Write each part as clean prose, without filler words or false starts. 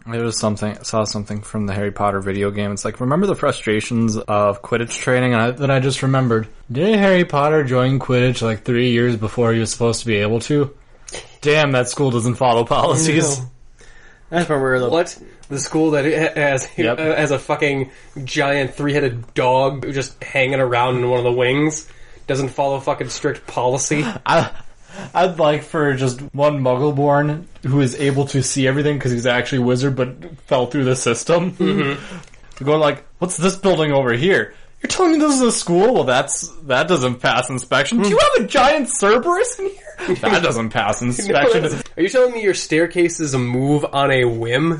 Saw something from the Harry Potter video game. It's like, remember the frustrations of Quidditch training? And then I just remembered, did Harry Potter join Quidditch like 3 years before he was supposed to be able to? Damn, that school doesn't follow policies. No. I remember the school that has a fucking giant 3-headed dog just hanging around in one of the wings doesn't follow fucking strict policy. I'd like for just one Muggle-born who is able to see everything because he's actually a wizard but fell through the system. Mm-hmm. Going like, what's this building over here? You're telling me this is a school? Well, that doesn't pass inspection. Do you have a giant Cerberus in here? That doesn't pass inspection. Are you telling me your staircase is a move on a whim?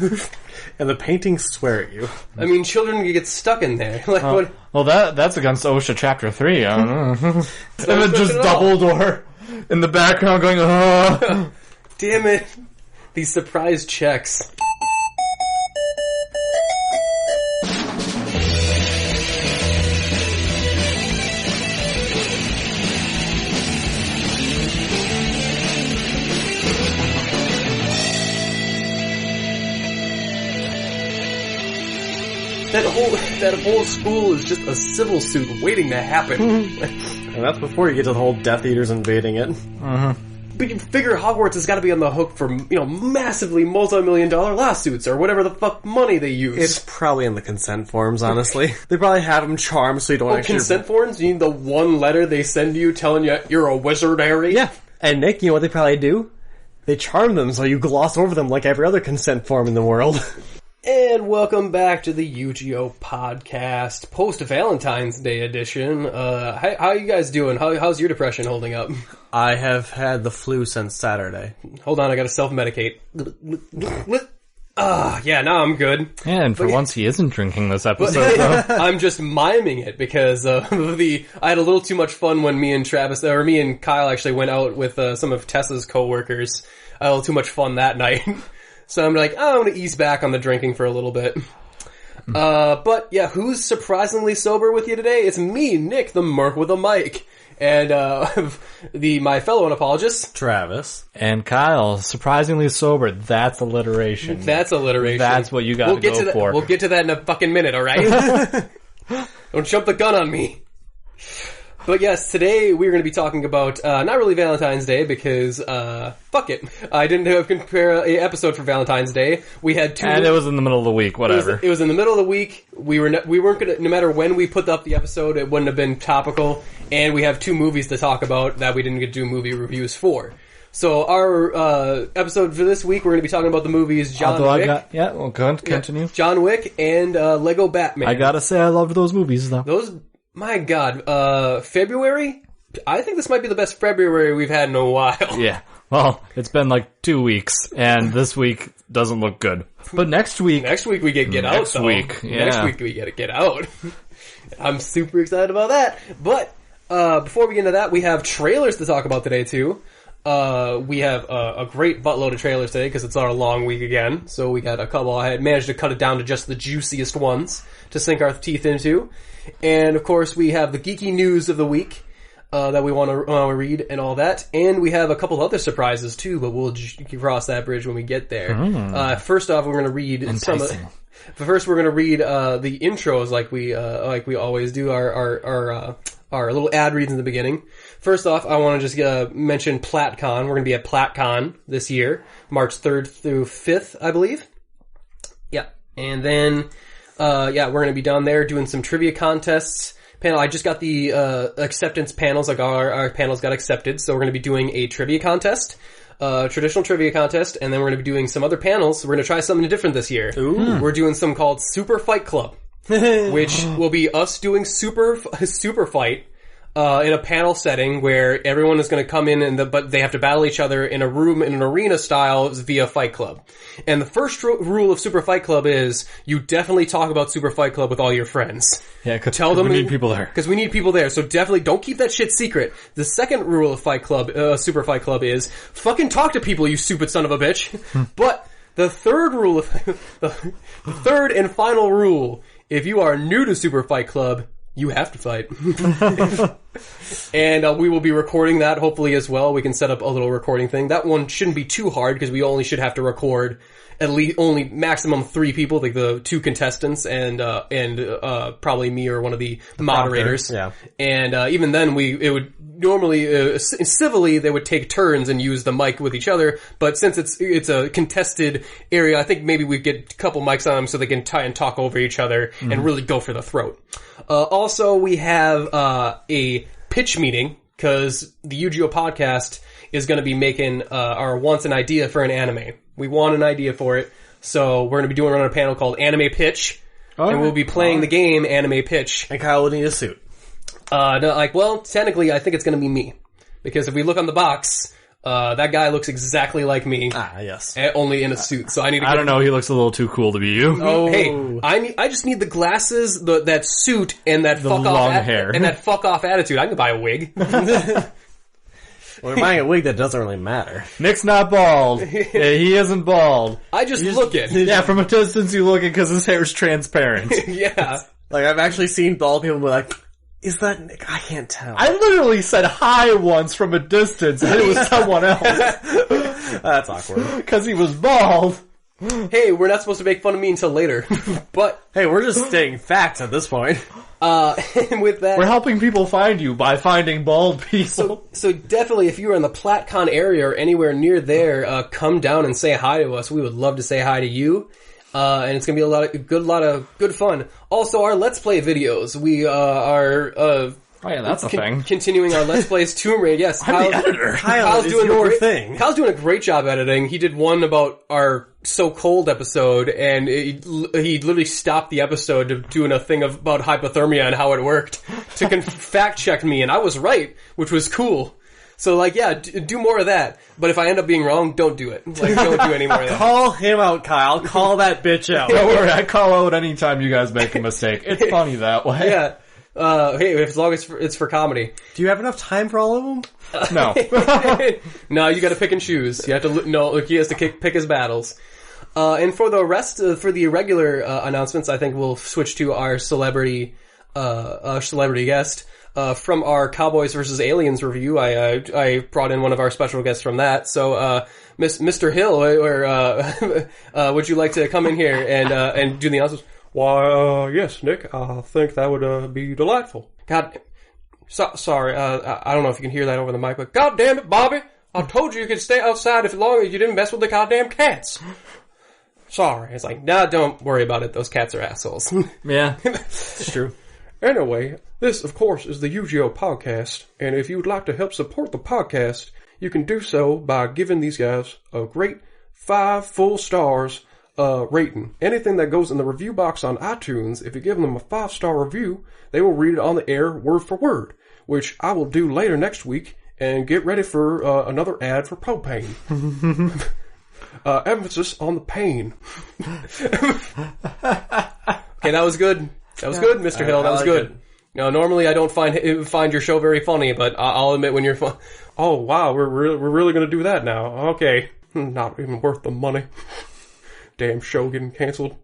And the paintings swear at you. I mean, children get stuck in there. Like what? Well, that's against OSHA Chapter 3. I don't know. And then just Dumbledore in the background going, oh. Damn it. These surprise checks. That whole school is just a civil suit waiting to happen. And that's before you get to the whole Death Eaters invading it. But you figure Hogwarts has got to be on the hook for, massively multi-million-dollar lawsuits or whatever the fuck money they use. It's probably in the consent forms, honestly. They probably have them charmed so you don't actually... consent forms? You need the one letter they send you telling you you're a wizard, Harry? Yeah. And Nick, you know what they probably do? They charm them so you gloss over them like every other consent form in the world. And welcome back to the UGO podcast, post-Valentine's Day edition. How are you guys doing? How's your depression holding up? I have had the flu since Saturday. Hold on, I gotta self-medicate. Yeah, now I'm good. Yeah, and for once he isn't drinking this episode, though. I'm just miming it because I had a little too much fun when me and Kyle actually went out with some of Tessa's coworkers. I had a little too much fun that night. So I'm like, I'm going to ease back on the drinking for a little bit. But yeah, who's surprisingly sober with you today? It's me, Nick, the Merc with a mic. And my fellow Unapologists, Travis. And Kyle, surprisingly sober. That's alliteration. That's alliteration. That's what you got to go for. We'll get to that in a fucking minute, alright? Don't jump the gun on me. But yes, today we're going to be talking about, not really Valentine's Day, because, fuck it. I didn't compare an episode for Valentine's Day. We had two... And it was in the middle of the week, whatever. It was in the middle of the week. We weren't going to, no matter when we put up the episode, it wouldn't have been topical. And we have two movies to talk about that we didn't get to do movie reviews for. So our, episode for this week, we're going to be talking about the movies John Wick. Continue. Yeah, John Wick and, Lego Batman. I gotta say, I loved those movies, though. My God, February? I think this might be the best February we've had in a while. Yeah. Well, it's been like 2 weeks, and this week doesn't look good. But next week... Next week we get Out, though. Next week we get Out. I'm super excited about that. But, before we get into that, we have trailers to talk about today, too. We have a great buttload of trailers today, because it's our long week again. So we got a couple. I had managed to cut it down to just the juiciest ones to sink our teeth into. And, of course, we have the geeky news of the week that we want to read and all that. And we have a couple other surprises, too, but we'll cross that bridge when we get there. First off, we're going to read First, we're going to read the intros like we always do, our little ad reads in the beginning. First off, I want to just mention PlatCon. We're going to be at PlatCon this year, March 3rd through 5th, I believe. Yeah. And then... we're going to be down there doing some trivia contests. I just got the acceptance panels, like our panels got accepted, so we're going to be doing a trivia contest, traditional trivia contest, and then we're going to be doing some other panels. We're going to try something different this year. Ooh. We're doing some called Super Fight Club, which will be us doing Super Fight in a panel setting where everyone is going to come in but they have to battle each other in a room in an arena style via Fight Club. And the first rule of Super Fight Club is you definitely talk about Super Fight Club with all your friends. Yeah, tell them we need people there. Because we need people there. So definitely don't keep that shit secret. The second rule of Fight Club, Super Fight Club is fucking talk to people, you stupid son of a bitch. But the third rule the third and final rule, if you are new to Super Fight Club, you have to fight. And we will be recording that hopefully as well. We can set up a little recording thing. That one shouldn't be too hard because we only should have to record at least only maximum 3 people, like the 2 contestants and probably me or one of the moderators. Yeah. And even then it would normally civilly they would take turns and use the mic with each other, but since it's a contested area, I think maybe we get a couple mics on them so they can try and talk over each other and really go for the throat. Also we have a pitch meeting because the UGO podcast is going to be making or wants an idea for an anime. We want an idea for it, so we're going to be doing it on a panel called Anime Pitch, and we'll be playing the game Anime Pitch. And Kyle will need a suit. Technically, I think it's going to be me. Because if we look on the box, that guy looks exactly like me. Ah, yes. Only in a suit, so I need to I don't know, he looks a little too cool to be you. Oh. Hey, I just need the glasses, that suit, and that long hair. And that fuck off attitude. I can buy a wig. Well, we're buying a wig that doesn't really matter. Nick's not bald. Yeah, he isn't bald. I just look it. Yeah, from a distance you look it because his hair's transparent. Yeah. Like, I've actually seen bald people be like, is that Nick? I can't tell. I literally said hi once from a distance and it was someone else. That's awkward. Because he was bald. Hey, we're not supposed to make fun of me until later. But hey, we're just stating facts at this point. And with that, we're helping people find you by finding bald people. So definitely, if you're in the PlatCon area or anywhere near there, come down and say hi to us. We would love to say hi to you. And it's gonna be a lot of good fun. Also, our Let's Play videos. We are oh yeah, that's a thing. Continuing our Let's Plays Tomb Raider. Yes, I'm the editor. Kyle's doing your thing. Kyle's doing a great job editing. He did one about our So Cold episode, and he literally stopped the episode to doing a thing about hypothermia and how it worked to fact check me, and I was right, which was cool. So, like, yeah, do more of that. But if I end up being wrong, don't do it. Like, don't do any more of that. Call him out, Kyle. Call that bitch out. Don't worry, I call out anytime you guys make a mistake. It's funny that way. Yeah. Hey, as long as it's for comedy. Do you have enough time for all of them? No. No, you gotta pick and choose. You have to, he has to pick his battles. And for the rest, for the irregular, announcements, I think we'll switch to our celebrity guest. From our Cowboys vs. Aliens review, I brought in one of our special guests from that. So, Mr. Hill, would you like to come in here and do the announcements? Why, yes, Nick, I think that would, be delightful. God, sorry, I don't know if you can hear that over the mic, but God damn it, Bobby, I told you could stay outside as long as you didn't mess with the goddamn cats. Sorry. It's like, nah, don't worry about it, those cats are assholes. Yeah. It's true. Anyway, this, of course, is the UGO podcast, and if you would like to help support the podcast, you can do so by giving these guys a great 5 full stars rating. Anything that goes in the review box on iTunes, if you give them a 5-star review, they will read it on the air word for word, which I will do later next week, and get ready for another ad for propane. Emphasis on the pain. Okay, that was good. That was good, Mr. Hill. That was good. No, normally I don't find your show very funny, but I'll admit when you're fun. Oh wow, we're really gonna do that now. Okay, not even worth the money. Damn show getting canceled.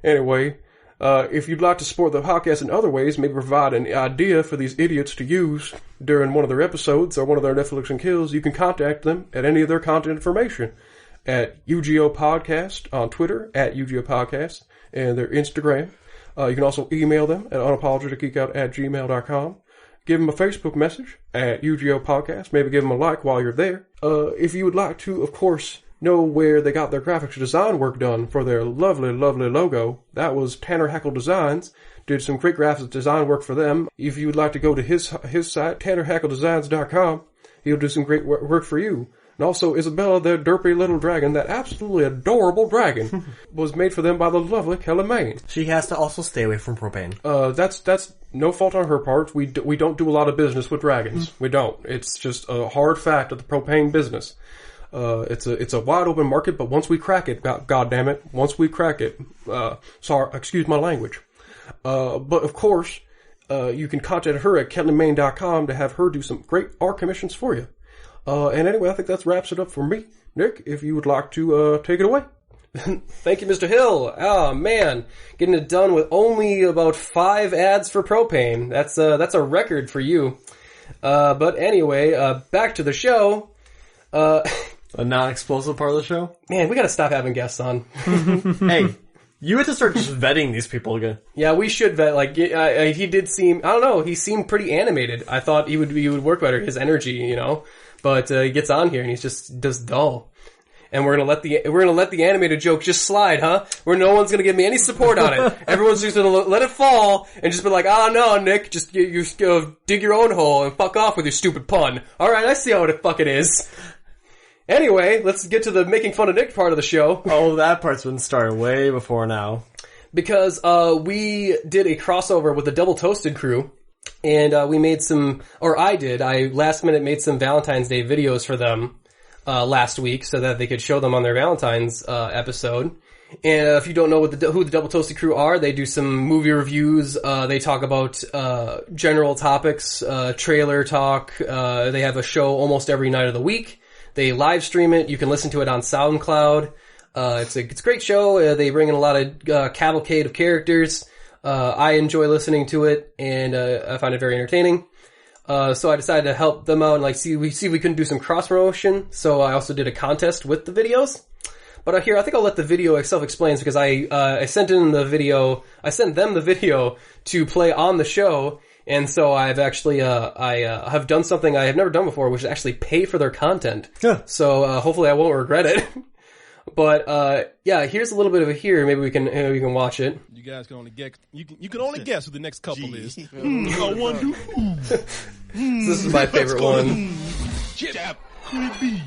Anyway, if you'd like to support the podcast in other ways, maybe provide an idea for these idiots to use during one of their episodes or one of their Netflix and kills, you can contact them at any of their content information at UGO Podcast on Twitter, at UGO Podcast, and their Instagram. You can also email them at unapologeticgeekout@gmail.com. Give them a Facebook message at UGO Podcast. Maybe give them a like while you're there. If you would like to, of course, know where they got their graphics design work done for their lovely, lovely logo, that was Tanner Hackle Designs. Did some great graphics design work for them. If you would like to go to his site, tannerhackledesigns.com, he'll do some great work for you. And also Isabella, their derpy little dragon, that absolutely adorable dragon, was made for them by the lovely Kelly Maine. She has to also stay away from propane. That's no fault on her part. We don't do a lot of business with dragons. We don't. It's just a hard fact of the propane business. It's a wide open market, but once we crack it, God damn it, once we crack it, sorry, excuse my language. But of course, you can contact her at kellymaine.com to have her do some great art commissions for you. And anyway, I think that wraps it up for me. Nick, if you would like to take it away. Thank you, Mr. Hill. Oh, man. Getting it done with only about 5 ads for propane. That's a record for you. But anyway, back to the show. A non-explosive part of the show? Man, we gotta stop having guests on. Hey, you have to start just vetting these people again. Yeah, we should vet. Like, he did seem, I don't know, he seemed pretty animated. I thought he would work better, his energy, you know? But, he gets on here and he's just dull. And we're gonna let the animated joke just slide, huh? Where no one's gonna give me any support on it. Everyone's just gonna let it fall and just be like, no, Nick, just you go dig your own hole and fuck off with your stupid pun. Alright, I see how the fuck it is. Anyway, let's get to the making fun of Nick part of the show. Oh, that part's been started way before now. Because, we did a crossover with the Double Toasted crew. And, we made I last minute made some Valentine's Day videos for them. Last week, so that they could show them on their Valentine's episode. And if you don't know who the Double Toasted crew are, they do some movie reviews. They talk about general topics, trailer talk. They have a show almost every night of the week. They live stream it. You can listen to it on SoundCloud. It's a great show. They bring in a lot of cavalcade of characters. I enjoy listening to it, and I find it very entertaining. So I decided to help them out and see if we couldn't do some cross promotion. So I also did a contest with the videos. But here, I think I'll let the video self-explains because I sent them the video to play on the show. And so I've actually, I have done something I have never done before, which is actually pay for their content. Yeah. So, hopefully I won't regret it. But, yeah, here's a little bit of it here. Maybe we can watch it. You guys can only guess. You can only guess who the next couple is. I wonder. This is my favorite one. Jab. Could it be?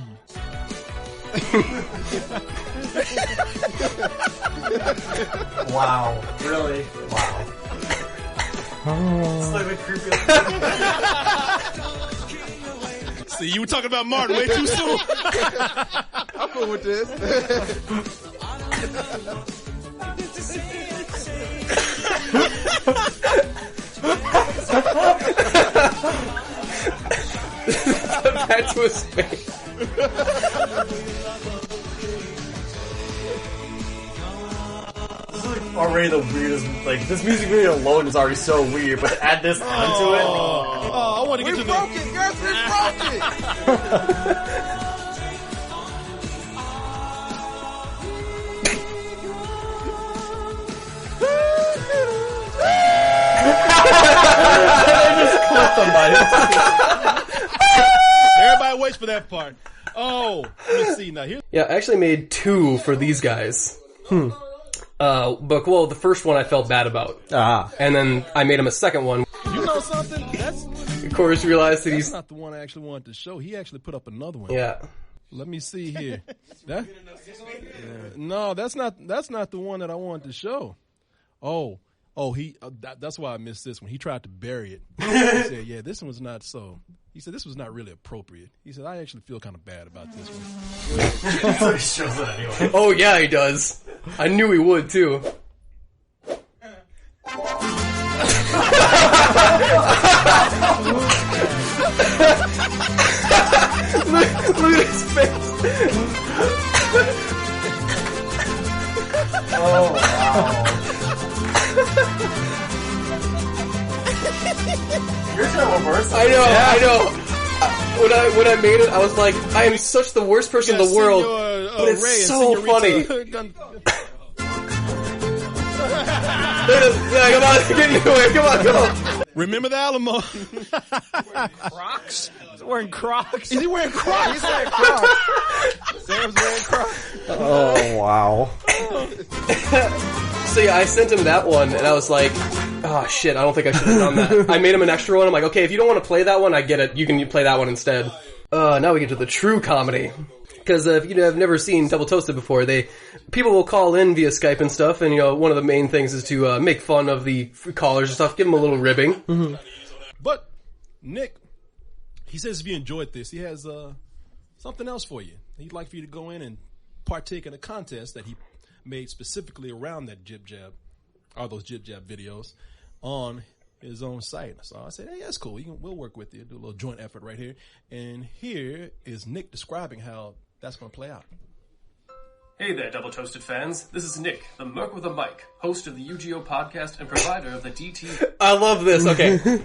Wow. Really? Wow. Slightly creepy. See, you were talking about Martin way too soon. I'm cool with this. Back to his face. Already the weirdest, this music video alone is already so weird, but to add this onto it... Oh, I want to get to the... Broke it, girls, we broke it! Everybody waits for that part. Oh, let me see now. Here. Yeah, I actually made 2 for these guys. But the first one I felt bad about. And then I made him a second one. You know something? That's of course realized that he's not the one I actually wanted to show. He actually put up another one. Yeah. Let me see here. No, that's not the one that I wanted to show. He that's why I missed this one. He tried to bury it. He said, "Yeah, this one was not so." He said, "This was not really appropriate." He said, "I actually feel kind of bad about this one." So he shows it anyway. Oh yeah, he does. I knew he would too. Look at his face. Oh wow. You're terrible person. I know. When I made it, I was like, I am such the worst person in the world, but it's so funny. Come on, get into it. Come on. Remember the Alamo? Crocs? He's wearing Crocs. Is he wearing Crocs? He's wearing Crocs. Sam's wearing Crocs. Oh, wow. So yeah, I sent him that one, and I was like, oh shit, I don't think I should have done that. I made him an extra one. I'm like, okay, if you don't want to play that one, I get it. You can play that one instead. Now we get to the true comedy. Because if you have never seen Double Toasted before, people will call in via Skype and stuff, and one of the main things is to make fun of the callers and stuff, give them a little ribbing. Mm-hmm. But Nick, he says if you enjoyed this, he has something else for you. He'd like for you to go in and partake in a contest that he made specifically around that Jib Jab, all those Jib Jab videos, on his own site. So I said, hey, that's cool. We'll work with you. Do a little joint effort right here. And here is Nick describing how that's going to play out. Hey there, Double Toasted fans. This is Nick, the Merc with a Mic, host of the UGO podcast and provider of the DT. I love this. Okay.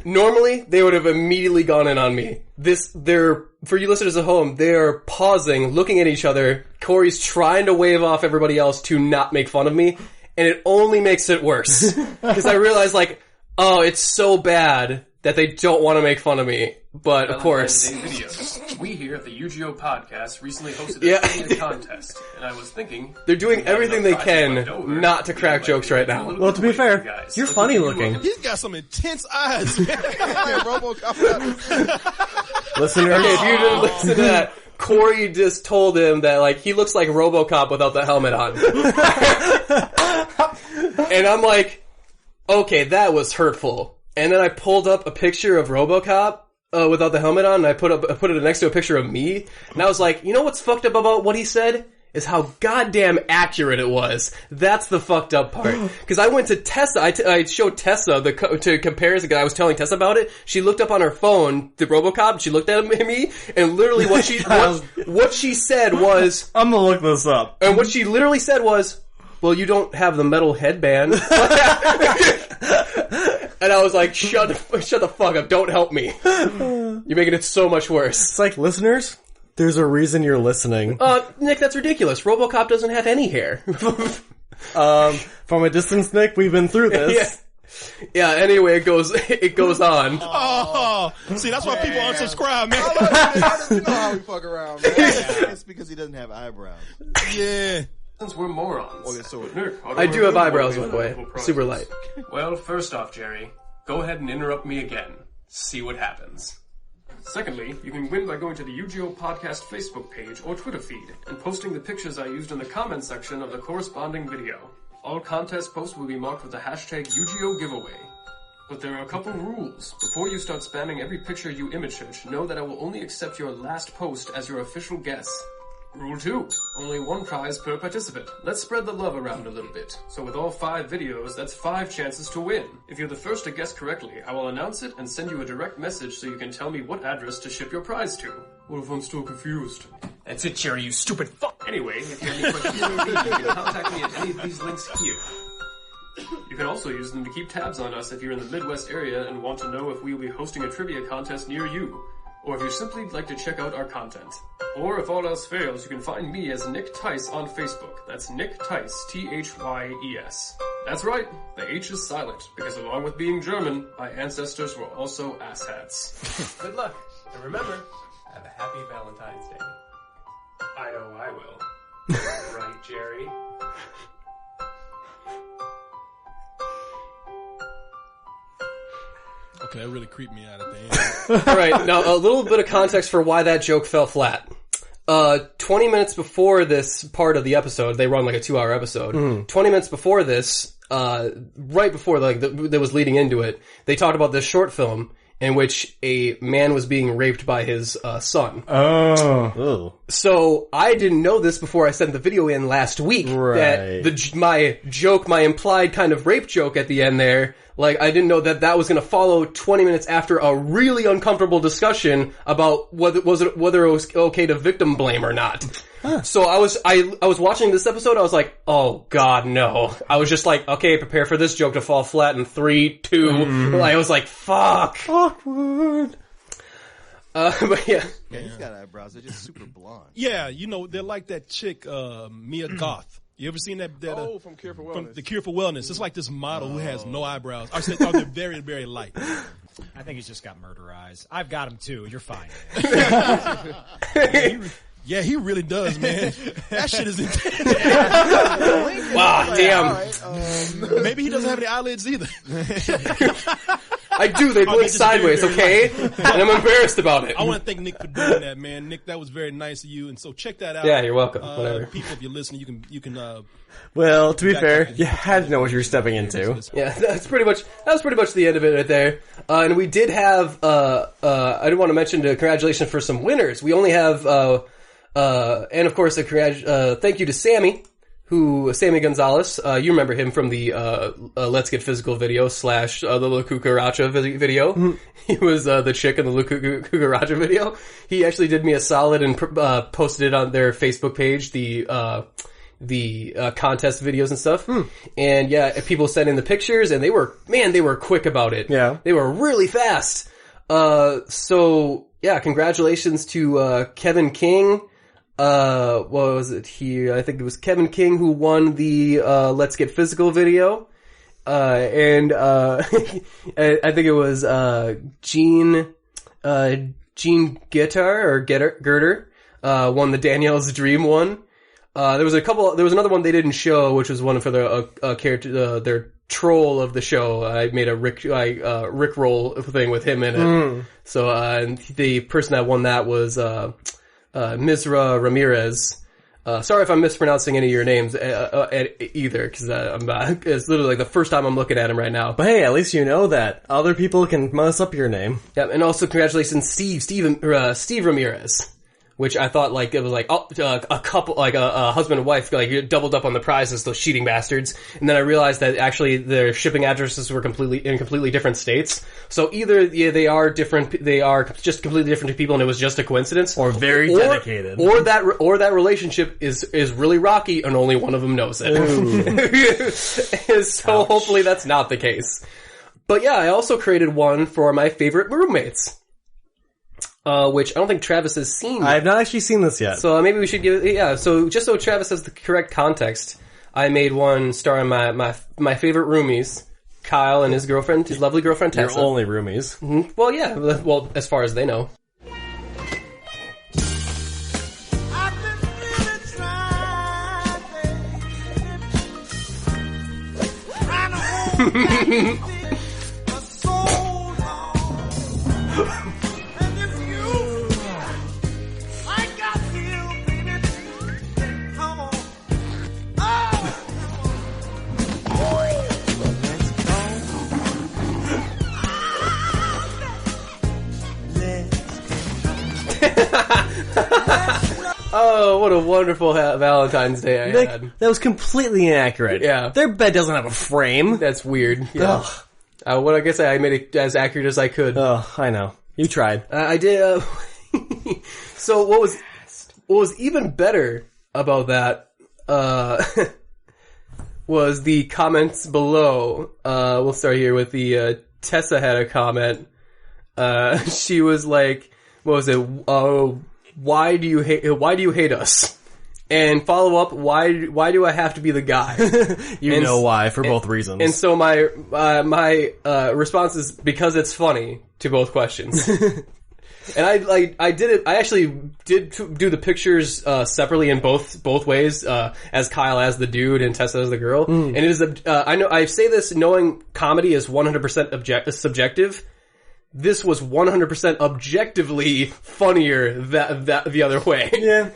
Normally, they would have immediately gone in on me. For you listeners at home, they are pausing, looking at each other. Corey's trying to wave off everybody else to not make fun of me, and it only makes it worse. Because I realize, like, oh, it's so bad that they don't want to make fun of me. But, of course. We here at the UGO podcast recently hosted a trivia contest, and I was thinking... They're doing everything they can not to crack jokes right now. Well, to be fair, you're funny looking. He's got some intense eyes. Listeners. Okay, if you didn't listen to that, Corey just told him that, like, he looks like RoboCop without the helmet on. And I'm like, okay, that was hurtful. And then I pulled up a picture of RoboCop without the helmet on, and I put it next to a picture of me, and I was like, you know what's fucked up about what he said? Is how goddamn accurate it was. That's the fucked up part. Because I went to Tessa, I showed Tessa to compare the guy. I was telling Tessa about it. She looked up on her phone the RoboCop. She looked at me, and literally what she said was, I'm gonna look this up. And what she literally said was, well, you don't have the metal headband. And I was like, shut the fuck up. Don't help me. You're making it so much worse. It's like, listeners, there's a reason you're listening. Nick, that's ridiculous. RoboCop doesn't have any hair. From a distance, Nick, we've been through this. Yeah, anyway, it goes on. Oh, see, that's why people unsubscribe, man. You know how we fuck around, man. It's because he doesn't have eyebrows. Yeah. Since we're morons. Okay, so I do have eyebrows, by the way. Super light. Well, first off, Jerry, go ahead and interrupt me again. See what happens. Secondly, you can win by going to the UGO Podcast Facebook page or Twitter feed and posting the pictures I used in the comment section of the corresponding video. All contest posts will be marked with the hashtag UGO giveaway. But there are a couple rules. Before you start spamming every picture you image search, know that I will only accept your last post as your official guess. Rule 2. Only one prize per participant. Let's spread the love around a little bit. So with all 5 videos, that's 5 chances to win. If you're the first to guess correctly, I will announce it and send you a direct message so you can tell me what address to ship your prize to. What if I'm still confused? That's it, Jerry, you stupid fuck. Anyway, if you have any questions or needs, you can contact me at any of these links here. You can also use them to keep tabs on us if you're in the Midwest area and want to know if we will be hosting a trivia contest near you. Or if you simply like to check out our content. Or if all else fails, you can find me as Nick Tice on Facebook. That's Nick Tice, T-H-Y-E-S. That's right, the H is silent, because along with being German, my ancestors were also asshats. Good luck. And remember, have a happy Valentine's Day. I know I will. Right, Jerry? Okay, that really creeped me out at the end. Alright, now a little bit of context for why that joke fell flat. 20 minutes before this part of the episode, they run like a 2-hour episode. 20 minutes before this, right before that was leading into it, they talked about this short film in which a man was being raped by his son. Oh. So I didn't know this before I sent the video in last week. Right. That my implied kind of rape joke at the end there, like I didn't know that was going to follow 20 minutes after a really uncomfortable discussion about whether it was okay to victim blame or not. So I was watching this episode, I was like, oh god, no. I was just like, okay, prepare for this joke to fall flat in 3, 2. I was like, fuck. Awkward. But yeah. Yeah, he's got eyebrows. They're just super blonde. Yeah, you know, they're like that chick, Mia Goth. You ever seen that? From Cure for Wellness. From the Cure for Wellness. It's like this model who has no eyebrows. I said, they're very, very light. I think he's just got murder eyes. I've got them too. You're fine. Yeah, he really does, man. That shit is intense. Wow, damn. Maybe he doesn't have any eyelids either. I do. They blink sideways, okay? And I'm embarrassed about it. I want to thank Nick for doing that, man. Nick, that was very nice of you. And so check that out. Yeah, you're welcome. Whatever. People, if you're listening, you can. Well, to be fair, you had to know what you were stepping into. Yeah, that was pretty much the end of it right there. And we did have. I did want to mention congratulations for some winners. We only have. And of course, thank you to Sammy, Sammy Gonzalez, you remember him from the Let's Get Physical video / the La Cucaracha video. Mm-hmm. He was the chick in the La Cucaracha video. He actually did me a solid and posted it on their Facebook page, the contest videos and stuff. And yeah, people sent in the pictures, and they were quick about it. Yeah. They were really fast. So yeah, congratulations to Kevin King. What was it here? I think it was Kevin King who won the Let's Get Physical video. And I think it was Gene Girder won the Danielle's Dream one. There was another one they didn't show, which was one for the character, their troll of the show. I made a Rick roll thing with him in it. So and the person that won that was Misra Ramirez. Sorry if I'm mispronouncing any of your names either, because it's literally like the first time I'm looking at him right now. But hey, at least you know that other people can mess up your name. Yeah, and also congratulations, Steve Ramirez. Which I thought, like, it was like, a couple, like a husband and wife, like, doubled up on the prizes, those cheating bastards. And then I realized that actually their shipping addresses were in completely different states. So either, they are just completely different people and it was just a coincidence. Or very dedicated. Or that relationship is really rocky and only one of them knows it. So hopefully that's not the case. But yeah, I also created one for my favorite roommates. Which I don't think Travis has seen yet. I have not actually seen this yet. So maybe we should give it, yeah, so just so Travis has the correct context, I made one starring my favorite roomies, Kyle and his girlfriend, his lovely girlfriend Tessa. Your only roomies. Mm-hmm. Well, yeah, well, as far as they know. Oh, what a wonderful Valentine's Day I had. That was completely inaccurate. Yeah. Their bed doesn't have a frame. That's weird. Yeah. Well, I guess I made it as accurate as I could. Oh, I know. You tried. I did. So what was even better about that, was the comments below. We'll start here with the, Tessa had a comment. She was like, what was it? Why do you hate us? And follow up, why do I have to be the guy? You know why, for both reasons. And so my response is because it's funny to both questions. And I actually did do the pictures, separately in both ways, as Kyle as the dude and Tessa as the girl. And it is, I say this knowing comedy is 100% subjective. This was 100% objectively funnier the other way. Yeah.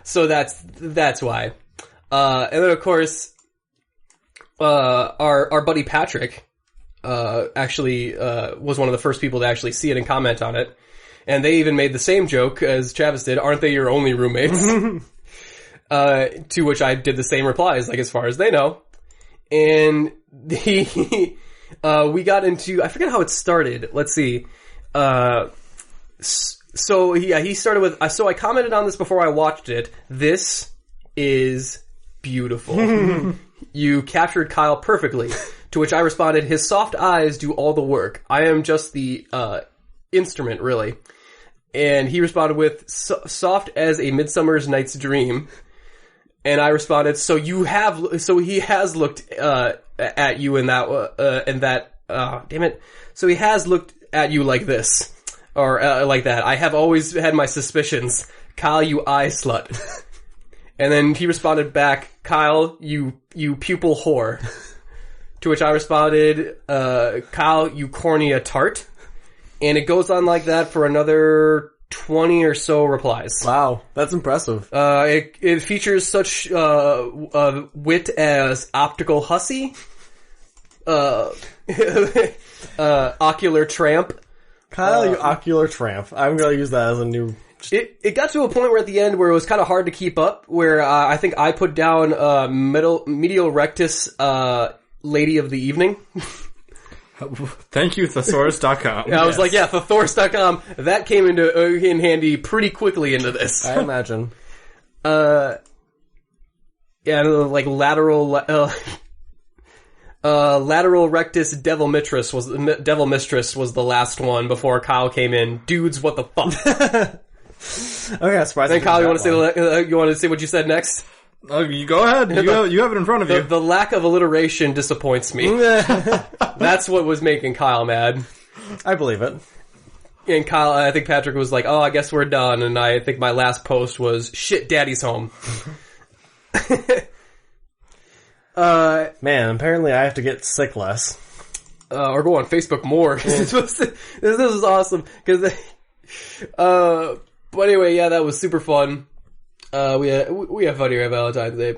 So that's why. And then of course, our buddy Patrick, actually, was one of the first people to actually see it and comment on it. And they even made the same joke as Travis did, aren't they your only roommates? To which I did the same replies, like as far as they know. And we got into, I forget how it started. Let's see. So yeah, he started with, so I commented on this before I watched it. This is beautiful. You captured Kyle perfectly. To which I responded, his soft eyes do all the work. I am just the, instrument, really. And he responded with, soft as a Midsummer's Night's Dream. And I responded, so he has looked, at you in that, damn it. So he has looked at you like this. Or, like that. I have always had my suspicions. Kyle, you eye slut. And then he responded back, Kyle, you pupil whore. To which I responded, Kyle, you cornea tart. And it goes on like that for another 20 or so replies. Wow, that's impressive. It features such wit as optical hussy, ocular tramp. Kyle, you ocular tramp. I'm gonna use that as a new It got to a point where at the end where it was kind of hard to keep up, where I think I put down medial rectus lady of the evening. Thank you, thesaurus.com. I was like, yeah, thesaurus.com. That came in handy pretty quickly into this. I imagine. Yeah, like lateral rectus devil mistress was the last one before Kyle came in. Dudes, what the fuck? Okay, that's surprising. Then Kyle, you want to say what you said next? You go ahead. You have it in front of you. The lack of alliteration disappoints me. That's what was making Kyle mad. I believe it. And Kyle, I think Patrick was like, "Oh, I guess we're done." And I think my last post was, "Shit, Daddy's home." Man, apparently I have to get sick less. Or go on Facebook more. This is awesome. But anyway, yeah, that was super fun. We have fun here at Valentine's Day.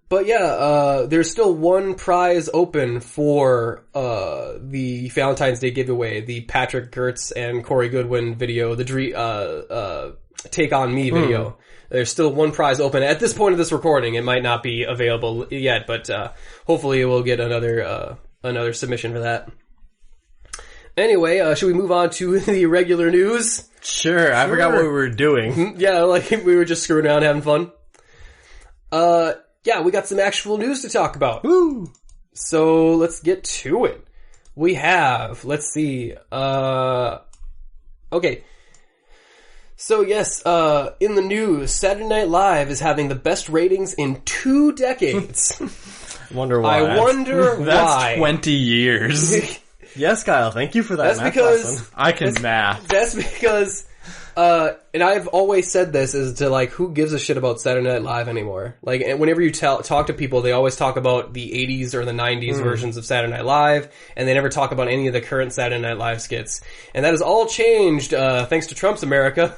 But yeah, there's still one prize open for the Valentine's Day giveaway, the Patrick Gertz and Corey Goodwin video, the Take On Me video. There's still one prize open. At this point of this recording, it might not be available yet, but hopefully we'll get another submission for that. Anyway, should we move on to the regular news? Sure, I forgot what we were doing. Yeah, like we were just screwing around having fun. Yeah, we got some actual news to talk about. Woo! So let's get to it. We have, let's see, okay. So yes, in the news, Saturday Night Live is having the best ratings in 2 decades. Wonder why. I wonder why. That's 20 years. Yes, Kyle, thank you for that. That's math because lesson. I can math. That's because, and I've always said this, is to like, who gives a shit about Saturday Night Live anymore? Like, and whenever you talk to people, they always talk about the 80s or the 90s versions of Saturday Night Live, and they never talk about any of the current Saturday Night Live skits. And that has all changed, thanks to Trump's America.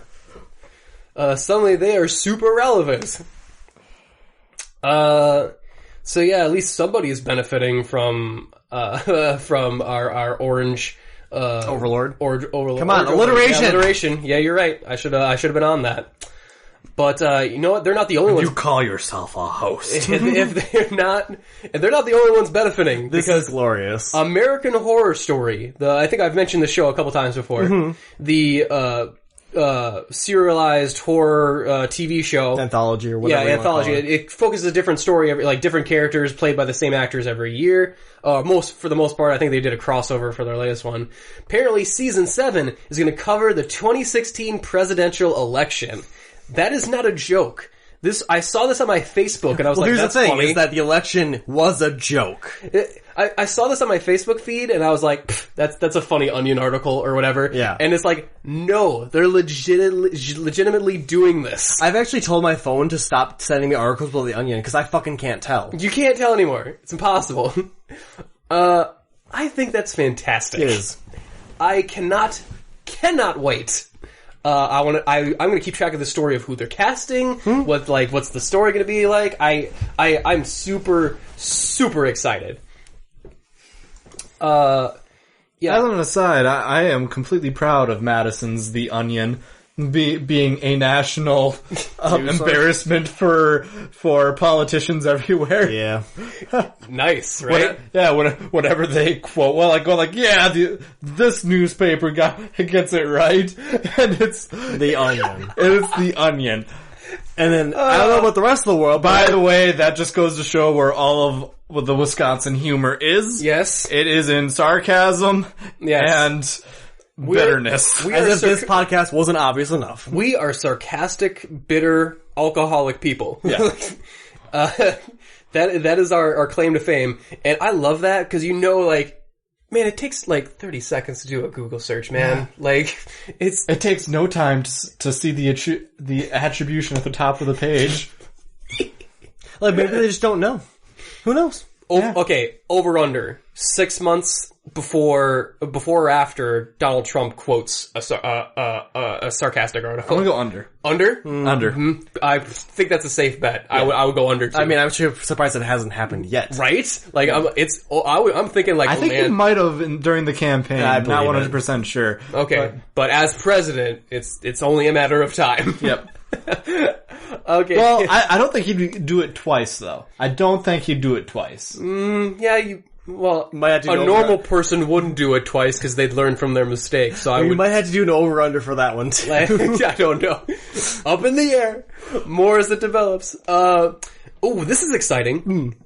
Suddenly they are super relevant. So yeah, at least somebody is benefiting from our orange, Overlord. Overlord. Come on, Overlord. alliteration! Yeah, alliteration. Yeah, you're right. I should have been on that. But, you know what? They're not the only ones. You call yourself a host. if they're not the only ones benefiting. This because is glorious. American Horror Story, I think I've mentioned the show a couple times before. The, serialized horror TV show, Anthology or whatever. Yeah, anthology. It focuses a different story, like different characters played by the same actors every year. For the most part, I think they did a crossover for their latest one. Apparently, season 7 is going to cover the 2016 presidential election. That is not a joke. I saw this on my Facebook, and I was like, here's "That's the thing: funny." is that the election was a joke. I saw this on my Facebook feed, and I was like, that's a funny Onion article or whatever. Yeah. And it's like, no, they're legitimately doing this. I've actually told my phone to stop sending me articles about the Onion because I fucking can't tell. You can't tell anymore. It's impossible. I think that's fantastic. It is. I cannot wait. I'm gonna keep track of the story of who they're casting. What's the story gonna be like? I'm super, super excited. Yeah. As an aside, I am completely proud of Madison's The Onion being a national embarrassment for politicians everywhere. Yeah. Nice, right? Whatever they quote, this newspaper gets it right, and it's The Onion. It's The Onion. And then, I don't know about the rest of the world, By the way, that just goes to show where all of what the Wisconsin humor is. Yes. It is in sarcasm and bitterness. as if this podcast wasn't obvious enough. We are sarcastic, bitter, alcoholic people. Yeah. That is our claim to fame. And I love that because man, it takes 30 seconds to do a Google search, man. Yeah. It takes no time to see the attribution at the top of the page. Maybe they just don't know. Who knows? Okay, over under 6 months before or after Donald Trump quotes a sarcastic article. I'm gonna go under. Under? Under. Mm-hmm. I think that's a safe bet. Yeah. I would go under too. I mean, I'm surprised it hasn't happened yet. Right? Like, I'm thinking like, I think it might have during the campaign. I'm not 100% sure. Okay, but as president, it's only a matter of time. Yep. Okay. Well, I don't think he'd do it twice, though. I don't think he'd do it twice. Yeah, a normal person wouldn't do it twice because they'd learn from their mistakes. So you might have to do an over-under for that one, too. I don't know. Up in the air. More as it develops. This is exciting.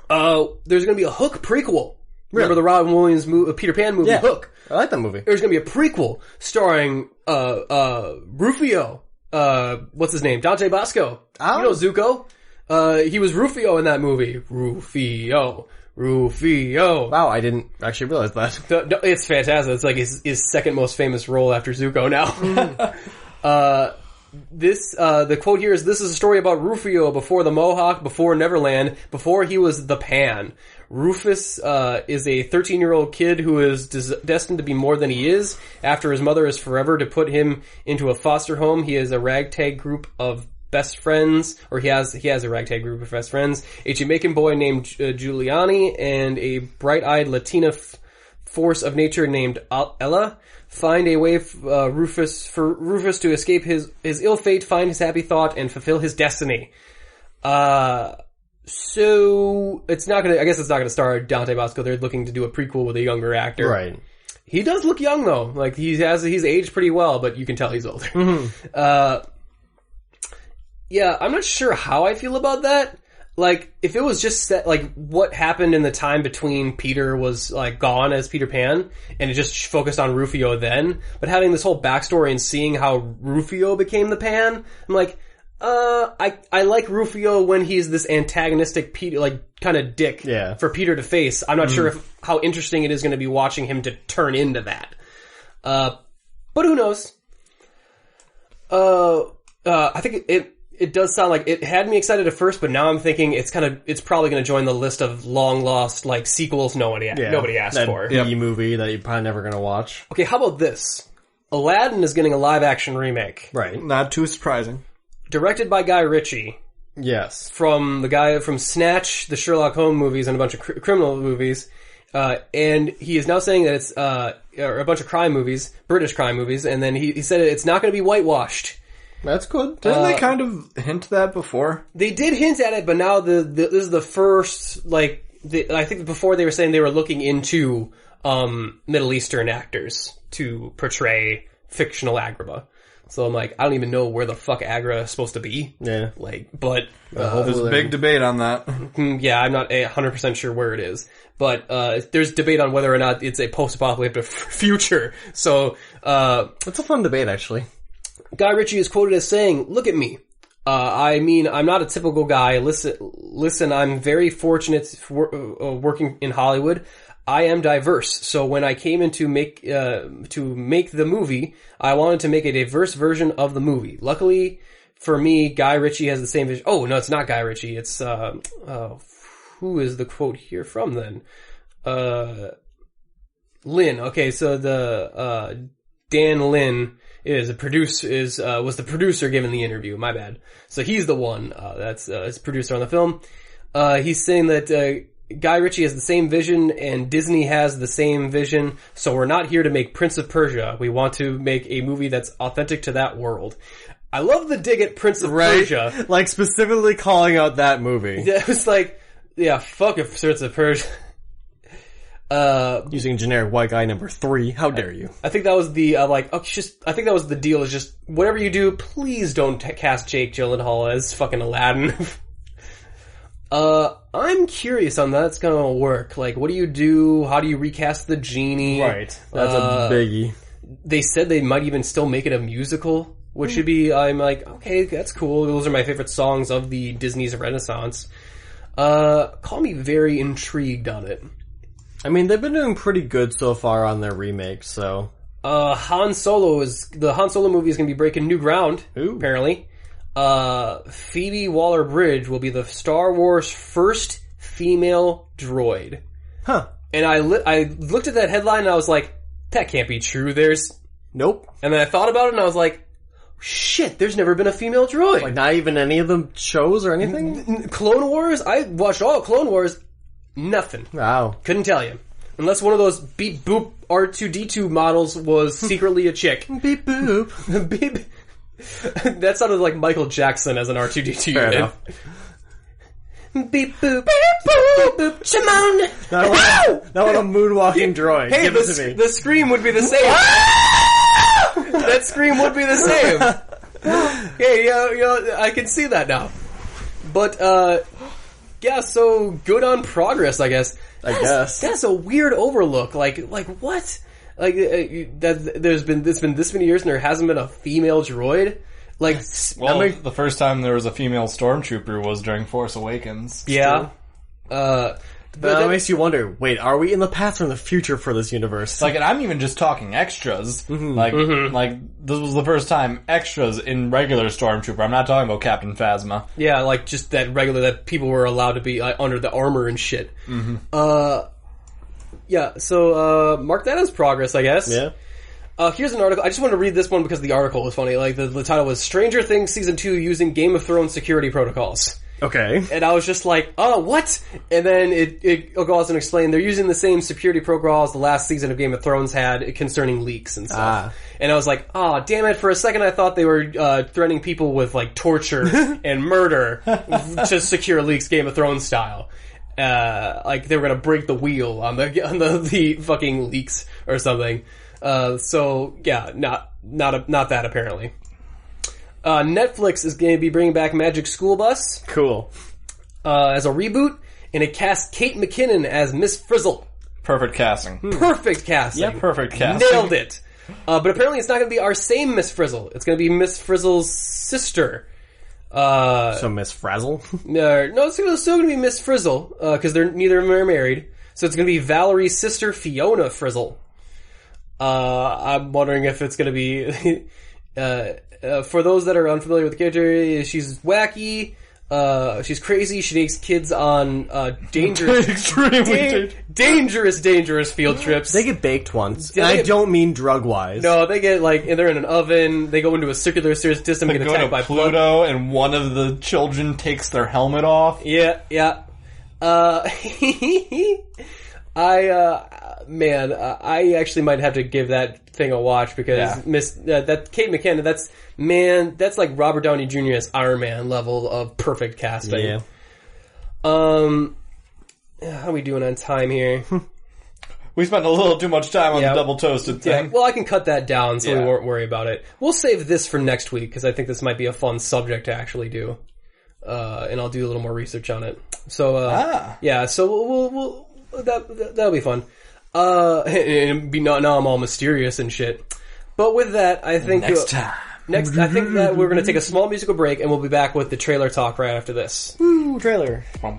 There's going to be a Hook prequel. Remember the Robin Williams Peter Pan movie, Hook? I like that movie. There's going to be a prequel starring Rufio. What's his name? Dante Bosco. Oh. You know Zuko? He was Rufio in that movie. Rufio. Wow, I didn't actually realize that. It's fantastic. It's like his second most famous role after Zuko now. The quote here is, "This is a story about Rufio before the Mohawk, before Neverland, before he was the Pan. Rufus is a 13-year-old kid who is destined to be more than he is. After his mother is forever to put him into a foster home, he has a ragtag group of best friends, or he has a ragtag group of best friends, a Jamaican boy named Giuliani, and a bright-eyed Latina force of nature named Ella. Find a way for Rufus to escape his ill fate, find his happy thought, and fulfill his destiny." So it's not gonna. I guess it's not gonna star Dante Bosco. They're looking to do a prequel with a younger actor. Right. He does look young though. Like he's aged pretty well, but you can tell he's older. Mm-hmm. Yeah, I'm not sure how I feel about that. Like, if it was just set, like, what happened in the time between Peter was, like, gone as Peter Pan, and it just focused on Rufio then, but having this whole backstory and seeing how Rufio became the Pan, I'm like, I like Rufio when he's this antagonistic Peter, like, kind of dick for Peter to face. I'm not sure how interesting it is going to be watching him to turn into that. But who knows? I think it does sound like it had me excited at first, but now I'm thinking it's probably going to join the list of long lost like sequels nobody asked for. B movie that you're probably never going to watch. Okay, how about this? Aladdin is getting a live action remake. Right. Not too surprising. Directed by Guy Ritchie. Yes. From the guy from Snatch, the Sherlock Holmes movies, and a bunch of criminal movies. And he is now saying that it's a bunch of crime movies, British crime movies, and then he said it's not going to be whitewashed. That's good. Didn't they kind of hint that before? They did hint at it, but now this is the first, like, I think before they were saying they were looking into Middle Eastern actors to portray fictional Agrabah. So I'm like, I don't even know where the fuck Agra is supposed to be. Yeah. Like, but there's a big debate on that. Yeah, I'm not 100% sure where it is. But there's debate on whether or not it's a post-apocalyptic future. So it's a fun debate, actually. Guy Ritchie is quoted as saying, "Look at me. I mean, I'm not a typical guy. Listen, I'm very fortunate working in Hollywood. I am diverse. So when I came in to make the movie, I wanted to make a diverse version of the movie. Luckily for me, Guy Ritchie has the same vision." Oh, no, it's not Guy Ritchie. It's, who is the quote here from then? Lin. Okay, so Dan Lin was the producer given the interview. My bad. So he's the one, that's producer on the film. He's saying that, Guy Ritchie has the same vision and Disney has the same vision, so we're not here to make Prince of Persia. We want to make a movie that's authentic to that world. I love the dig at Prince of Persia. Like, specifically calling out that movie. Yeah, it was like, yeah, fuck it, Prince of Persia. Using generic white guy number 3. How dare you? I think that was the, I think that was the deal, is just, whatever you do, please don't cast Jake Gyllenhaal as fucking Aladdin. I'm curious on that's gonna work. Like, what do you do? How do you recast the genie? Right. That's a biggie. They said they might even still make it a musical, which should be, I'm like, okay, that's cool. Those are my favorite songs of the Disney's Renaissance. Call me very intrigued on it. I mean, they've been doing pretty good so far on their remakes, so. The Han Solo movie is gonna be breaking new ground, apparently. Phoebe Waller-Bridge will be the Star Wars first female droid. Huh. And I looked at that headline and I was like, that can't be true. Nope. And then I thought about it and I was like, shit, there's never been a female droid. Like, not even any of the shows or anything? Clone Wars? I watched all Clone Wars. Nothing. Wow. Couldn't tell you. Unless one of those beep boop R2-D2 models was secretly a chick. Beep boop. Beep. That sounded like Michael Jackson as an R2-D2 Fair unit. enough. Beep boop. Beep boop. Beep boop. Shimon. Not a moonwalking droid. Hey, Give it to me. the scream would be the same. That scream would be the same. Hey, I can see that now. But, yeah, so good on progress, I guess. I guess. That's a weird overlook. Like what? Like, there's been this many years and there hasn't been a female droid? Like, well, the first time there was a female stormtrooper was during Force Awakens. Yeah. But that makes you wonder, wait, are we in the past or in the future for this universe? Like, and I'm even just talking extras. Mm-hmm. Like, this was the first time extras in regular Stormtrooper. I'm not talking about Captain Phasma. Yeah, like, just that people were allowed to be under the armor and shit. Yeah, so, mark that as progress, I guess. Yeah. Here's an article. I just wanted to read this one because the article was funny. Like, the title was Stranger Things Season 2 Using Game of Thrones Security Protocols. Okay. And I was just like, oh, what? And then it goes and explain they're using the same security protocols the last season of Game of Thrones had concerning leaks and stuff. And I was like, oh, damn it. For a second I thought they were threatening people with, like, torture and murder to secure leaks Game of Thrones style. Like they were gonna break the wheel on the fucking leaks or something. So yeah, not that apparently. Netflix is going to be bringing back Magic School Bus. Cool. As a reboot, and it casts Kate McKinnon as Miss Frizzle. Perfect casting. Perfect casting. Yeah, perfect casting. Nailed it. But apparently it's not going to be our same Miss Frizzle. It's going to be Miss Frizzle's sister. So Miss Frazzle? No, it's still going to be Miss Frizzle, because neither of them are married. So it's going to be Valerie's sister, Fiona Frizzle. I'm wondering if it's going to be... for those that are unfamiliar with the character, she's wacky, she's crazy, she takes kids on dangerous field trips. They get baked once. And I don't mean drug-wise. No, they get, like, they're in an oven, they go into a circular system, get attacked by Pluto, and one of the children takes their helmet off. Yeah. I actually might have to give that thing a watch because that Kate McKinnon, that's like Robert Downey Jr. as Iron Man level of perfect casting. Yeah. How are we doing on time here? We spent a little too much time on the double toasted thing. Yeah, well, I can cut that down so we won't worry about it. We'll save this for next week because I think this might be a fun subject to actually do. And I'll do a little more research on it. So, yeah, so that'll be fun. And now I'm all mysterious and shit. But with that, I think I think that we're going to take a small musical break and we'll be back with the trailer talk right after this. Woo, trailer. Play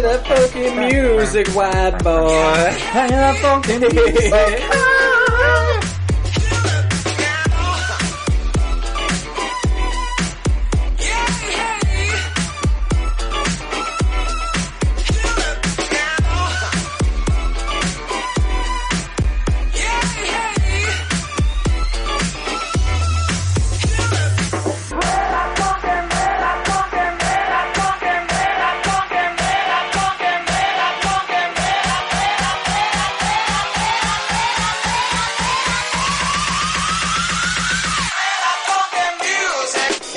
that funky music, white boy. Play that funky music.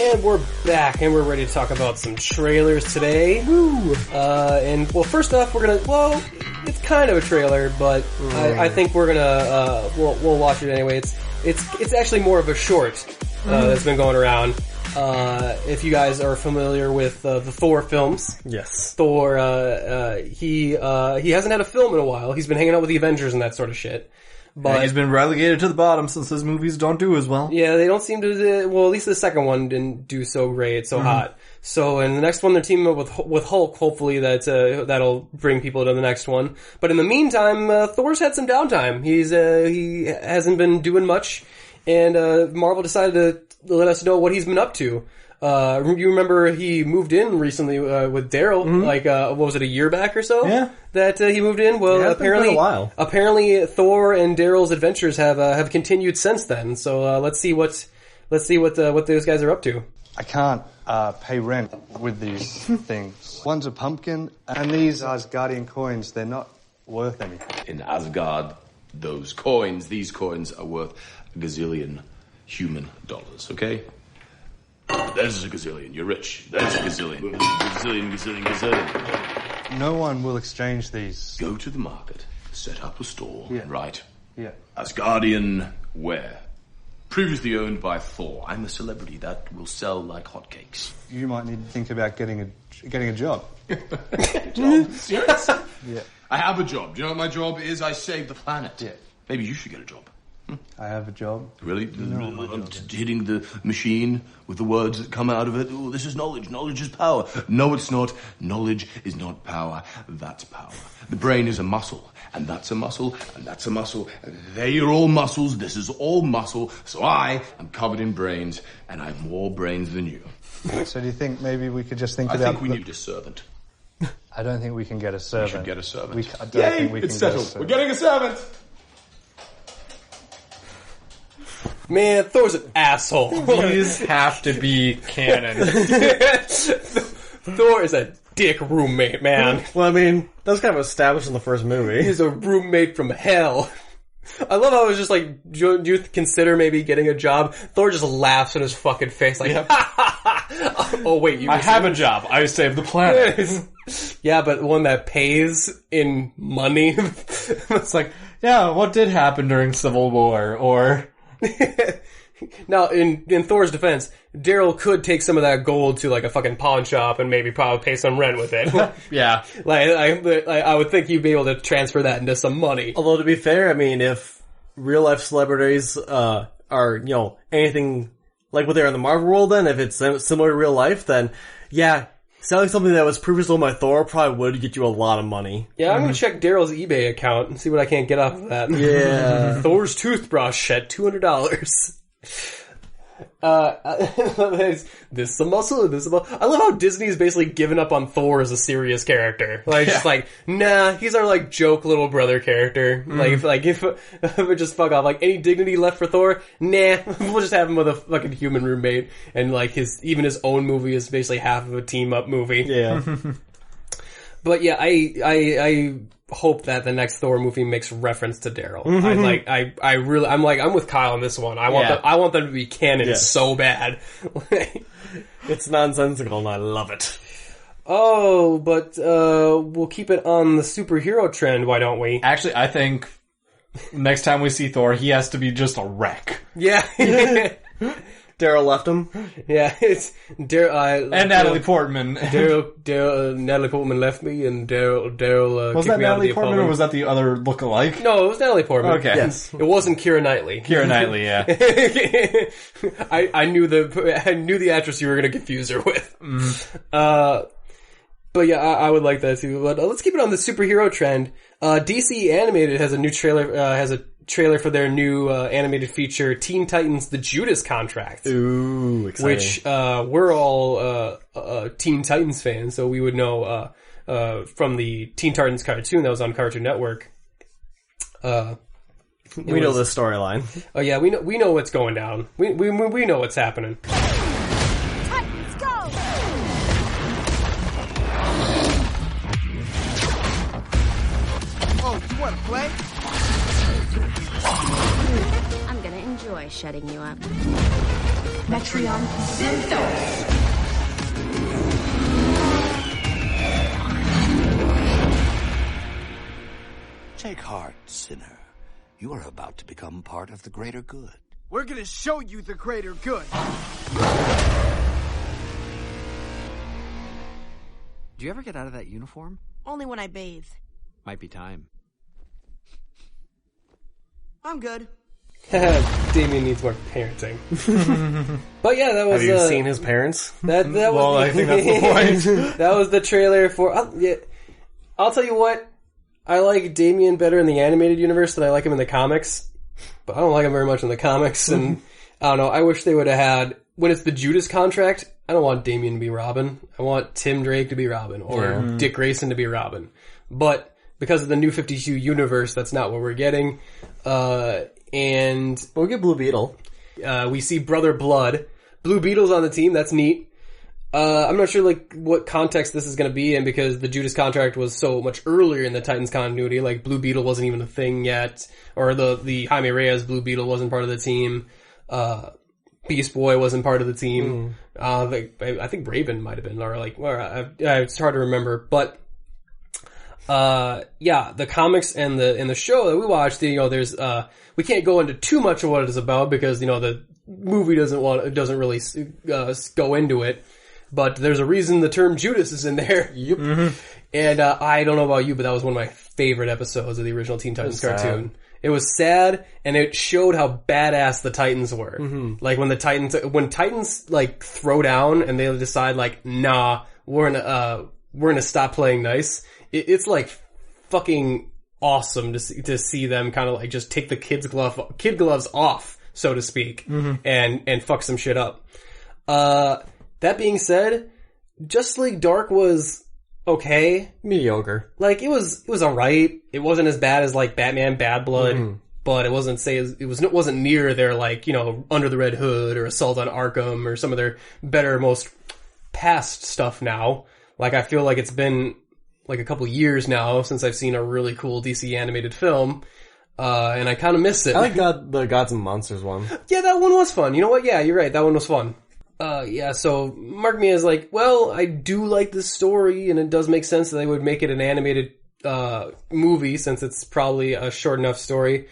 And we're back, and we're ready to talk about some trailers today. Woo! And well, first off, it's kind of a trailer, but I think we're gonna we'll watch it anyway. It's actually more of a short that's been going around. If you guys are familiar with the Thor films, yes, Thor he hasn't had a film in a while. He's been hanging out with the Avengers and that sort of shit. But he's been relegated to the bottom since his movies don't do as well. Yeah, they don't seem to. Well, at least the second one didn't do so great, so hot. So, in the next one, they're teaming up with Hulk. Hopefully, that'll bring people to the next one. But in the meantime, Thor's had some downtime. He hasn't been doing much, and Marvel decided to let us know what he's been up to. You remember he moved in recently with Daryl, like what was it, a year back or so? Yeah. That he moved in. Well, Yeah, it's been quite a while. Apparently, Thor and Daryl's adventures have continued since then. So let's see what those guys are up to. I can't pay rent with these things. One's a pumpkin, and these Asgardian coins, they're not worth anything. In Asgard, these coins are worth a gazillion human dollars, okay? There's a gazillion, you're rich. There's a gazillion. Gazillion. No one will exchange these. Go to the market, set up a store, and write, Yeah. Asgardian ware. Previously owned by Thor. I'm a celebrity that will sell like hotcakes. You might need to think about getting a job. Job? Serious? Yeah. I have a job. Do you know what my job is? I save the planet. Yeah. Maybe you should get a job. I have a job. Really? No, my job. Hitting the machine with the words that come out of it. Oh, this is knowledge. Knowledge is power. No, it's not. Knowledge is not power. That's power. The brain is a muscle. And that's a muscle. And that's a muscle. And they are all muscles. This is all muscle. So I am covered in brains. And I have more brains than you. So do you think maybe we could just think I about... think we need a servant. I don't think we can get a servant. We should get a servant. I don't think we can it's get a settled. servant. We're getting a servant. Man, Thor's an asshole. These have to be canon. Thor is a dick roommate, man. Well, I mean, that was kind of established in the first movie. He's a roommate from hell. I love how it was just like, do you consider maybe getting a job? Thor just laughs in his fucking face like, oh wait, I have a job. I save the planet. Yeah, but one that pays in money. It's like, yeah, what did happen during Civil War? Or... Now, in Thor's defense, Daryl could take some of that gold to like a fucking pawn shop and maybe probably pay some rent with it. Yeah. I would think you'd be able to transfer that into some money. Although, to be fair, I mean, if real-life celebrities are, anything like what they are in the Marvel world, then, if it's similar to real life, then, yeah, selling something that was previously owned by Thor probably would get you a lot of money. Yeah, I'm gonna check Daryl's eBay account and see what I can't get off of that. Yeah. Thor's toothbrush at $200. This is a muscle, this is a muscle. I love how Disney's basically given up on Thor as a serious character. Like, just like, nah, he's our like joke little brother character. If we just fuck off. Like, any dignity left for Thor? Nah, we'll just have him with a fucking human roommate. And like even his own movie is basically half of a team up movie. Yeah. But yeah, I hope that the next Thor movie makes reference to Daryl. I'm with Kyle on this one. I want them to be canon so bad. It's nonsensical and I love it. Oh, but we'll keep it on the superhero trend, why don't we? Actually, I think next time we see Thor, he has to be just a wreck. Yeah. Daryl left him. Yeah, it's Daryl and Natalie Portman. Natalie Portman left me, and Daryl was kicked that me out of the Natalie Portman, apartment. or was that the other look-alike? No, it was Natalie Portman. Okay, yes, it wasn't Keira Knightley. Keira Knightley, yeah. I knew the actress you were going to confuse her with. But yeah, I would like that too. But let's keep it on the superhero trend. DC Animated has a new trailer for their new animated feature, Teen Titans: The Judas Contract. Ooh, exciting. Which we're all Teen Titans fans, so we would know from the Teen Titans cartoon that was on Cartoon Network. We know the storyline. Oh yeah, we know what's going down. We know what's happening. Titans, go! Oh, you want to play? I'm gonna enjoy shutting you up. Metreon Synthos! Take heart, sinner. You are about to become part of the greater good. We're gonna show you the greater good. Do you ever get out of that uniform? Only when I bathe. Might be time. I'm good. Damien needs more parenting. But yeah, that was. Have you seen his parents? That was. Well, I think that's the point. That was the trailer for. I'll tell you what. I like Damien better in the animated universe than I like him in the comics. But I don't like him very much in the comics, and I don't know. I wish they would have had, when it's the Judas Contract. I don't want Damian to be Robin. I want Tim Drake to be Robin, or Dick Grayson to be Robin. But because of the New 52 universe, that's not what we're getting. And we'll get Blue Beetle. We see Brother Blood. Blue Beetle's on the team. That's neat. I'm not sure like what context this is going to be in, because the Judas Contract was so much earlier in the Titans continuity. Like Blue Beetle wasn't even a thing yet, or the Jaime Reyes Blue Beetle wasn't part of the team. Beast Boy wasn't part of the team. I think Raven might have been, it's hard to remember. But the comics and the show that we watched, there's we can't go into too much of what it is about, because the movie doesn't really go into it. But there's a reason the term Judas is in there. Yep. Mm-hmm. And I don't know about you, but that was one of my favorite episodes of the original Teen Titans cartoon. It was sad, and it showed how badass the Titans were. Mm-hmm. Like when Titans like throw down and they decide like, nah, we're gonna stop playing nice. It's like fucking awesome to see them kind of like just take the kid gloves off, so to speak, and fuck some shit up. That being said, Justice League Dark was okay. Mediocre. Like, it was alright. It wasn't as bad as, like, Batman Bad Blood, but it wasn't near their, like, Under the Red Hood or Assault on Arkham or some of their better, most past stuff now. Like, I feel like it's been, like, a couple years now since I've seen a really cool DC animated film, and I kind of miss it. I like the Gods and Monsters one. Yeah, that one was fun. You know what? Yeah, you're right. That one was fun. So mark me as like, well, I do like this story, and it does make sense that they would make it an animated movie, since it's probably a short enough story.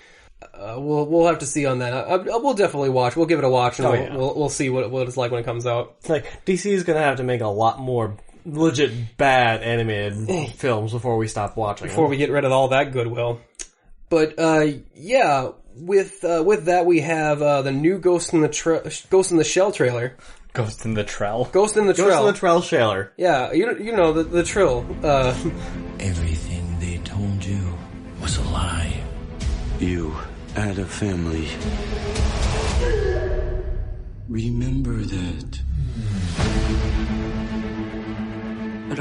We'll have to see on that. We'll definitely watch. We'll give it a watch, and we'll see what it's like when it comes out. It's like DC is gonna have to make a lot more legit bad animated films before we stop watching. Before we get rid of all that goodwill. But with that we have the new Ghost in the Shell trailer. Ghost in the Trell. Ghost in the Trell trailer. Yeah, you know the trill. Everything they told you was a lie. You had a family. Remember that. But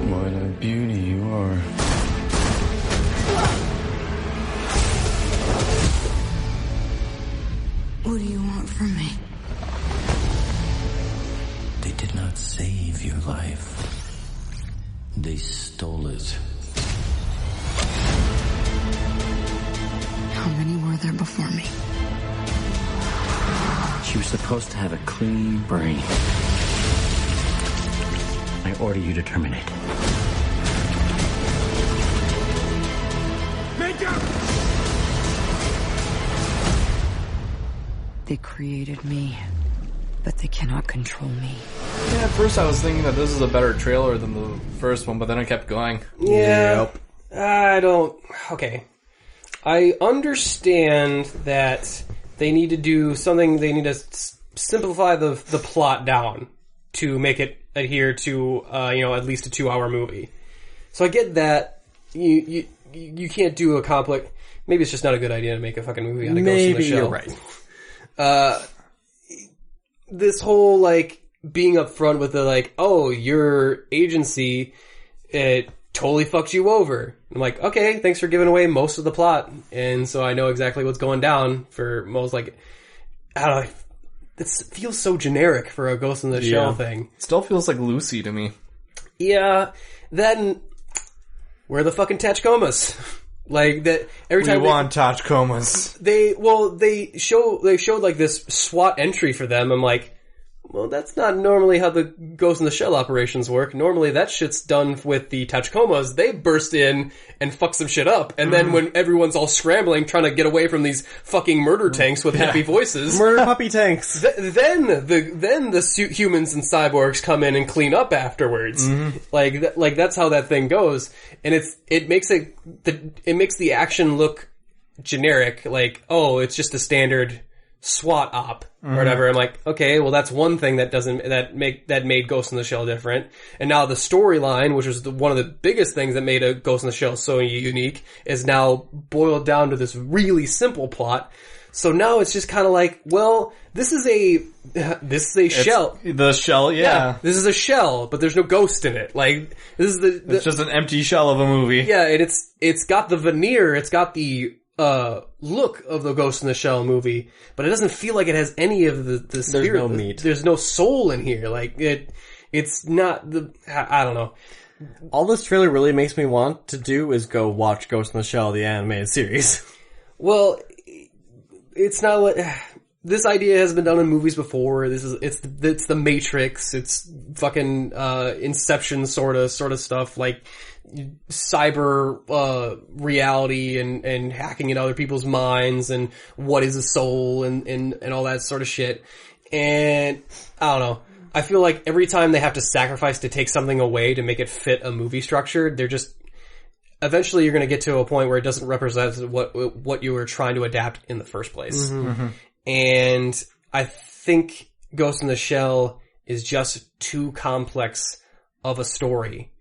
what a beauty you are. What do you want from me? They did not save your life. They stole it. How many were there before me? She was supposed to have a clean brain. I order you to terminate. They created me, but they cannot control me. Yeah, at first I was thinking that this is a better trailer than the first one, but then I kept going. Yeah. Yep. Okay. I understand that they need to do something, they need to simplify the plot down to make it adhere to, at least a 2-hour movie. So I get that. You can't do a complex, maybe it's just not a good idea to make a fucking movie out of Ghost in the Shell. Maybe you're right. This whole, like, being upfront with the, like, oh, your agency, it totally fucked you over. I'm like, okay, thanks for giving away most of the plot. And so I know exactly what's going down for most, like, I don't know, it feels so generic for a Ghost in the Shell thing. It still feels like Lucy to me. Yeah, then, where are the fucking Tachikomas? Like that every time we want Tachikomas. They showed like this SWAT entry for them. I'm like, well, that's not normally how the Ghost in the Shell operations work. Normally that shit's done with the Tachikomas. They burst in and fuck some shit up. And then when everyone's all scrambling trying to get away from these fucking murder tanks with happy voices. Murder puppy tanks. Then the humans and cyborgs come in and clean up afterwards. Mm-hmm. Like that's how that thing goes. And it makes the action look generic. Like, oh, it's just a standard SWAT op or whatever. I'm like, okay, well that's one thing that made Ghost in the Shell different. And now the storyline, which was one of the biggest things that made a Ghost in the Shell so unique, is now boiled down to this really simple plot. So now it's just kind of like, well, this is a shell. The shell, yeah. This is a shell, but there's no ghost in it. Like, this is it's just an empty shell of a movie. Yeah, and it's got the veneer, it's got the look of the Ghost in the Shell movie, but it doesn't feel like it has any of the spirit. There's no meat. There's no soul in here. Like, it's not I don't know. All this trailer really makes me want to do is go watch Ghost in the Shell, the animated series. Well, it's not what this idea has been done in movies before. It's the Matrix. It's fucking Inception sort of stuff, like cyber reality and hacking in other people's minds and what is a soul and all that sort of shit. And I don't know. I feel like every time they have to sacrifice to take something away to make it fit a movie structure, they're just eventually you're going to get to a point where it doesn't represent what you were trying to adapt in the first place. Mm-hmm. And I think Ghost in the Shell is just too complex of a story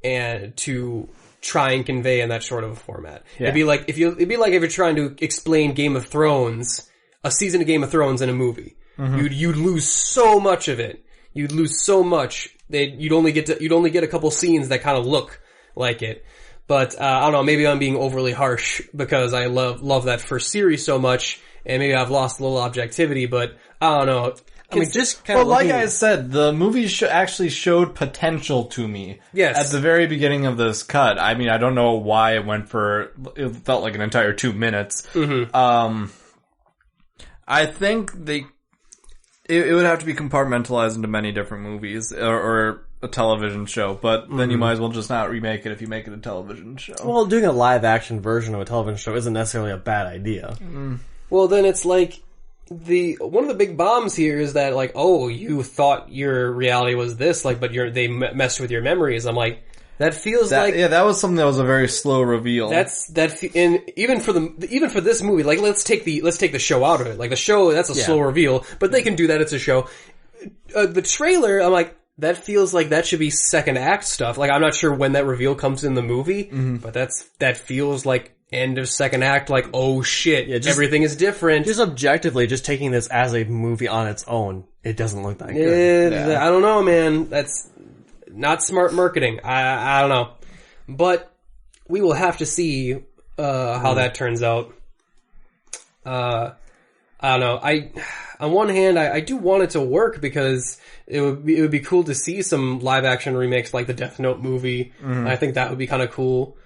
and to try and convey in that short of a format. Yeah. It'd be like if you're trying to explain Game of Thrones, a season of Game of Thrones in a movie. Mm-hmm. You'd lose so much of it. You'd lose so much that you'd only get a couple scenes that kind of look like it. But I don't know, maybe I'm being overly harsh because I love that first series so much, and maybe I've lost a little objectivity, but I don't know. I mean, just kind of like I said, the movie actually showed potential to me. Yes. At the very beginning of this cut. I mean, I don't know why it felt like an entire 2 minutes. Mm-hmm. I think it would have to be compartmentalized into many different movies or a television show, but then you might as well just not remake it if you make it a television show. Well, doing a live action version of a television show isn't necessarily a bad idea. Mm. Well, then it's like one of the big bombs here is that like, oh, you thought your reality was this, like, but they messed with your memories. I'm like, that feels like that was something that was a very slow reveal. And even for this movie, like let's take the show out of it. Like the show, that's a slow reveal, but they can do that. It's a show. The trailer, I'm like, that feels like that should be second act stuff. Like I'm not sure when that reveal comes in the movie, but that feels like end of second act. Like oh shit, everything is different. Just objectively, just taking this as a movie on its own, it doesn't look that good. I don't know, man. That's not smart marketing. I don't know. But we will have to see how that turns out. I don't know. On one hand, I do want it to work because it would be cool to see some live action remakes like the Death Note movie. I think that would be kind of cool.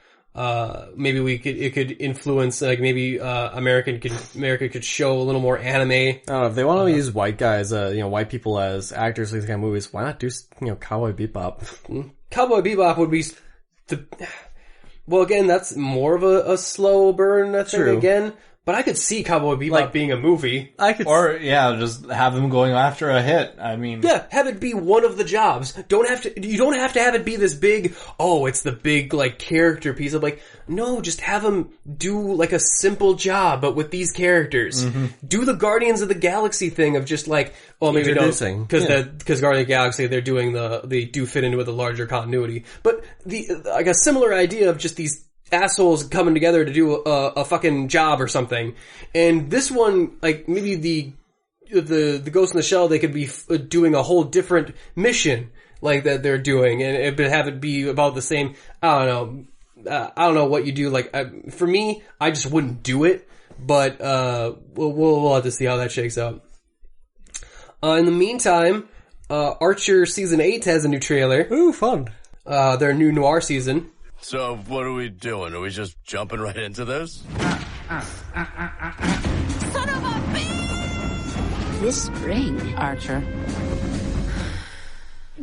Maybe it could influence, like maybe America could show a little more anime. I don't know, if they want to use white guys, white people as actors for these kind of movies, why not do, Cowboy Bebop? Cowboy Bebop would be well, again, that's more of a slow burn thing again. But I could see Cowboy Bebop being a movie. Just have them going after a hit. I mean, yeah, have it be one of the jobs. You don't have to have it be this big. Oh, it's the big like character piece of like. No, just have them do like a simple job, but with these characters. Mm-hmm. Do the Guardians of the Galaxy thing of just like, well, maybe don't because Guardians of the Galaxy they do fit into with a larger continuity, but like a similar idea of just these assholes coming together to do a fucking job or something. And this one, like maybe the Ghost in the Shell, they could be doing a whole different mission like that they're doing, and have it be about the same. I don't know what you do. Like for me, I just wouldn't do it. But we'll have to see how that shakes out. In the meantime, Archer season 8 has a new trailer. Ooh, fun! Their new noir season. So, what are we doing? Are we just jumping right into this? Son of a bitch! This spring, Archer.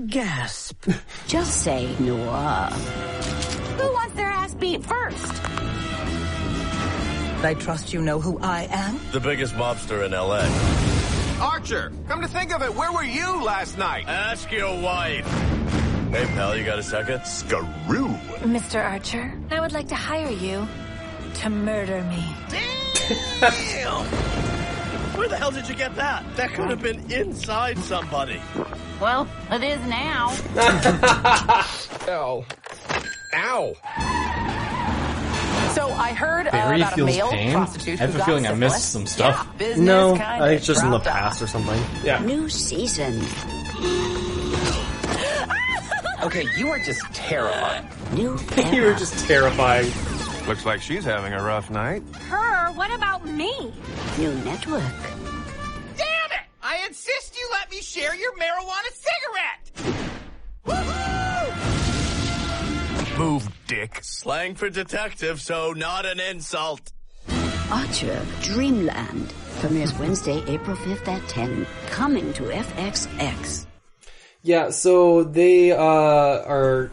Gasp. Just say noir. Who wants their ass beat first? I trust you know who I am? The biggest mobster in L.A. Archer, come to think of it, where were you last night? Ask your wife. Hey, pal, you got a second? Screw. Mr. Archer, I would like to hire you to murder me. Damn! Where the hell did you get that? That could have been inside somebody. Well, it is now. Ow. Ow. So I heard Barry about a feels male pain? prostitute I have who a got feeling I syphilis. missed some stuff. Yeah, business No, kinda I think it's just in the dropped off. past or something. Yeah. New season. Okay, you are just terrifying. New You were just terrifying. Looks like she's having a rough night. Her? What about me? New network. Damn it! I insist you let me share your marijuana cigarette! Move, dick. Slang for detective, so not an insult. Archer Dreamland. Premieres Wednesday, April 5th at 10. Coming to FXX. Yeah, so they are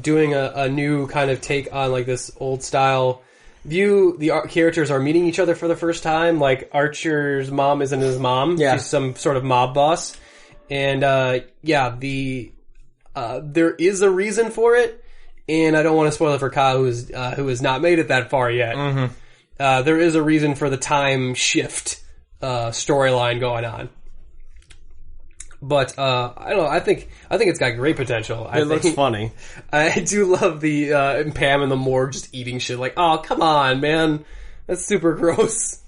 doing a new kind of take on like this old style view. The characters are meeting each other for the first time. Like Archer's mom isn't his mom. Yeah. She's some sort of mob boss. And there is a reason for it. And I don't want to spoil it for Kyle, who has not made it that far yet. Mm-hmm. There is a reason for the time shift storyline going on. But I don't know. I think it's got great potential. It looks funny. I do love the Pam in the morgue just eating shit. Like, oh come on, man, that's super gross.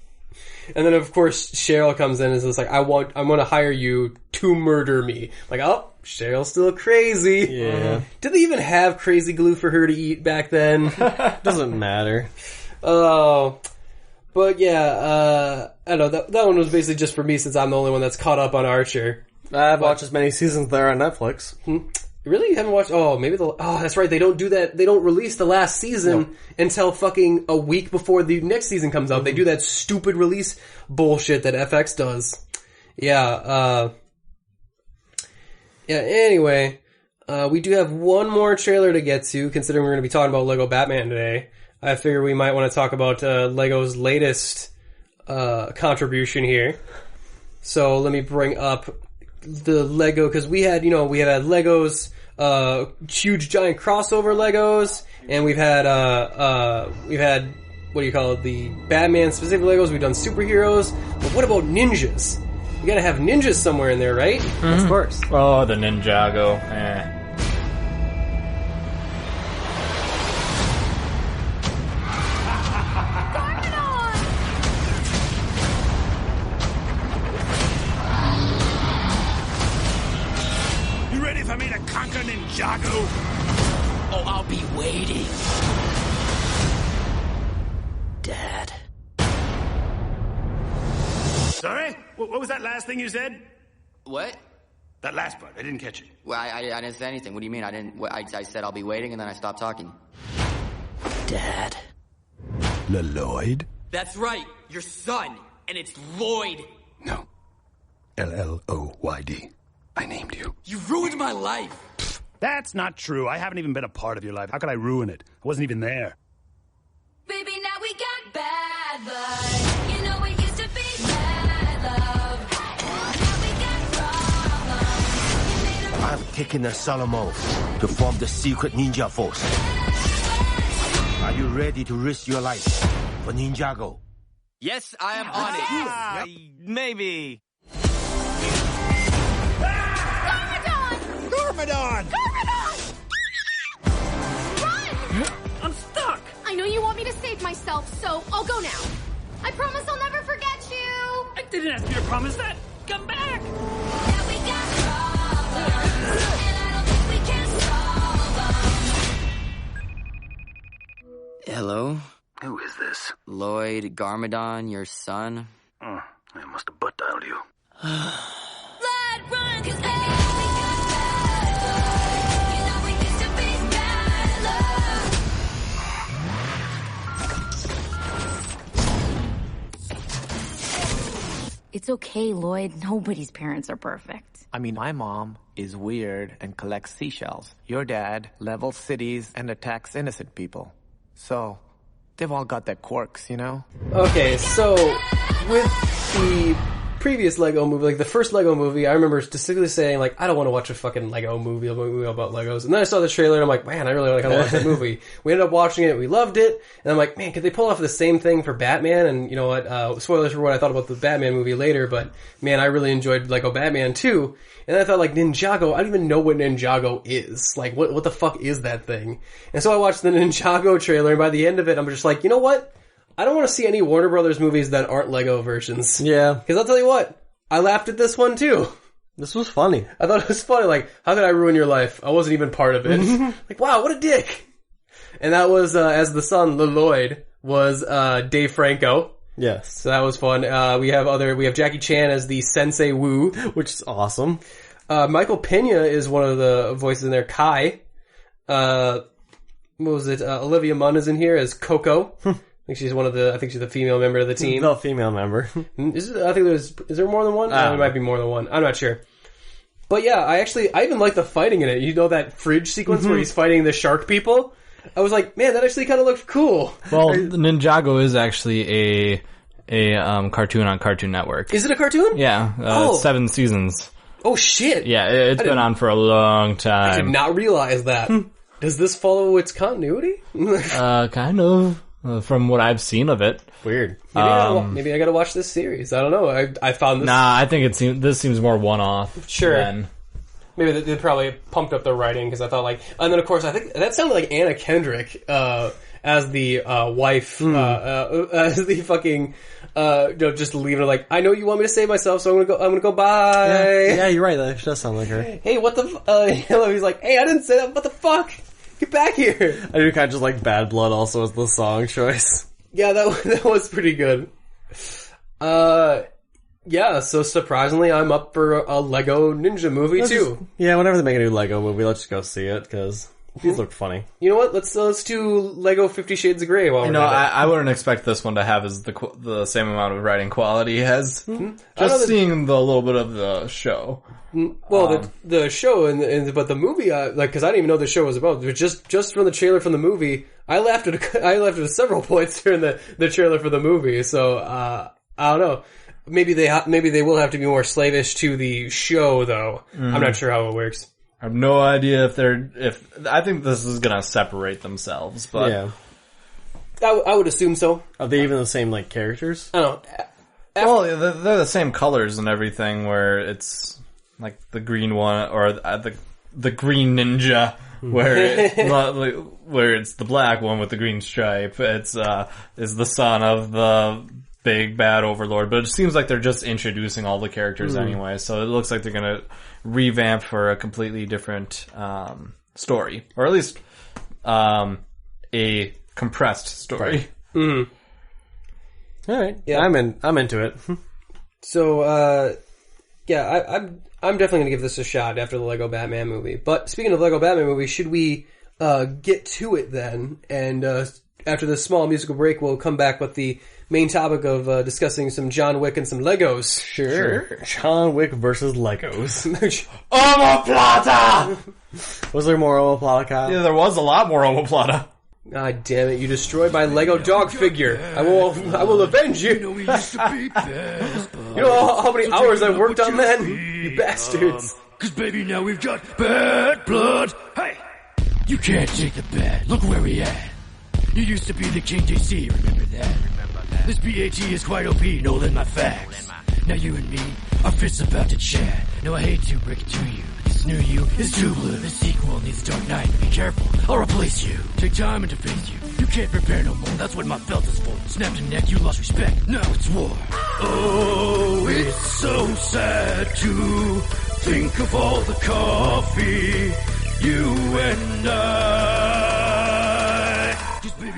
And then of course Cheryl comes in and is just like, I'm going to hire you to murder me. Like, oh, Cheryl's still crazy. Yeah. Did they even have crazy glue for her to eat back then? Doesn't matter. Oh. But yeah, I don't know, that one was basically just for me since I'm the only one that's caught up on Archer. I've watched as many seasons there on Netflix. Really? You haven't watched? Oh, maybe that's right. They don't do that. They don't release the last season until fucking a week before the next season comes out. They do that stupid release bullshit that FX does. Yeah, anyway, we do have one more trailer to get to, considering we're going to be talking about Lego Batman today. I figure we might want to talk about Lego's latest contribution here. So let me bring up the Lego, because we had Legos, huge giant crossover Legos, and we've had what do you call it, the Batman specific Legos. We've done superheroes, but what about ninjas? We gotta have ninjas somewhere in there, right? Of course. Oh, the Ninjago. You ready for me to conquer Ninjago? Oh, I'll be waiting. Dad. Sorry? What was that last thing you said? What? That last part. I didn't catch it. Well, I didn't say anything. What do you mean? I said I'll be waiting, and then I stopped talking. Dad. Lloyd? That's right. Your son. And it's Lloyd. No. Lloyd. I named you. You ruined my life. That's not true. I haven't even been a part of your life. How could I ruin it? I wasn't even there. Baby, now we got bad blood. You know it used to be bad love. Now we got problems. I've taken a solemn oath to form the secret ninja force. Are you ready to risk your life for Ninjago? Yes, I am on it. Yep. Maybe. Garmadon! Run! I'm stuck! I know you want me to save myself, so I'll go now. I promise I'll never forget you! I didn't ask you to promise that! Come back! Now we got problems, and I don't think we can solve them. Hello? Who is this? Lloyd Garmadon, your son? I must have butt dialed you. Blood run, 'cause baby, now we got bad blood. You know we used to be bad love. It's okay, Lloyd. Nobody's parents are perfect. I mean, my mom is weird and collects seashells. Your dad levels cities and attacks innocent people. So, they've all got their quirks, you know? Okay, so with the previous Lego movie, like the first Lego movie, I remember specifically saying, like, I don't want to watch a fucking Lego movie about Legos. And then I saw the trailer and I'm like, man, I really want to watch that movie. We ended up watching it, we loved it, and I'm like, man, could they pull off the same thing for Batman? And you know what, spoilers for what I thought about the Batman movie later, but man, I really enjoyed Lego Batman too. And I thought, like, Ninjago, I don't even know what Ninjago is. Like, what the fuck is that thing? And so I watched the Ninjago trailer, and by the end of it, I'm just like, you know what? I don't want to see any Warner Brothers movies that aren't Lego versions. Yeah. Because I'll tell you what, I laughed at this one too. This was funny. I thought it was funny, like, how could I ruin your life? I wasn't even part of it. Like, wow, what a dick. And that was, as the son, Lloyd, was, Dave Franco. Yes. So that was fun. We have Jackie Chan as the Sensei Wu. Which is awesome. Michael Pena is one of the voices in there. Kai. What was it? Olivia Munn is in here as Coco. I think she's the female member of the team. The female member. Is there more than one? There might be more than one. I'm not sure. But yeah, I even like the fighting in it. You know that fridge sequence where he's fighting the shark people? I was like, man, that actually kind of looked cool. Well, Ninjago is actually a cartoon on Cartoon Network. Is it a cartoon? Yeah, 7 seasons. Oh shit! Yeah, it's been on for a long time. I did not realize that. Does this follow its continuity? Kind of. From what I've seen of it. Weird. Maybe I gotta watch this series. I don't know. I found this... Nah, I think this seems more one-off. Sure. Maybe they probably pumped up the writing, because I thought, like... And then, of course, I think that sounded like Anna Kendrick, as the wife, as the fucking... just leaving it like, I know you want me to save myself, so I'm gonna go bye. Yeah, you're right. That does sound like her. Hey, what the... he's like, hey, I didn't say that. What the fuck? Get back here. I do kind of just like Bad Blood also as the song choice. Yeah, that was pretty good. Yeah, so surprisingly, I'm up for a Lego Ninja movie too. Whenever they make a new Lego movie, let's just go see it, because these look funny. You know what? Let's do Lego 50 Shades of Grey while we're at it. I wouldn't expect this one to have the same amount of writing quality as just seeing the little bit of the show. Well, the show but the movie, because I didn't even know the show was about. Just from the trailer from the movie, I laughed at several points during the trailer for the movie. So I don't know. Maybe they will have to be more slavish to the show, though. I'm not sure how it works. I have no idea if I think this is gonna separate themselves, but yeah, I would assume so. Are they even the same like characters? I don't know. Well, they're the same colors and everything. Where it's like the green one or the green ninja, where it's the black one with the green stripe. It's is the son of the big bad overlord, but it seems like they're just introducing all the characters anyway, so it looks like they're gonna revamp for a completely different story, or at least a compressed story. Right. All right, yeah, I'm into it. So I'm definitely gonna give this a shot after the Lego Batman movie. But speaking of Lego Batman movie, should we get to it then? And after this small musical break, we'll come back with the main topic of discussing some John Wick and some Legos. Sure. John Wick versus Legos. Omoplata! Was there more Omoplata? Yeah, there was a lot more Omoplata. God damn it, you destroyed my Lego dog figure. I will avenge you. We used to be best You know how many hours I worked on that? You bastards. 'Cause baby, now we've got bad blood. Hey! You can't take the bad. Look where we at. You used to be the King JC, remember that? This BAT is quite OP, no let my facts. Now you and me, our fists about to chat. Now I hate to break it to you, this new you is too blue. The sequel needs a Dark Knight, be careful, I'll replace you. Take time and deface you, you can't prepare no more, that's what my belt is for. Snapped a neck, you lost respect, now it's war. Oh, it's so sad to think of all the coffee, you and I.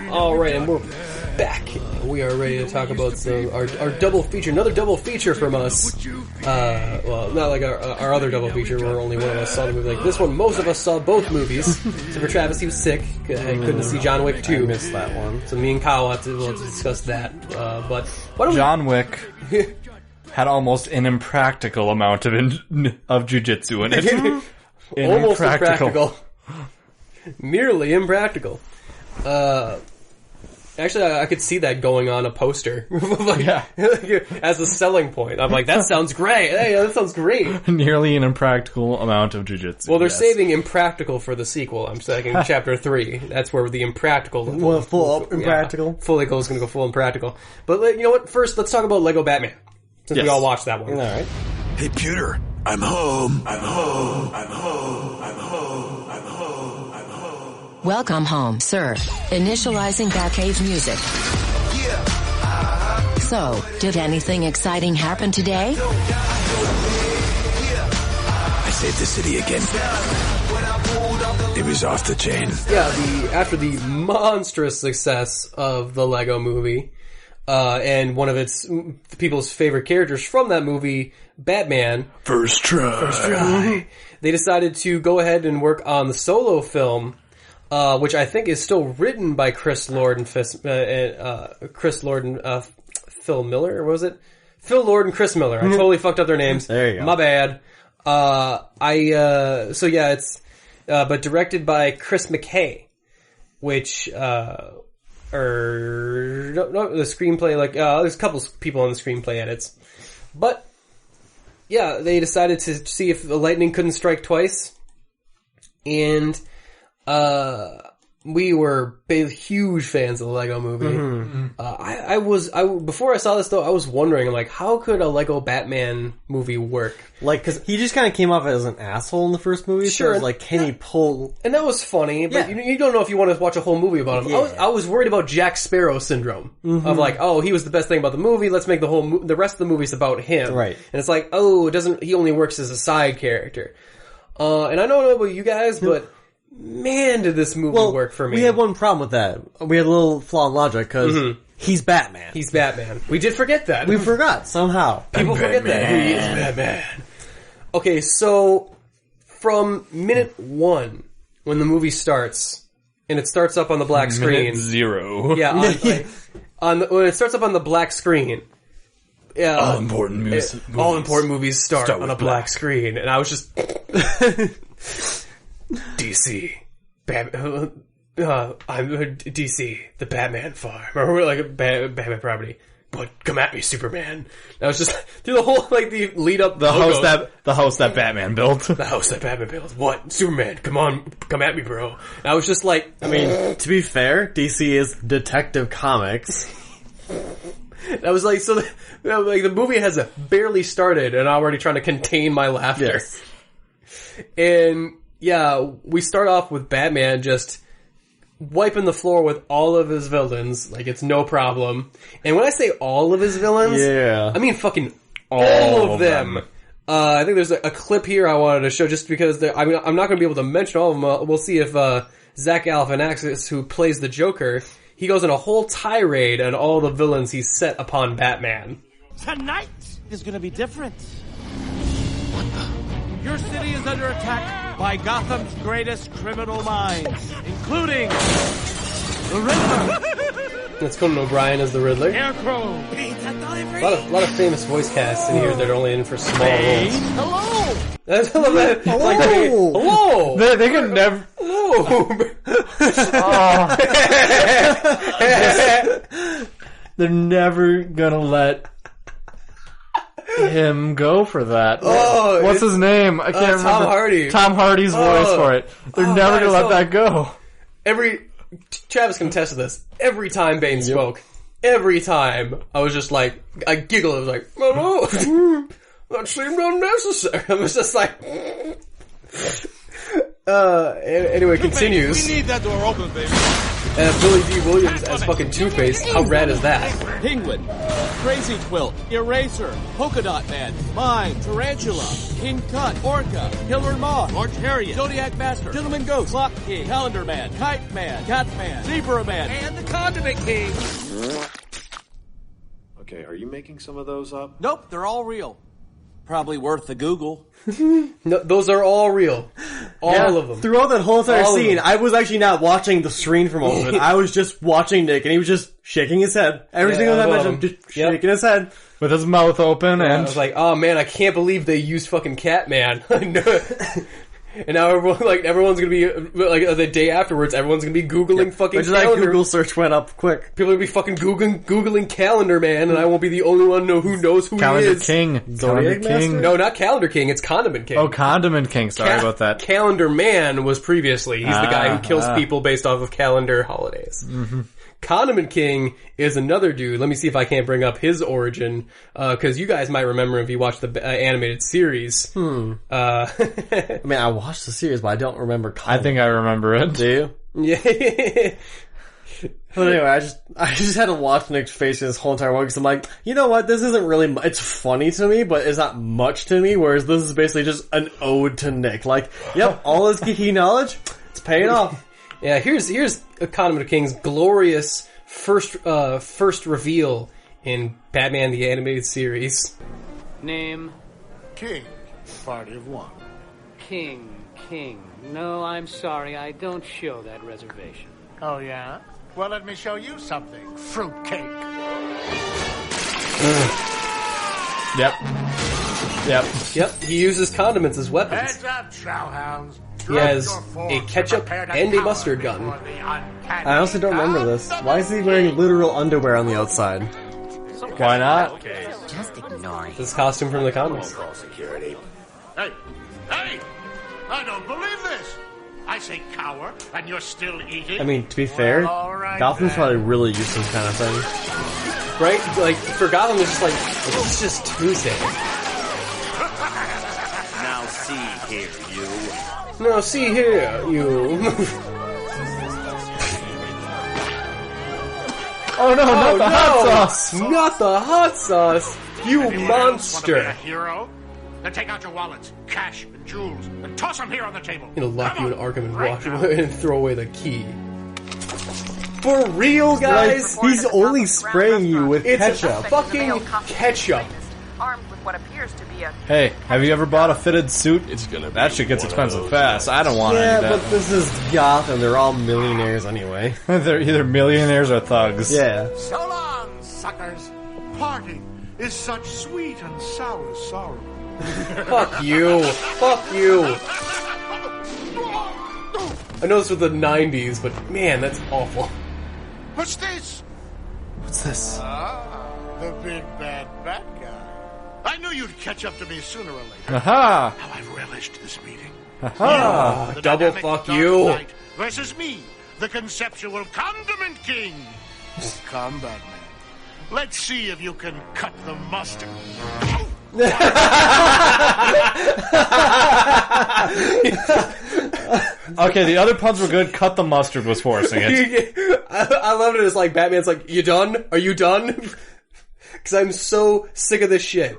Alright, and we're back. We are ready to talk about our double feature, another double feature from us. Well, not like our other double feature where only one of us saw the movie. Like this one, most of us saw both movies. So for Travis, he was sick. He couldn't see John Wick 2. I missed that one. So me and Kyle will have to discuss that. But why don't John Wick had almost an impractical amount of jujitsu in it. Almost impractical. Merely impractical. Actually, I could see that going on a poster. As a selling point. I'm like, that sounds great. Hey, that sounds great. Nearly an impractical amount of jujitsu. Well, they're saving impractical for the sequel. I'm saying chapter 3. That's where the impractical... full impractical? Full Eagle is going to go full impractical. But you know what? First, let's talk about Lego Batman. Since we all watched that one. All right. Hey, Pewter. I'm home. I'm home. I'm home. I'm home. I'm home. I'm home. Welcome home, sir. Initializing Batcave music. So, did anything exciting happen today? I saved the city again. It was off the chain. Yeah, after the monstrous success of the Lego movie, and one of its people's favorite characters from that movie, Batman. First try. They decided to go ahead and work on the solo film, which I think is still written by Chris Lord and Phil Miller, or what was it? Phil Lord and Chris Miller. I totally fucked up their names. There you go. My bad. It's but directed by Chris McKay, which the screenplay, there's a couple people on the screenplay edits, but yeah, they decided to see if the lightning couldn't strike twice, and we were huge fans of the Lego movie. Before I saw this though, I was wondering, like, how could a Lego Batman movie work? Like, cause he just kind of came off as an asshole in the first movie. Sure. So it was like, can he pull... And that was funny, but you don't know if you want to watch a whole movie about him. Yeah. I was worried about Jack Sparrow syndrome. Of like, oh, he was the best thing about the movie, let's make the rest of the movies about him. Right. And it's like, oh, he only works as a side character. And I don't know about you guys, but man, did this movie work for me. We had one problem with that. We had a little flaw in logic, because he's Batman. He's Batman. We did forget that. We forgot, somehow. People forget that. He is Batman. Okay, so from minute 1, when the movie starts, and it starts up on the black screen. Minute 0. Yeah, when it starts up on the black screen. Yeah, all important movies start on a black screen, and I was just DC, Batman. I'm DC, the Batman farm, or like a Batman property. But come at me, Superman. That was just through the whole the lead up. The house that Batman built. The house that Batman built. What, Superman? Come at me, bro. And I was just like, I mean, to be fair, DC is Detective Comics. I was like, so the movie has barely started, and I'm already trying to contain my laughter. Yes. And yeah, we start off with Batman just wiping the floor with all of his villains, like it's no problem. And when I say all of his villains, I mean fucking all of them. I think there's a clip here I wanted to show just because I'm not going to be able to mention all of them. We'll see if Zach Galifianakis, who plays the Joker, he goes on a whole tirade on all the villains he's set upon Batman. Tonight is going to be different. Your city is under attack by Gotham's greatest criminal minds, including the Riddler. That's Conan O'Brien as the Riddler. Scarecrow. A lot of famous voice casts in here that are only in for small roles. Hello. Hello. They could never. They're never gonna let him go for that. What's his name? I can't remember. Tom Hardy. Tom Hardy's voice for it. They're never gonna let that go. Travis can attest to this. Every time Bane spoke, every time I was just like, I giggled. I was like, oh no, that seemed unnecessary. I was just like, anyway, continues. We need that door open, baby. Billy D. Williams as fucking Two-Face. How rad is that? Penguin, Crazy Quilt, Eraser, Polka Dot Man, Mime, Tarantula, King Tut, Orca, Killer Moth, Orange Harriet, Zodiac Master, Gentleman Ghost, Clock King, Calendar Man, Kite Man, Cat Man, Zebra Man, and the Condiment King. Okay, are you making some of those up? Nope, they're all real. Probably worth the Google. No, those are all real. All of them. Throughout that whole entire scene, I was actually not watching the screen for most of it. I was just watching Nick, and he was just shaking his head. Every single time I mentioned, just shaking his head. With his mouth open, and I was like, oh man, I can't believe they used fucking Catman. And now everyone's gonna be like the day afterwards. Everyone's gonna be googling fucking Which calendar. that Google search went up quick. People are gonna be fucking googling Calendar Man, and I won't be the only one who knows who Calendar he is. King. Calendar King. No, not Calendar King. It's Condiment King. Oh, Condiment King. Sorry about that. Calendar Man was previously. He's the guy who kills people based off of calendar holidays. Mm-hmm. Condiment King is another dude. Let me see if I can't bring up his origin, because you guys might remember if you watched the animated series. I mean, I watched the series, but I don't remember Condiment. I think I remember it. Do you? Yeah. But anyway, I just had to watch Nick's face this whole entire one because I'm like, you know what? This isn't really. It's funny to me, but it's not much to me. Whereas this is basically just an ode to Nick. Like, yep, all his geeky knowledge, it's paying off. Yeah, here's a Condiment King's glorious first reveal in Batman the Animated Series. Name? King. Party of one. King. No, I'm sorry, I don't show that reservation. Oh, yeah? Well, let me show you something. Fruitcake. Yep, he uses condiments as weapons. Heads up, chowhounds. He has a ketchup and a mustard gun. I honestly don't remember this. Why is he wearing literal underwear on the outside? Why not? Just ignore it. This costume from the comics. Security. Hey! I don't believe this! I say cower, and you're still eating? I mean, to be fair, Gotham's probably really used to this kind of thing. Right? Like, for Gotham, it's just like, it's just Tuesday. Now see here, you. No, see here, you. Oh no, not the hot sauce! Not the hot sauce! You Anyone monster! else wanna be a hero? Then take out your wallets, cash, and jewels, and toss them here on the table. He'll lock Come you in on, Arkham and right walk now. away and throw away the key. For real, guys? Like, he's only spraying you with It's ketchup. fucking ketchup. Armed with what appears to be a Hey, have you ever bought a fitted suit? That shit gets expensive fast. I don't want Yeah, any of but that. this is Gotham. They're all millionaires anyway. They're either millionaires or thugs. Yeah. So long, suckers. Parting is such sweet and sour sorrow. Fuck you. Fuck you. I know this was the 90s, but man, that's awful. What's this? What's this? The big bad guy. I knew you'd catch up to me sooner or later. Aha! How I've relished this meeting. Aha! The Double dynamic fuck Dark you. Knight versus me, the conceptual Condiment King. Come, Batman. Let's see if you can cut the mustard. Okay, the other puns were good. Cut the mustard was forcing it. I love it as like Batman's like, you done? Are you done? Because I'm so sick of this shit.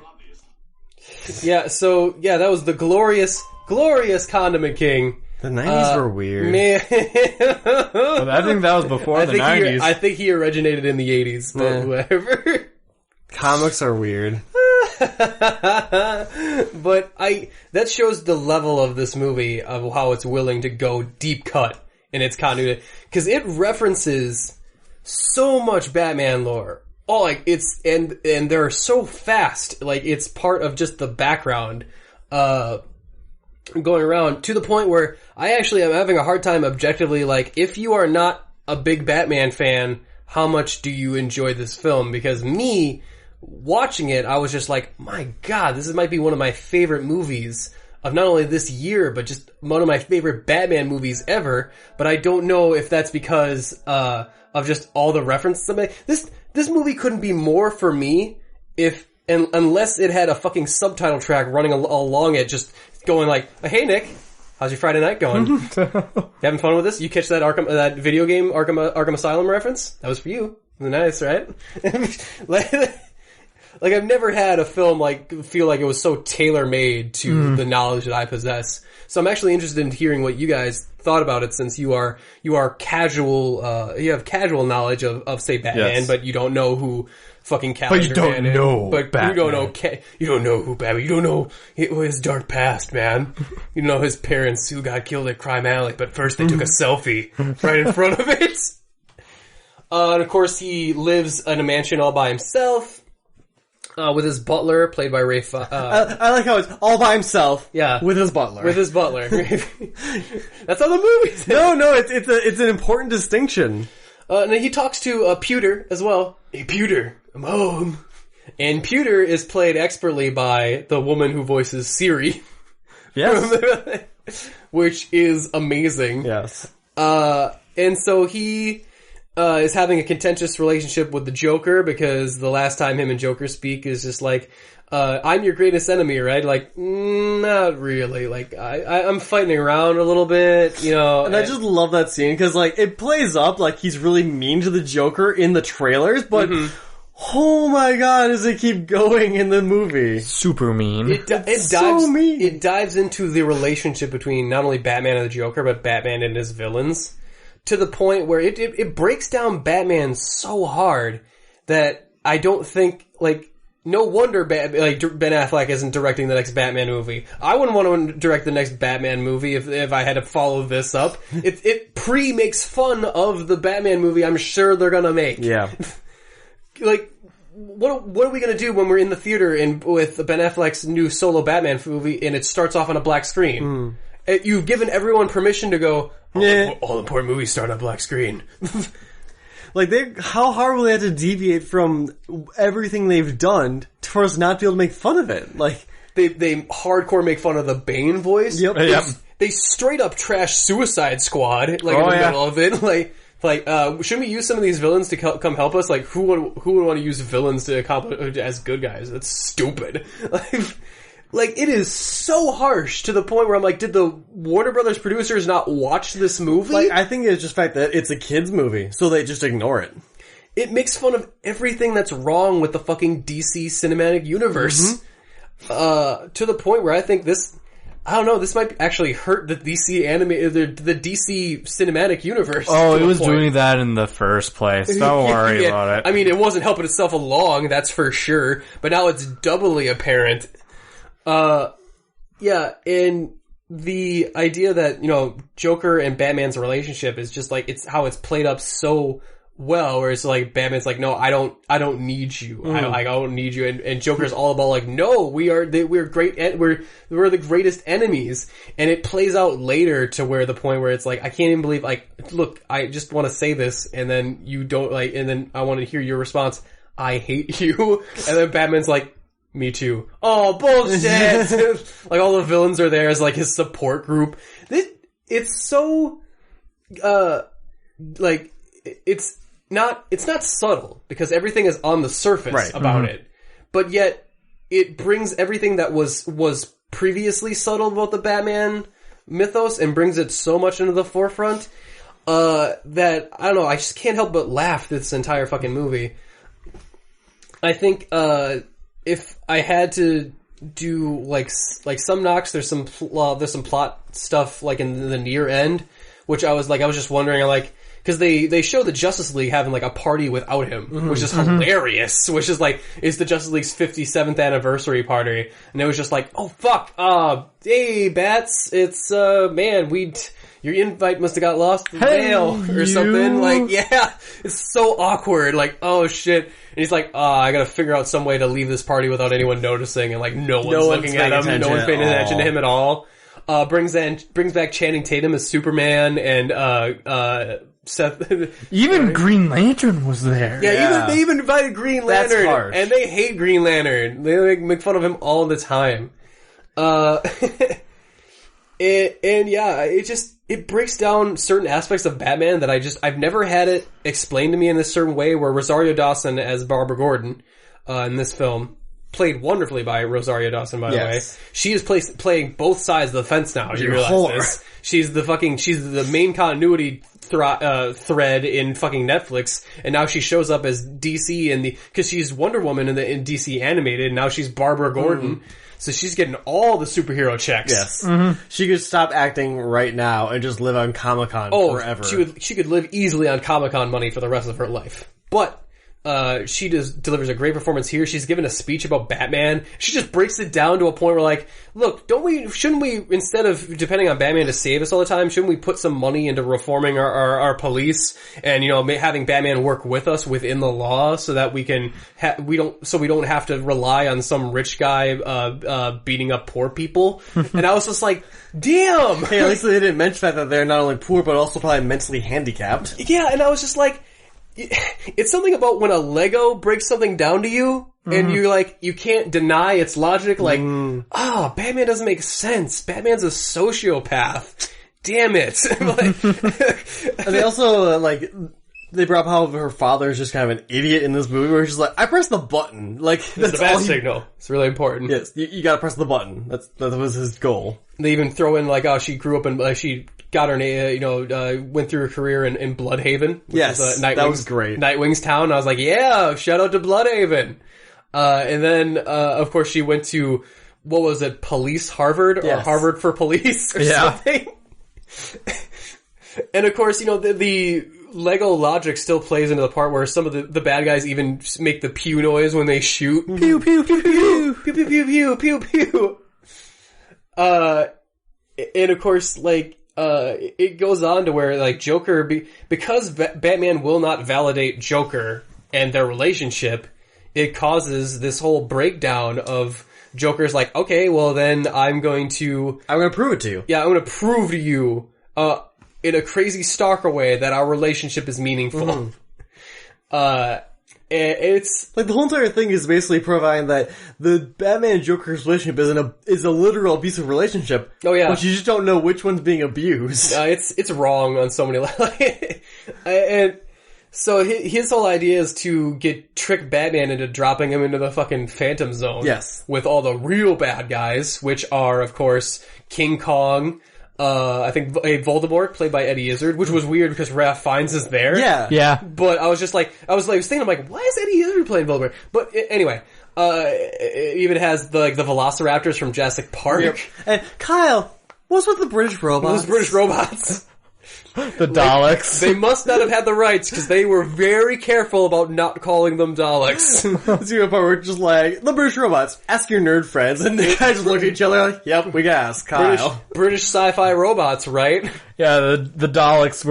Yeah, so yeah, that was the glorious Condiment King. The 90s were weird. Man, Well, I think that was before the 90s. I think he originated in the 80s, but Yeah. whatever. Comics are weird. But that shows the level of this movie of how it's willing to go deep cut in its continuity, because it references so much Batman lore. Oh, like it's and they're so fast, like it's part of just the background going around, to the point where I actually am having a hard time objectively, like, if you are not a big Batman fan, how much do you enjoy this film? Because me watching it, I was just like, my god, this might be one of my favorite movies of not only this year, but just one of my favorite Batman movies ever. But I don't know if that's because of just all the references I make. This movie couldn't be more for me unless it had a fucking subtitle track running along it, just going like, "Hey Nick, how's your Friday night going? You having fun with this? You catch that video game Arkham Asylum reference? That was for you. Nice, right?" Like I've never had a film feel like it was so tailor-made to the knowledge that I possess. So I'm actually interested in hearing what you guys thought about it, since you are casual, you have casual knowledge of say Batman, Yes. but you don't know who fucking Calendar But you don't Man know is. But Batman. you don't know who Batman. You don't know his dark past, man. You know his parents who got killed at Crime Alley, but first they took a selfie right in front of it. And of course he lives in a mansion all by himself. with his butler, played by Ray. I like how it's all by himself. Yeah, with his butler. That's how the movie's. No, it's an important distinction. And then he talks to Pewter as well. Hey, Pewter, I'm home. And Pewter is played expertly by the woman who voices Siri. Yes. Which is amazing. Yes. And so he is having a contentious relationship with the Joker because the last time him and Joker speak is just like, I'm your greatest enemy, right? Like, not really. Like, I'm fighting around a little bit, you know. And I just love that scene because, like, it plays up like he's really mean to the Joker in the trailers, but oh my god, does it keep going in the movie? Super mean. It dives into the relationship between not only Batman and the Joker, but Batman and his villains. To the point where it breaks down Batman so hard that I don't think, like, no wonder Ben Affleck isn't directing the next Batman movie. I wouldn't want to direct the next Batman movie if I had to follow this up. It makes fun of the Batman movie I'm sure they're gonna make. Yeah. Like, what are we gonna do when we're in the theater with Ben Affleck's new solo Batman movie and it starts off on a black screen? You've given everyone permission to go, all important movies start on black screen. Like, how hard will they have to deviate from everything they've done for us not to be able to make fun of it? Like, they hardcore make fun of the Bane voice. Yep. They straight up trash Suicide Squad, like, in the middle of it. Like, shouldn't we use some of these villains to come help us? Like, who would want to use villains to accomplish as good guys? That's stupid. Like, it is so harsh to the point where I'm like, did the Warner Brothers producers not watch this movie? Like, I think it's just the fact that it's a kid's movie, so they just ignore it. It makes fun of everything that's wrong with the fucking DC cinematic universe. To the point where I think this might actually hurt the DC the DC cinematic universe. Oh, it was doing that in the first place. Don't worry about it. I mean, it wasn't helping itself along, that's for sure, but now it's doubly apparent. And the idea that, you know, Joker and Batman's relationship is just like, it's how it's played up so well, where it's like, Batman's like, no, I don't need you. I don't need you. And Joker's all about like, no, we're great, we're the greatest enemies. And it plays out later to where the point where it's like, I can't even believe, like, look, I just want to say this, and then you don't like, and then I want to hear your response, I hate you. And then Batman's like, me too. Oh, bullshit! Like, all the villains are there as, like, his support group. It's so, like, it's not subtle, because everything is on the surface about it. But yet, it brings everything that was previously subtle about the Batman mythos and brings it so much into the forefront, that, I don't know, I just can't help but laugh this entire fucking movie. I think, if I had to do like some knocks, there's some plot stuff like in the near end, which I was just wondering, like, because they show the Justice League having like a party without him, which is hilarious. Which is like, it's the Justice League's 57th anniversary party, and it was just like, oh fuck, hey Bats, it's man, your invite must have got lost in the mail or something. Like, yeah, it's so awkward. Like, oh shit. And he's like, I gotta figure out some way to leave this party without anyone noticing, and like, no one's looking at him, no one's paying attention to him at all. Brings back Channing Tatum as Superman, and Seth. Even Green Lantern was there. Yeah. They even invited Green Lantern. That's harsh. And they hate Green Lantern. They make fun of him all the time. It breaks down certain aspects of Batman that I've never had it explained to me in this certain way, where Rosario Dawson as Barbara Gordon, in this film, played wonderfully by Rosario Dawson, by the way. She is playing both sides of the fence now. You realize this? She's the main continuity thread in fucking Netflix, and now she shows up as DC because she's Wonder Woman in DC animated, and now she's Barbara Gordon. So she's getting all the superhero checks. Yes. She could stop acting right now and just live on Comic-Con forever. She could live easily on Comic-Con money for the rest of her life. But she delivers a great performance here. She's given a speech about Batman. She just breaks it down to a point where, like, look, shouldn't we, instead of depending on Batman to save us all the time, shouldn't we put some money into reforming our police and, you know, having Batman work with us within the law so that we can, we don't have to rely on some rich guy, beating up poor people. And I was just like, damn! Hey, at least they didn't mention that they're not only poor, but also probably mentally handicapped. Yeah, and I was just like, it's something about when a Lego breaks something down to you, and you're like, you can't deny its logic, like, Batman doesn't make sense. Batman's a sociopath. Damn it. And they also, like, they brought up how her father is just kind of an idiot in this movie, where she's like, I pressed the button. Like, that's the bat signal. It's really important. Yes, you gotta press the button. That was his goal. They even throw in, like, she grew up in, she got her name, went through her career in Bloodhaven. Yes, that was great. Nightwing's town. I was like, yeah, shout out to Bloodhaven. And then, of course, she went to, what was it, Police Harvard? Or Harvard for Police or something? And of course, you know, the Lego logic still plays into the part where some of the bad guys even make the pew noise when they shoot. Pew, pew, pew, pew, pew, pew, pew, pew, pew, pew. And of course, like, it goes on to where, like, Joker, because Batman will not validate Joker and their relationship, it causes this whole breakdown of Joker's like, okay, well then I'm going to prove it to you. Yeah, I'm going to prove to you, in a crazy stalker way that our relationship is meaningful. It's like the whole entire thing is basically providing that the Batman and Joker's relationship is a literal abusive relationship. Oh yeah, but you just don't know which one's being abused. It's wrong on so many levels. And so his whole idea is to trick Batman into dropping him into the fucking Phantom Zone. Yes, with all the real bad guys, which are of course King Kong. I think a Voldemort played by Eddie Izzard, which was weird because Ralph Fiennes is there. Yeah. But I was thinking, I'm like, why is Eddie Izzard playing Voldemort? But anyway, it even has the Velociraptors from Jurassic Park. Yep. And Kyle, what's with the British robots? Those British robots. The Daleks. They must not have had the rights because they were very careful about not calling them Daleks. Let's see what part we're just like, the British robots, ask your nerd friends, and they guys just look at each other like, yep, we gotta ask Kyle. British sci-fi robots, right? Yeah, the Daleks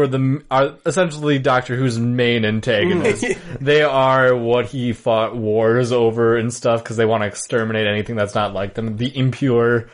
are essentially Doctor Who's main antagonists. They are what he fought wars over and stuff because they want to exterminate anything that's not like them, the impure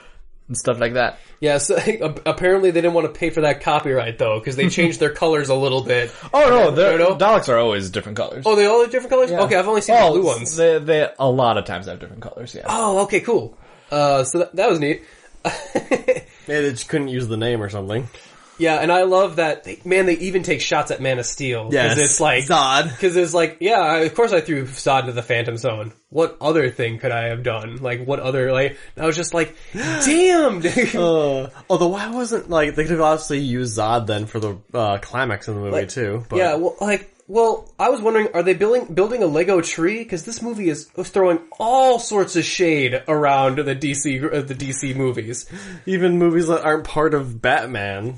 and stuff like that. Yeah, so apparently they didn't want to pay for that copyright though, because they changed their colors a little bit. Oh no, the Daleks are always different colors. Oh, they all have different colors? Yeah. Okay, I've only seen the blue ones. They a lot of times have different colors, yeah. Oh, okay, cool. So that was neat. Maybe they just couldn't use the name or something. Yeah, and I love that, they even take shots at Man of Steel. Yes, because it's like, Zod. Because it's like, yeah, of course I threw Zod into the Phantom Zone. What other thing could I have done? Like, what other, like, I was just like, damn, dude. Although why wasn't, like, they could have obviously used Zod then for the climax in the movie too. But. Yeah, well, I was wondering, are they building a Lego tree? Because this movie was throwing all sorts of shade around the DC movies, even movies that aren't part of Batman.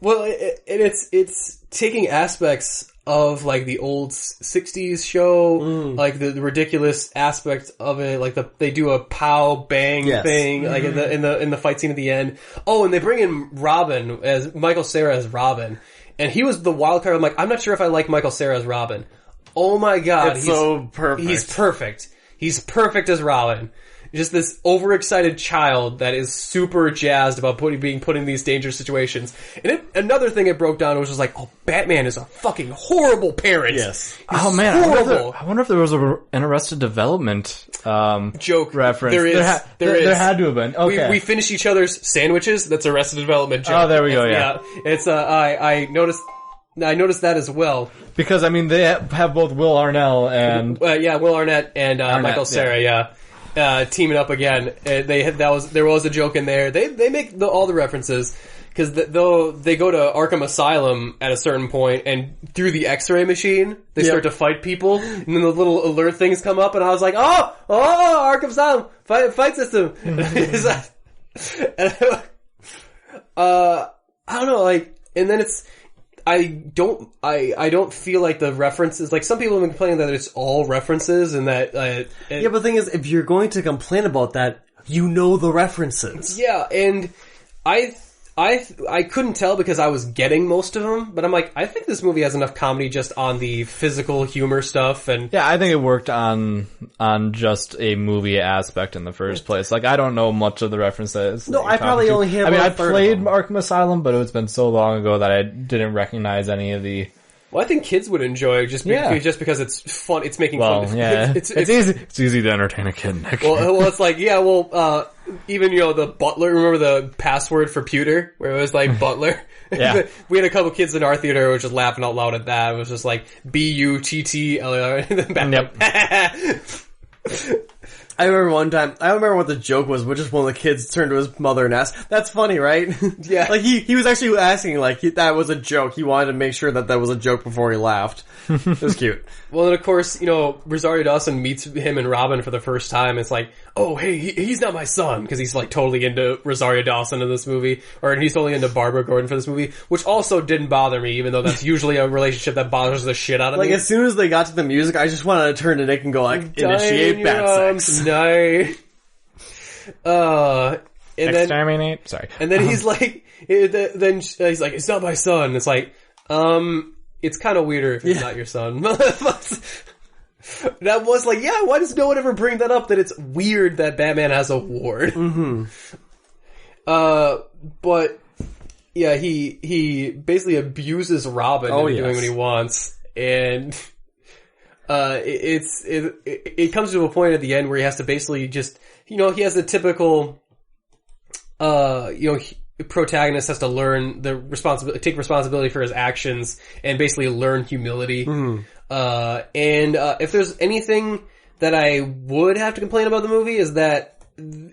Well, it's taking aspects of like the old '60s show, like the ridiculous aspect of it. Like they do a pow bang thing, like in the fight scene at the end. Oh, and they bring in Robin as Michael Cera as Robin. And he was the wild card. I'm like, I'm not sure if I like Michael Cera as Robin. Oh my god. It's so perfect. He's perfect. He's perfect as Robin. Just this overexcited child that is super jazzed about being put in these dangerous situations. And another thing it broke down was just like, oh, Batman is a fucking horrible parent. Yes. Oh man, horrible. I wonder if there was an Arrested Development joke reference. There is. There had to have been. Okay. We finish each other's sandwiches. That's Arrested Development joke. Oh, there we go. Yeah. It's I noticed that as well. Because I mean, they have both Will Arnett and Will Arnett and Michael Cera. Yeah. Teaming up again. There was a joke in there. They make all the references because though they go to Arkham Asylum at a certain point and through the X-ray machine they start to fight people and then the little alert things come up and I was like, oh, Arkham Asylum fight system. I don't know, like, and then I don't feel like the references, like some people have been complaining that it's all references and that, yeah, but the thing is, if you're going to complain about that, you know the references. Yeah, and I couldn't tell because I was getting most of them, but I'm like, I think this movie has enough comedy just on the physical humor stuff, and yeah, I think it worked on just a movie aspect in the first place. Like, I don't know much of the references. No, I probably only hear. I mean, I played Arkham Asylum, but it's been so long ago that I didn't recognize any of the. Well, I think kids would enjoy it just because it's fun. It's making fun. Yeah, it's easy. It's easy to entertain a kid, Nick. Well, it's like, even, the butler, remember the password for pewter? Where it was like butler? Yeah. We had a couple kids in our theater who were just laughing out loud at that. It was just like, B-U-T-T-L-R. Yep. I remember one time, I don't remember what the joke was, but just one of the kids turned to his mother and asked, "That's funny, right?" Yeah. Like, he was actually asking, like, that was a joke. He wanted to make sure that was a joke before he laughed. It was cute. Well, and of course, Rosario Dawson meets him and Robin for the first time. It's like, oh, hey, he's not my son, because he's like totally into Rosario Dawson in this movie, or he's totally into Barbara Gordon for this movie, which also didn't bother me, even though that's usually a relationship that bothers the shit out of me. Like, as soon as they got to the music, I just wanted to turn to Nick and go, like, initiate bat sex. Die. Exterminate? Sorry. And then he's like, then he's like, it's not my son. It's like, it's kind of weirder if it's not your son. That was like, yeah, why does no one ever bring that up, that it's weird that Batman has a ward? Mm-hmm. But, yeah, he basically abuses Robin into doing what he wants, and it comes to a point at the end where he has to basically just, he has the typical, protagonist has to learn take responsibility for his actions and basically learn humility. Mm-hmm. And if there's anything that I would have to complain about the movie is that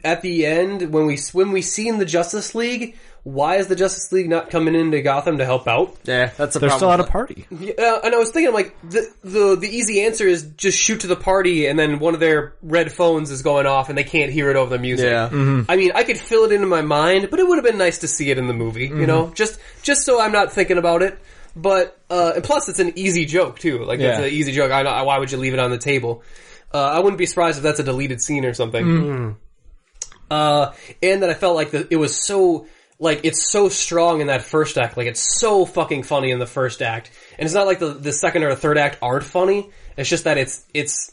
at the end, when we see in the Justice League, why is the Justice League not coming into Gotham to help out? Yeah, that's a problem. They're still at a party. Yeah, and I was thinking, like, the easy answer is just shoot to the party, and then one of their red phones is going off, and they can't hear it over the music. Yeah. Mm-hmm. I mean, I could fill it into my mind, but it would have been nice to see it in the movie, just so I'm not thinking about it. But and plus, it's an easy joke too. Like, it's an easy joke. Why would you leave it on the table? I wouldn't be surprised if that's a deleted scene or something. Mm-hmm. And that I felt like it was so. Like, it's so strong in that first act. Like, it's so fucking funny in the first act. And it's not like the second or the third act aren't funny. It's just that it's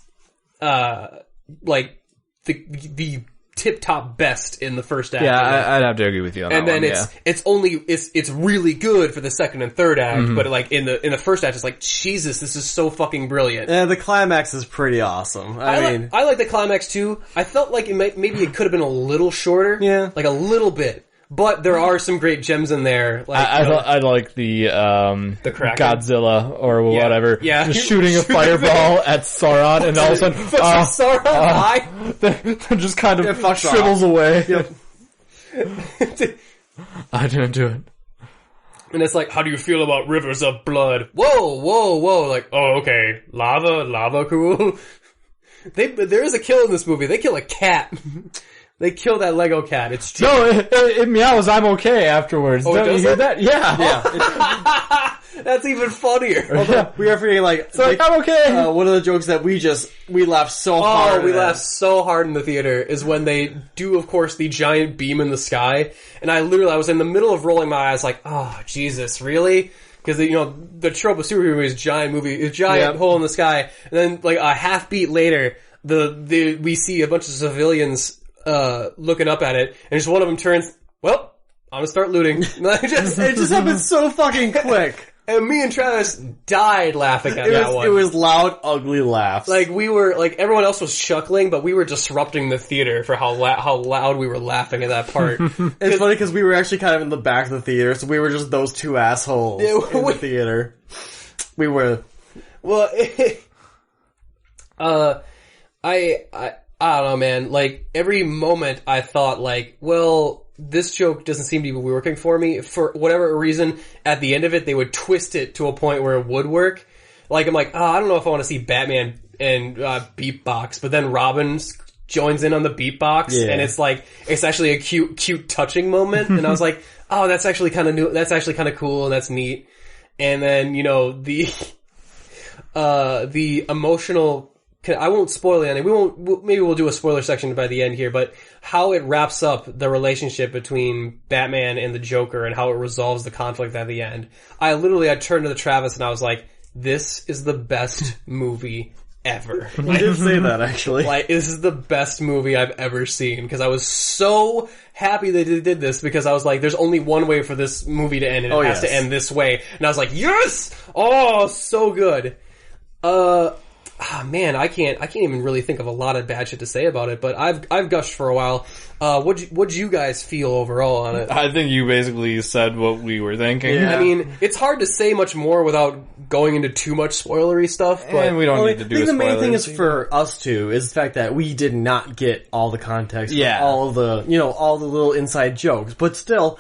like, the tip-top best in the first act. Yeah, I'd have to agree with you on that one. And then it's really good for the second and third act, but like, in the first act, it's like, Jesus, this is so fucking brilliant. Yeah, the climax is pretty awesome. I like the climax too. I felt like maybe it could have been a little shorter. Yeah. Like, a little bit. But there are some great gems in there. Like, I like the Godzilla or whatever. Yeah. Just shooting a fireball at Sauron, and all of a sudden, Sauron just kind of shrivels away. Yep. I didn't do it. And it's like, how do you feel about rivers of blood? Whoa. Like, oh, okay. Lava, cool. There is a kill in this movie. They kill a cat. They kill that Lego cat. It's true. No, it meows, I'm okay afterwards. Oh, Don't you hear that? Yeah. That's even funnier. Although, we are forgetting, like, I'm okay. One of the jokes that we laughed so hard. Oh, we laughed so hard in the theater is when they do, of course, the giant beam in the sky. And I was in the middle of rolling my eyes like, oh, Jesus, really? Because, the trope of superhero movies, giant hole in the sky. And then, like, a half beat later, we see a bunch of civilians looking up at it, and just one of them turns, well, I'm gonna start looting. It just happened so fucking quick. And me and Travis died laughing at that one. It was loud, ugly laughs. Like, we were, like, everyone else was chuckling, but we were disrupting the theater for how loud we were laughing at that part. It's funny because we were actually kind of in the back of the theater, so we were just those two assholes in the theater. We were. Well, I don't know, man. Like, every moment I thought, like, well, this joke doesn't seem to be working for me. For whatever reason, at the end of it, they would twist it to a point where it would work. Like, I'm like, I don't know if I want to see Batman and beatbox, but then Robin joins in on the beatbox, and it's like, it's actually a cute touching moment, and I was like, oh, that's actually kind of new, that's actually kind of cool, and that's neat. And then, you know, the emotional, I won't spoil the ending. Maybe we'll do a spoiler section by the end here, but how it wraps up the relationship between Batman and the Joker and how it resolves the conflict at the end. I turned to Travis and I was like, this is the best movie ever. You did say that, actually. Like, this is the best movie I've ever seen, because I was so happy they did this, because I was like, there's only one way for this movie to end, and it has to end this way. And I was like, yes! Oh, so good. Man, I can't even really think of a lot of bad shit to say about it, but I've gushed for a while. What'd you guys feel overall on it? I think you basically said what we were thinking. Yeah. I mean, it's hard to say much more without going into too much spoilery stuff, but and we don't need to do I think the main thing is for us two is the fact that we did not get all the context, all the little inside jokes, but still,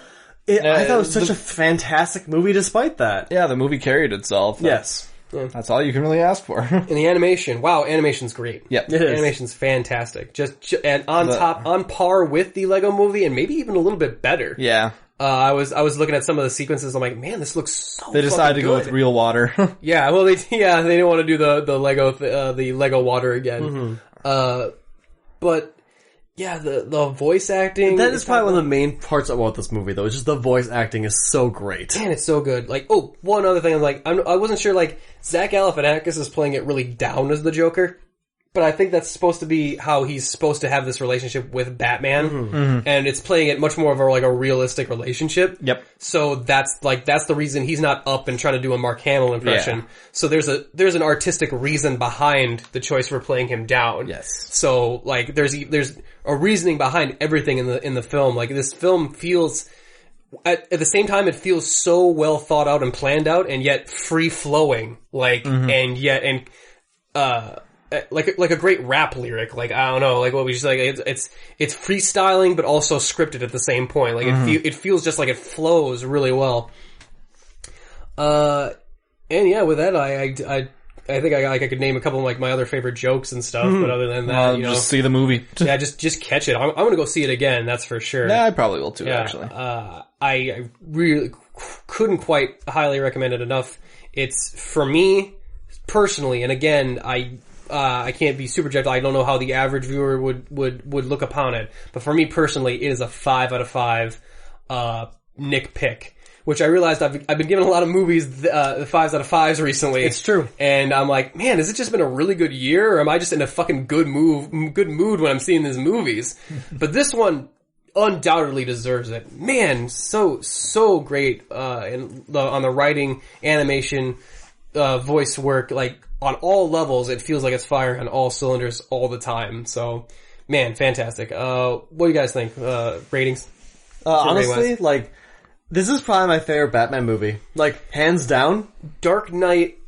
I thought it was such a fantastic movie despite that. Yeah, the movie carried itself. Yes. Yeah. That's all you can really ask for. And the animation, wow, animation's great. Yep. It is. Animation's fantastic. And on par with the Lego movie, and maybe even a little bit better. Yeah. I was looking at some of the sequences, I'm like, man, this looks so They decided to good. go with real water. Yeah, well, they didn't want to do the Lego water again. Mm-hmm. But yeah, the voice acting. That is probably one of the main parts about this movie, though. It's just the voice acting is so great. Man, it's so good. Like, one other thing, I wasn't sure, like, Zach Galifianakis is playing it really down as the Joker, but I think that's supposed to be how he's supposed to have this relationship with Batman, and it's playing it much more of a realistic relationship. Yep. So that's the reason he's not up and trying to do a Mark Hamill impression. Yeah. So there's an artistic reason behind the choice for playing him down. Yes. So, like, there's a reasoning behind everything in the film. Like, this film feels, at the same time, it feels so well thought out and planned out, and yet free flowing. Like, like a great rap lyric. Like, I don't know, like what we just like. It's freestyling, but also scripted at the same point. Like, it feels just like it flows really well. And yeah, with that, I think I could name a couple of like my other favorite jokes and stuff, but other than that, just see the movie. Yeah, just catch it. I'm gonna go see it again. That's for sure. Yeah, I probably will too. Actually, I really couldn't quite highly recommend it enough. It's, for me personally, and again, I can't be super objective. I don't know how the average viewer would look upon it, but for me personally, it is a 5 out of 5 Nick pick. Which I realized I've been giving a lot of movies the 5s out of 5s recently. It's true. And I'm like, man, has it just been a really good year, or am I just in a fucking good mood when I'm seeing these movies? But this one undoubtedly deserves it. Man, so great on the writing, animation, voice work, like on all levels. It feels like it's firing on all cylinders all the time. So, man, fantastic. What do you guys think? Ratings? Honestly, like, this is probably my favorite Batman movie. Like, hands down. Dark Knight.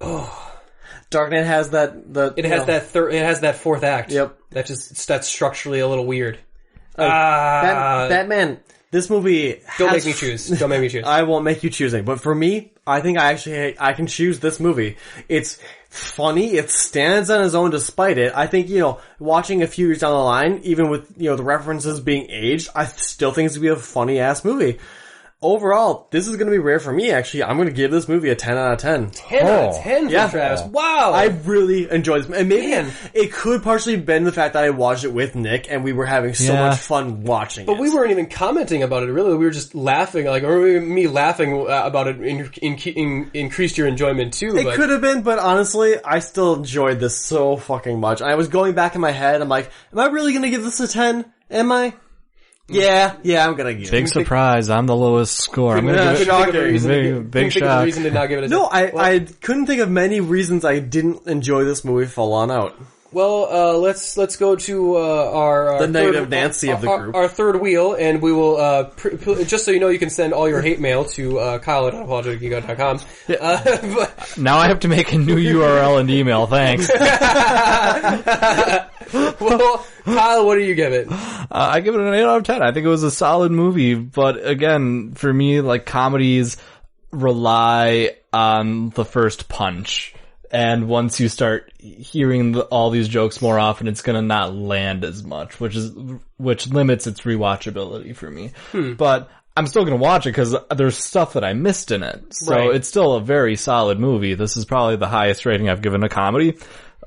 Dark Knight has that. It has that fourth act. Yep. That's structurally a little weird. Batman. This movie. Don't make me choose. Don't make me choose. I won't make you choosing. But for me, I think I can choose this movie. It's funny. It stands on its own despite it. I think, watching a few years down the line, even with, the references being aged, I still think it's going to be a funny ass movie. Overall, this is going to be rare for me, actually. I'm going to give this movie a 10 out of 10. 10 out of 10 for Travis. Wow. I really enjoyed this. And maybe it could partially been the fact that I watched it with Nick and we were having so much fun watching it. But we weren't even commenting about it, really. We were just laughing, or me laughing about it increased your enjoyment too. It could have been, but honestly, I still enjoyed this so fucking much. I was going back in my head, I'm like, am I really going to give this a 10? Am I? Yeah, I'm gonna give it. Big surprise, I'm the lowest score. I'm gonna give it big shock. Reason to not give it a 10. No, I couldn't think of many reasons I didn't enjoy this movie full on out. Well, let's go to our the negative Nancy of the group, our third wheel, and we will just so you know, you can send all your hate mail to Kyle at unapologetic.com. Now I have to make a new URL and email. Thanks. Well, Kyle, what do you give it? I give it an 8 out of 10. I think it was a solid movie, but again, for me, like, comedies rely on the first punch. And once you start hearing all these jokes more often, it's gonna not land as much, which limits its rewatchability for me. But I'm still going to watch it because there's stuff that I missed in it. So it's still a very solid movie. This is probably the highest rating I've given a comedy.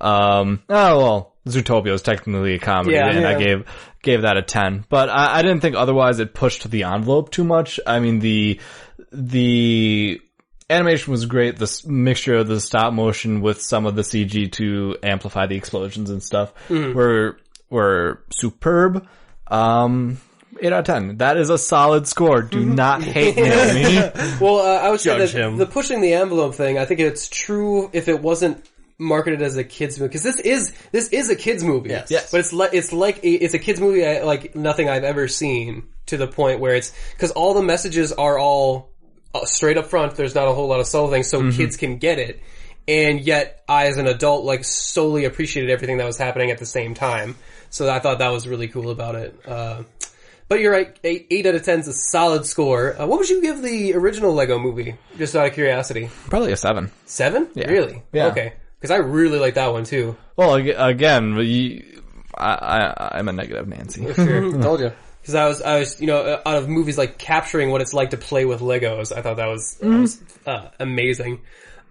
Zootopia is technically a comedy, and I gave that a 10. But I didn't think otherwise it pushed the envelope too much. I mean, the animation was great. The mixture of the stop motion with some of the CG to amplify the explosions and stuff were superb. 8 out of 10. That is a solid score. Do not hate mail me. Well, I would say that the pushing the envelope thing, I think it's true if it wasn't marketed as a kids movie, because this is a kids movie. Yes. But it's a kids movie like nothing I've ever seen, to the point where it's, because all the messages are all straight up front. There's not a whole lot of subtle things, so kids can get it. And yet, I as an adult like solely appreciated everything that was happening at the same time. So I thought that was really cool about it. But you're right, 8 out of 10 is a solid score. What would you give the original Lego movie, just out of curiosity? Probably a 7. 7? Yeah. Really? Yeah. Okay. Because I really like that one too. Well, again, I'm a negative Nancy. Sure. Told you. Because I was, out of movies like capturing what it's like to play with Legos, I thought that was amazing.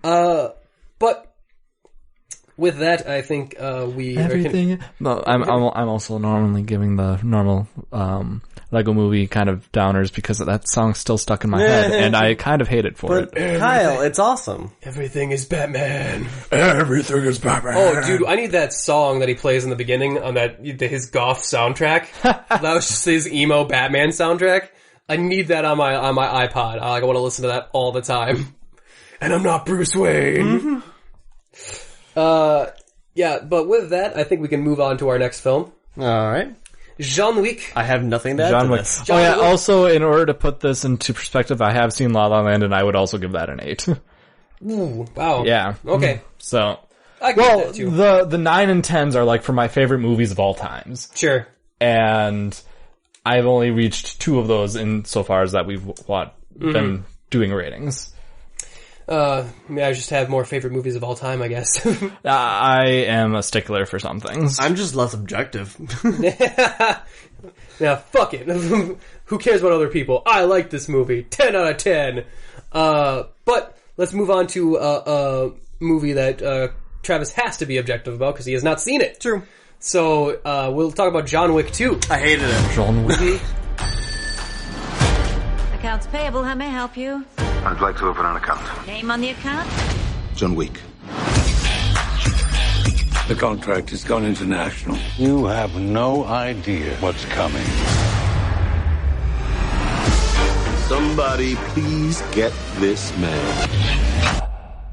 But with that, I think everything. No, I'm also normally giving the normal Lego Movie kind of downers because that song's still stuck in my head, and I kind of hate it for it. Kyle, it's awesome. Everything is Batman. Everything is Batman. Oh, dude, I need that song that he plays in the beginning on his goth soundtrack. That was just his emo Batman soundtrack. I need that on my iPod. I want to listen to that all the time. And I'm not Bruce Wayne. Yeah, but with that, I think we can move on to our next film. All right. Jean-Wick. I have nothing to add to this. Oh yeah, also, in order to put this into perspective, I have seen La La Land, and I would also give that an 8. Ooh, wow. Yeah. Okay. So, I get that too. the 9 and 10s are like for my favorite movies of all times. Sure. And I've only reached 2 of those in so far as that we've been doing ratings. I just have more favorite movies of all time, I guess. I am a stickler for some things. I'm just less objective. Yeah, fuck it. Who cares about other people? I like this movie. 10 out of 10. But let's move on to a movie that Travis has to be objective about because he has not seen it. True. So we'll talk about John Wick 2. I hated it. John Wick. Accounts payable, how may I help you? I'd like to open an account. Name on the account? John Wick. The contract has gone international. You have no idea what's coming. Somebody please get this man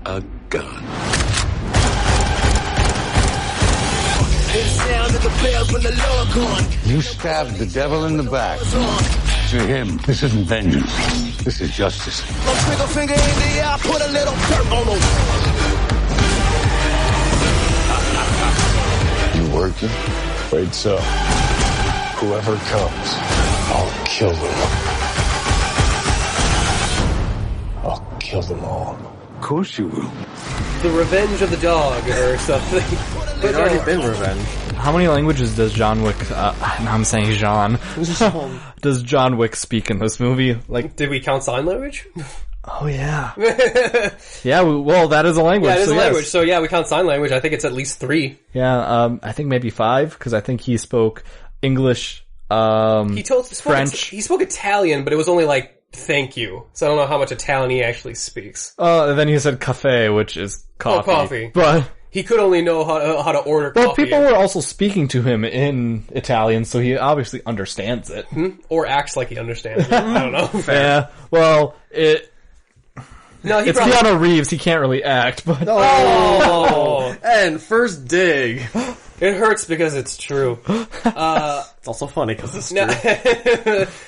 a gun. You stabbed the devil in the back. To him, this isn't vengeance. This is justice. Trigger finger in the air, put a little dirt on him. You working? Wait, so whoever comes, I'll kill them. I'll kill them all. Of course you will. The Revenge of the Dog or something. It's already been Revenge. How many languages does John Wick, I'm saying Jean. Does John Wick speak in this movie? Like, did we count sign language? Oh yeah. Yeah, well, that is a language. Yeah, it is so a language. Yes. So yeah, we count sign language. I think it's at least 3. Yeah, I think maybe 5, because I think he spoke English, French. He spoke Italian, but it was only like, thank you. So I don't know how much Italian he actually speaks. And then he said cafe, which is coffee. Oh, coffee. But he could only know how to order coffee. Well, people were also speaking to him in Italian, so he obviously understands it. Or acts like he understands it. I don't know. Fair. Yeah, well, it's Keanu Reeves, he can't really act, but... Oh! And first dig. It hurts because it's true. It's also funny because it's true.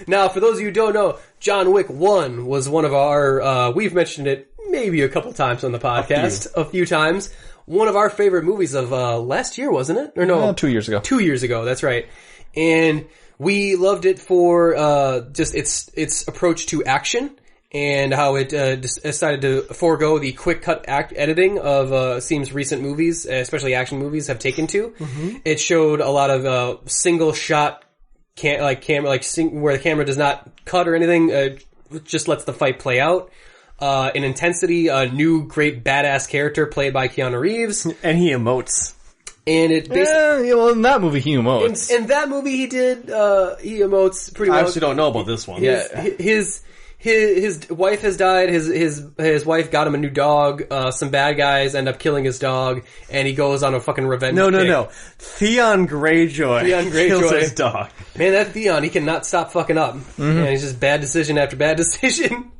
Now, for those of you who don't know, John Wick 1 was one of our, we've mentioned it maybe a couple times on the podcast. A few times. One of our favorite movies of last year, wasn't it? Or no? 2 years ago. 2 years ago, that's right. And we loved it for just its approach to action and how it decided to forego the quick cut editing of seems recent movies, especially action movies, have taken to. Mm-hmm. It showed a lot of single shot where the camera does not cut or anything, just lets the fight play out. In intensity, a new great badass character played by Keanu Reeves. And he emotes. And it basically... well, in that movie he emotes. In that movie he did, he emotes pretty well. I actually don't know about this one. His wife has died, his wife got him a new dog, some bad guys end up killing his dog, and he goes on a fucking revenge kick. No. Theon Greyjoy kills his dog. Man, that Theon, he cannot stop fucking up. And it's just bad decision after bad decision.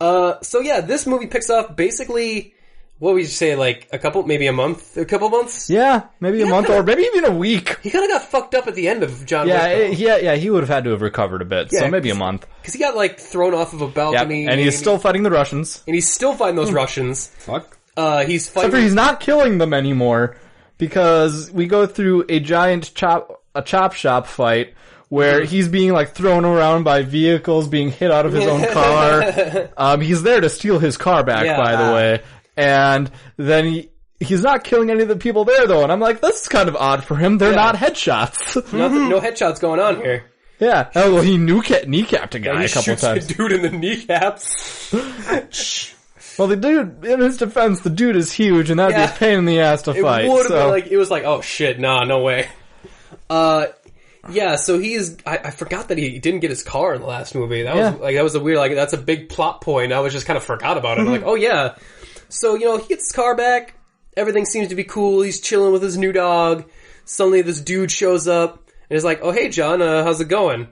So yeah, this movie picks up basically, what would you say, like a couple months? Yeah, maybe a month or maybe even a week. He kind of got fucked up at the end of John Wick. He would have had to have recovered a bit, so maybe a month. Because he got like thrown off of a balcony. And he's still fighting the Russians. And he's still fighting those Russians. Fuck. He's fighting... Except for he's not killing them anymore, because we go through a giant chop shop fight, where he's being like thrown around by vehicles, being hit out of his own car. He's there to steal his car back, by the way. And then he's not killing any of the people there, though. And I'm like, this is kind of odd for him. They're not headshots. No headshots going on here. Yeah. Oh, well, he kneecapped a guy a couple times. The dude in the kneecaps. Well, the dude, in his defense, the dude is huge, and that'd be a pain in the ass to fight. It was like, oh shit, nah, no way. Yeah, so I forgot that he didn't get his car in the last movie. That was a weird, that's a big plot point. I was just kind of forgot about it. I'm like, oh yeah. So, he gets his car back. Everything seems to be cool. He's chilling with his new dog. Suddenly this dude shows up and is like, oh hey John, how's it going?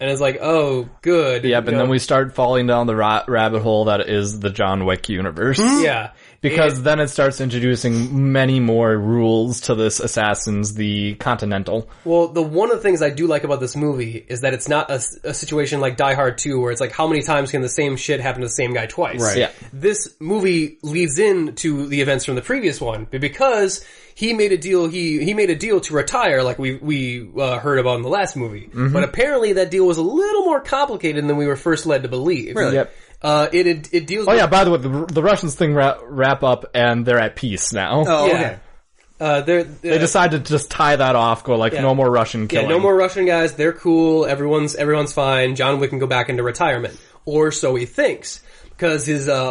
And it's like, oh, good. Yeah, but then we start falling down the rabbit hole that is the John Wick universe. Yeah. Because then it starts introducing many more rules to this Assassins, the Continental. Well, one of the things I do like about this movie is that it's not a situation like Die Hard 2 where it's like, how many times can the same shit happen to the same guy twice? Right. Yeah. This movie leads into the events from the previous one, because he made a deal, he made a deal to retire, like we heard about in the last movie. Mm-hmm. But apparently that deal was a little more complicated than we were first led to believe. Really? Yep. It deals with... Oh yeah, by the way, the Russians thing wrap up and they're at peace now. Oh, yeah. Okay. They decided to just tie that off, go like, no more Russian killing. Yeah, no more Russian guys, they're cool, everyone's fine, John Wick can go back into retirement. Or so he thinks. Because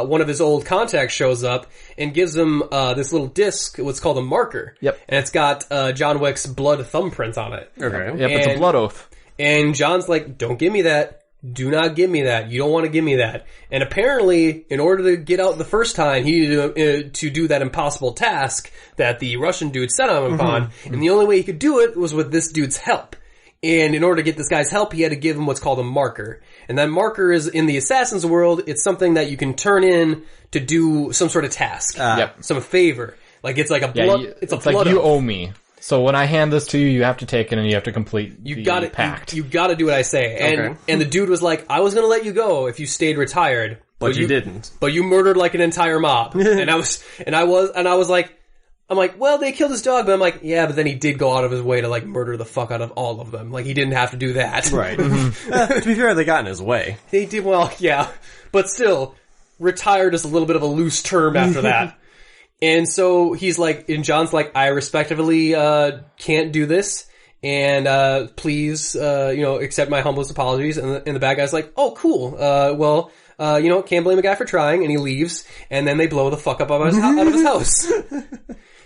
one of his old contacts shows up and gives him, this little disc, what's called a marker. Yep. And it's got, John Wick's blood thumbprint on it. Okay. Yep, it's a blood oath. And John's like, don't give me that. Do not give me that. You don't want to give me that. And apparently, in order to get out the first time, he needed to do that impossible task that the Russian dude set him upon. Mm-hmm. And the only way he could do it was with this dude's help. And in order to get this guy's help, he had to give him what's called a marker. And that marker is, in the Assassin's world, it's something that you can turn in to do some sort of task. Some favor. Like, it's like a blood, it's a blood like, you oath. owe me. So when I hand this to you, you have to take it and you have to complete the pact. You gotta do what I say. And the dude was like, I was gonna let you go if you stayed retired. But you didn't. But you murdered like an entire mob. and I was like, I'm like, well, they killed his dog, but I'm like, yeah, but then he did go out of his way to like murder the fuck out of all of them. Like, he didn't have to do that. Right. To be fair, they got in his way. They did, well, yeah. But still, retired is a little bit of a loose term after that. And so he's like, and John's like, I respectively can't do this, and please, accept my humblest apologies. And the bad guy's like, oh, cool. Can't blame a guy for trying, and he leaves, and then they blow the fuck up out of his house.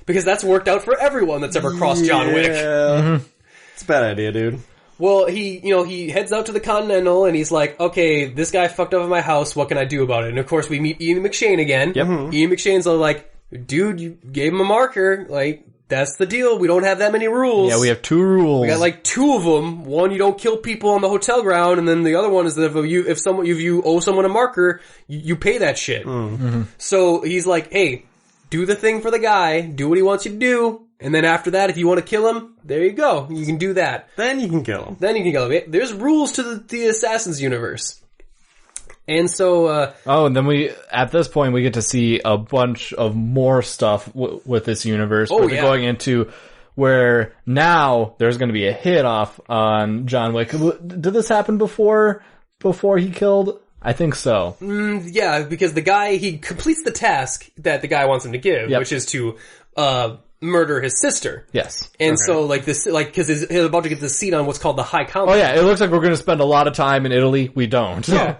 Because that's worked out for everyone that's ever crossed John Wick. It's a bad idea, dude. Well, he heads out to the Continental, and he's like, okay, this guy fucked up in my house, what can I do about it? And of course, we meet Ian McShane again. Yep. Ian McShane's like, dude, you gave him a marker. Like, that's the deal. We don't have that many rules. Yeah, we have 2 rules. We got like 2 of them. One, you don't kill people on the hotel ground, and then the other one is that if you owe someone a marker, you pay that shit. Mm-hmm. So he's like, hey, do the thing for the guy. Do what he wants you to do. And then after that, if you want to kill him, there you go. You can do that. Then you can kill him. There's rules to the Assassin's universe. And so, and then at this point, we get to see a bunch of more stuff with this universe. Oh, they're going into where now there's going to be a hit off on John Wick. Did this happen before he killed? I think so. Yeah, because the guy, he completes the task that the guy wants him to give, which is to, murder his sister. Yes. And so, like, this, like, cause he's about to get the seat on what's called the High Council. Oh yeah, it looks like we're gonna spend a lot of time in Italy. We don't. Yeah.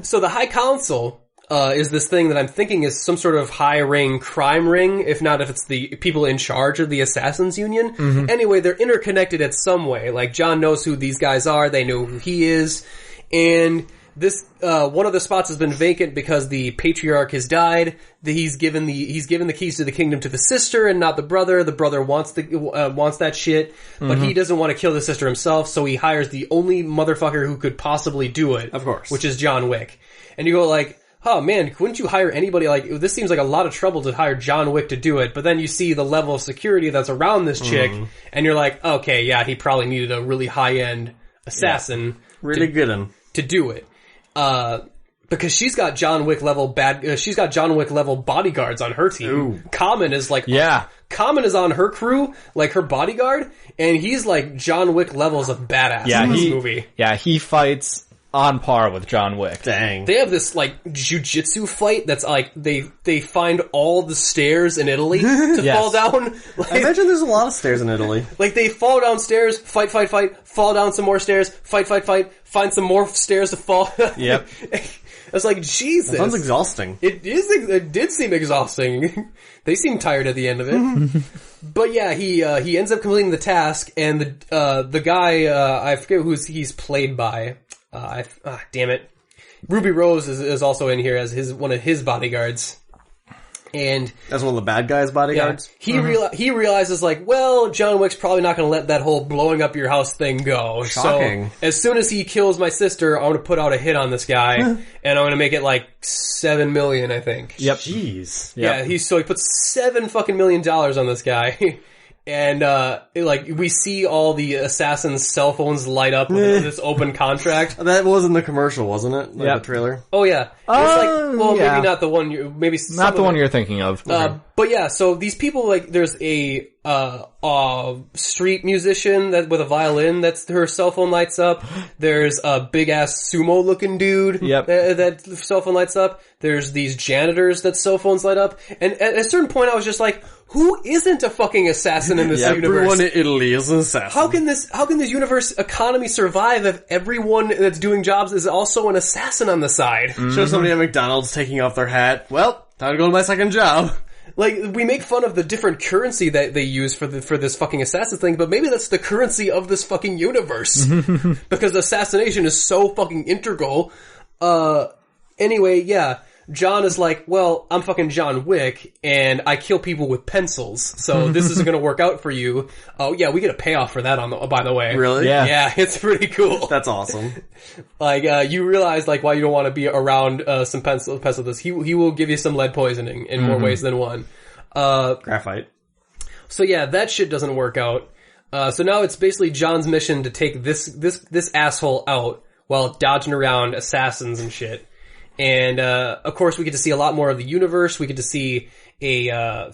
So the High Council, is this thing that I'm thinking is some sort of high-ring crime ring, if not if it's the people in charge of the Assassins Union. Mm-hmm. Anyway, they're interconnected in some way. Like, John knows who these guys are, they know who he is, and this, one of the spots has been vacant because the patriarch has died. He's given the keys to the kingdom to the sister and not the brother. The brother wants that shit, but he doesn't want to kill the sister himself, so he hires the only motherfucker who could possibly do it. Of course. Which is John Wick. And you go like, oh man, wouldn't you hire anybody like, this seems like a lot of trouble to hire John Wick to do it, but then you see the level of security that's around this chick, and you're like, okay, yeah, he probably needed a really high-end assassin. Really good one. To do it. Because she's got John Wick level bodyguards on her team. Ooh. Common is like, Common is on her crew, like her bodyguard, and he's like John Wick levels of badass in this movie. Yeah, he fights on par with John Wick. Dang. They have this like jujitsu fight that's like they find all the stairs in Italy to fall down. Like, I imagine there's a lot of stairs in Italy. Like they fall downstairs, fight, fall down some more stairs, fight, find some more stairs to fall. Yep. It's like, Jesus. That sounds exhausting. It did seem exhausting. They seem tired at the end of it. But yeah, he ends up completing the task, and the guy, I forget who he's played by. Damn it. Ruby Rose is also in here as one of his bodyguards. And that's one of the bad guys' bodyguards? Yeah, he realizes like, well, John Wick's probably not going to let that whole blowing up your house thing go. Shocking. So as soon as he kills my sister, I'm going to put out a hit on this guy, and I'm going to make it like $7 million, I think. Yep. Jeez. Yeah, he puts $7 million on this guy. And, we see all the assassins' cell phones light up with this open contract. That was in the commercial, wasn't it? Like the trailer? Oh, yeah. Maybe not the one not the one you're thinking of. But yeah, so these people, like, there's a street musician with a violin that's her cell phone lights up. There's a big-ass sumo-looking dude that cell phone lights up. There's these janitors that cell phones light up. And at a certain point, I was just like, who isn't a fucking assassin in this universe? Everyone in Italy is an assassin. How can this universe economy survive if everyone that's doing jobs is also an assassin on the side? Show somebody at McDonald's taking off their hat. Well, time to go to my second job. Like, we make fun of the different currency that they use for this fucking assassin thing, but maybe that's the currency of this fucking universe. Because assassination is so fucking integral. Anyway, yeah. John is like, well, I'm fucking John Wick, and I kill people with pencils, so this isn't gonna work out for you. Oh, yeah, we get a payoff for that by the way. Really? Yeah. Yeah, it's pretty cool. That's awesome. Like, you realize, like, why you don't want to be around, some pencil this. He will give you some lead poisoning in more ways than one. Graphite. So yeah, that shit doesn't work out. So now it's basically John's mission to take this asshole out while dodging around assassins and shit. And, of course, we get to see a lot more of the universe. We get to see a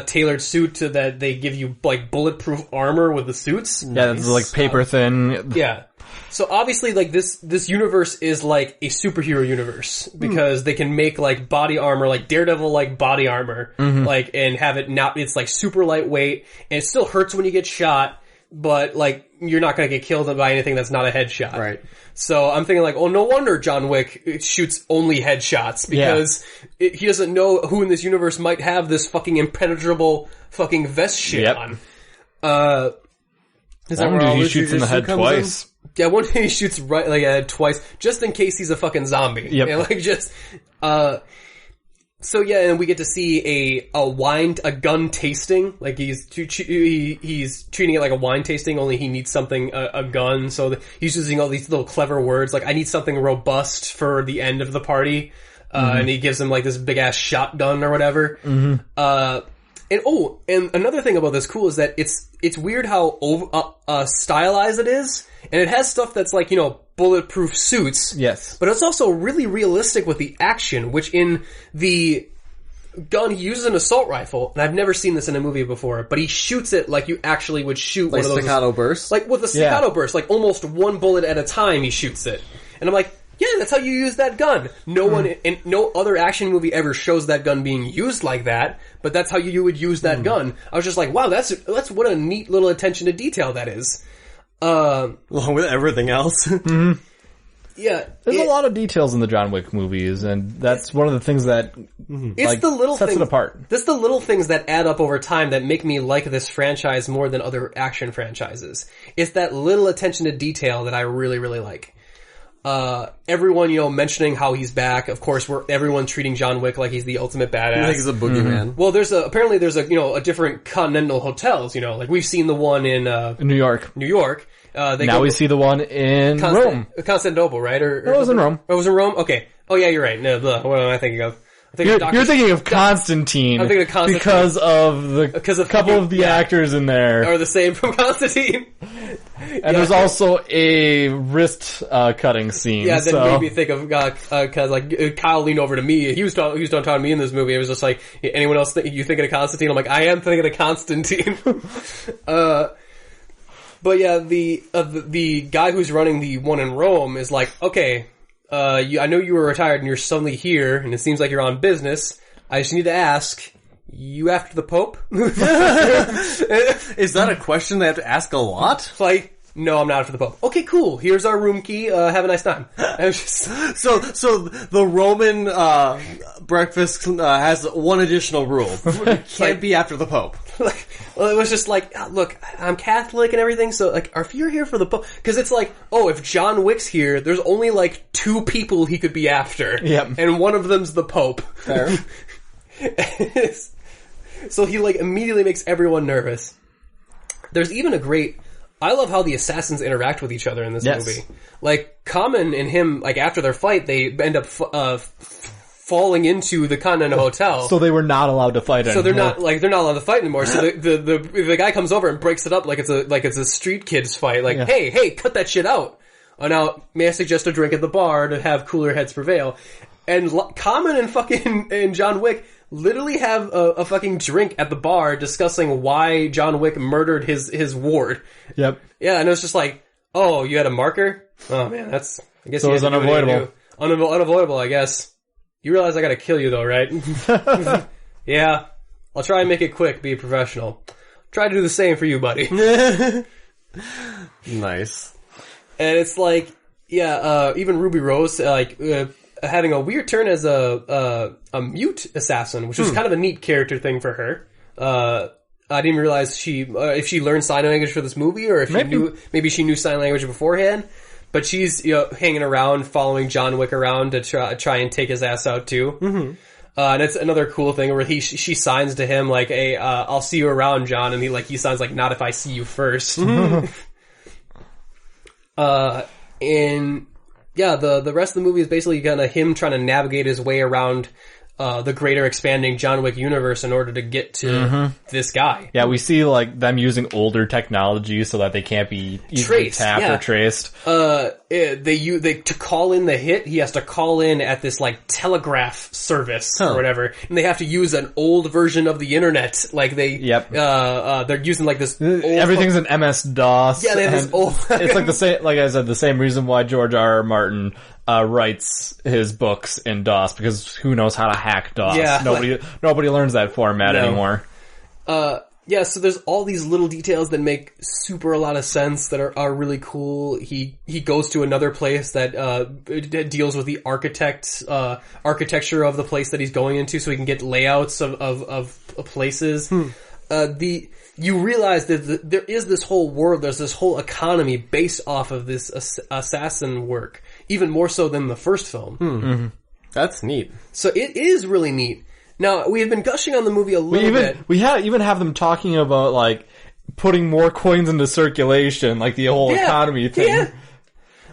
tailored suit that they give you, like, bulletproof armor with the suits. Yeah, it's like paper thin. Yeah. So obviously, like, this universe is like a superhero universe because they can make, like, body armor, like Daredevil, like, body armor, like, and have it not, it's like super lightweight, and it still hurts when you get shot, but, like, you're not gonna get killed by anything that's not a headshot. Right. So I'm thinking like, oh, no wonder John Wick shoots only headshots because he doesn't know who in this universe might have this fucking impenetrable fucking vest shit on. Is that where he shoots in the head twice? Yeah, one day he shoots twice, just in case he's a fucking zombie. Yep. And like just, so yeah, and we get to see a gun tasting. Like he's treating it like a wine tasting, only he needs something, a gun. So he's using all these little clever words, like I need something robust for the end of the party. And he gives him like this big ass shotgun or whatever. And another thing about this cool is that it's weird how stylized it is, and it has stuff that's like, you know, bulletproof suits. Yes. But it's also really realistic with the action, which in the gun, he uses an assault rifle, and I've never seen this in a movie before, but he shoots it like you actually would shoot like one of those. Staccato bursts? Like with a staccato burst, like almost one bullet at a time he shoots it. And I'm like, Yeah, that's how you use that gun. No one, and no other action movie ever shows that gun being used like that, but that's how you would use that gun. I was just like, wow, that's what a neat little attention to detail that is. Along with everything else. Yeah. There's a lot of details in the John Wick movies, and that's one of the things that It's the little sets things, it apart. It's the little things that add up over time that make me like this franchise more than other action franchises. It's that little attention to detail that I really, really like. Everyone, mentioning how he's back. Of course, everyone treating John Wick like he's the ultimate badass. I think he's a boogeyman. Well, apparently there's a different Continental hotels, like we've seen the one in New York. Now we see the one in Rome. Constantinople, right? Or it was in Rome. Oh, it was in Rome? Okay. Oh yeah, you're right. No, what am I thinking of? You're thinking of Constantine. I'm thinking of Constantine. Because of a couple of the actors in there. Are the same from Constantine. And there's also a wrist cutting scene. Yeah, that made me think of, cause Kyle leaned over to me. He was talking to me in this movie. It was just like, anyone else you thinking of Constantine? I'm like, I am thinking of Constantine. But yeah, the guy who's running the one in Rome is like, okay, I know you were retired and you're suddenly here, and it seems like you're on business. I just need to ask, you after the Pope? Is that a question they have to ask a lot? Like, no, I'm not after the Pope. Okay, cool. Here's our room key. Have a nice time. So the Roman breakfast has one additional rule: can't be after the Pope. Well, it was just like, look, I'm Catholic and everything, so if you're here for the Pope, because it's like, if John Wick's here, there's only 2 people he could be after, and one of them's the Pope. Fair. So he immediately makes everyone nervous. There's even I love how the assassins interact with each other in this movie. Common and him, after their fight, they end up falling into the Continental Hotel. So they were not allowed to fight anymore. So they're not allowed to fight anymore. So the guy comes over and breaks it up like it's a street kids fight. Hey, cut that shit out. Oh, now, may I suggest a drink at the bar to have cooler heads prevail? And Common and John Wick literally have a fucking drink at the bar discussing why John Wick murdered his ward. Yep. Yeah, and it was just like, oh, you had a marker? Oh man, I guess so it was unavoidable. Unavoidable, I guess. You realize I gotta kill you though, right? Yeah. I'll try and make it quick, be a professional. Try to do the same for you, buddy. Nice. And it's like, even Ruby Rose, having a weird turn as a mute assassin, which was kind of a neat character thing for her. I didn't realize if she learned sign language for this movie, or if maybe she knew sign language beforehand. But she's hanging around, following John Wick around to try and take his ass out too. Mm-hmm. And it's another cool thing where she signs to him like, "Hey, I'll see you around, John," and he signs like, "Not if I see you first." Mm-hmm. And yeah, the rest of the movie is basically kind of him trying to navigate his way around the greater expanding John Wick universe in order to get to this guy. Yeah, we see them using older technology so that they can't be easily tapped or traced. To call in the hit, he has to call in at this telegraph service or whatever, and they have to use an old version of the internet. They're using this. Everything's an MS-DOS. Yeah, they have this old. It's the same. Like I said, the same reason why George R.R. Martin writes his books in DOS, because who knows how to hack DOS? Yeah, nobody learns that format anymore. Yeah, so there's all these little details that make a lot of sense that are really cool. He goes to another place that deals with the architecture of the place that he's going into, so he can get layouts of places. You realize that there is this whole world, there's this whole economy based off of this assassin work, even more so than the first film. Mm-hmm. That's neat. So it is really neat. Now, we have been gushing on the movie a little bit. We even have them talking about, putting more coins into circulation, the whole economy thing. Yeah.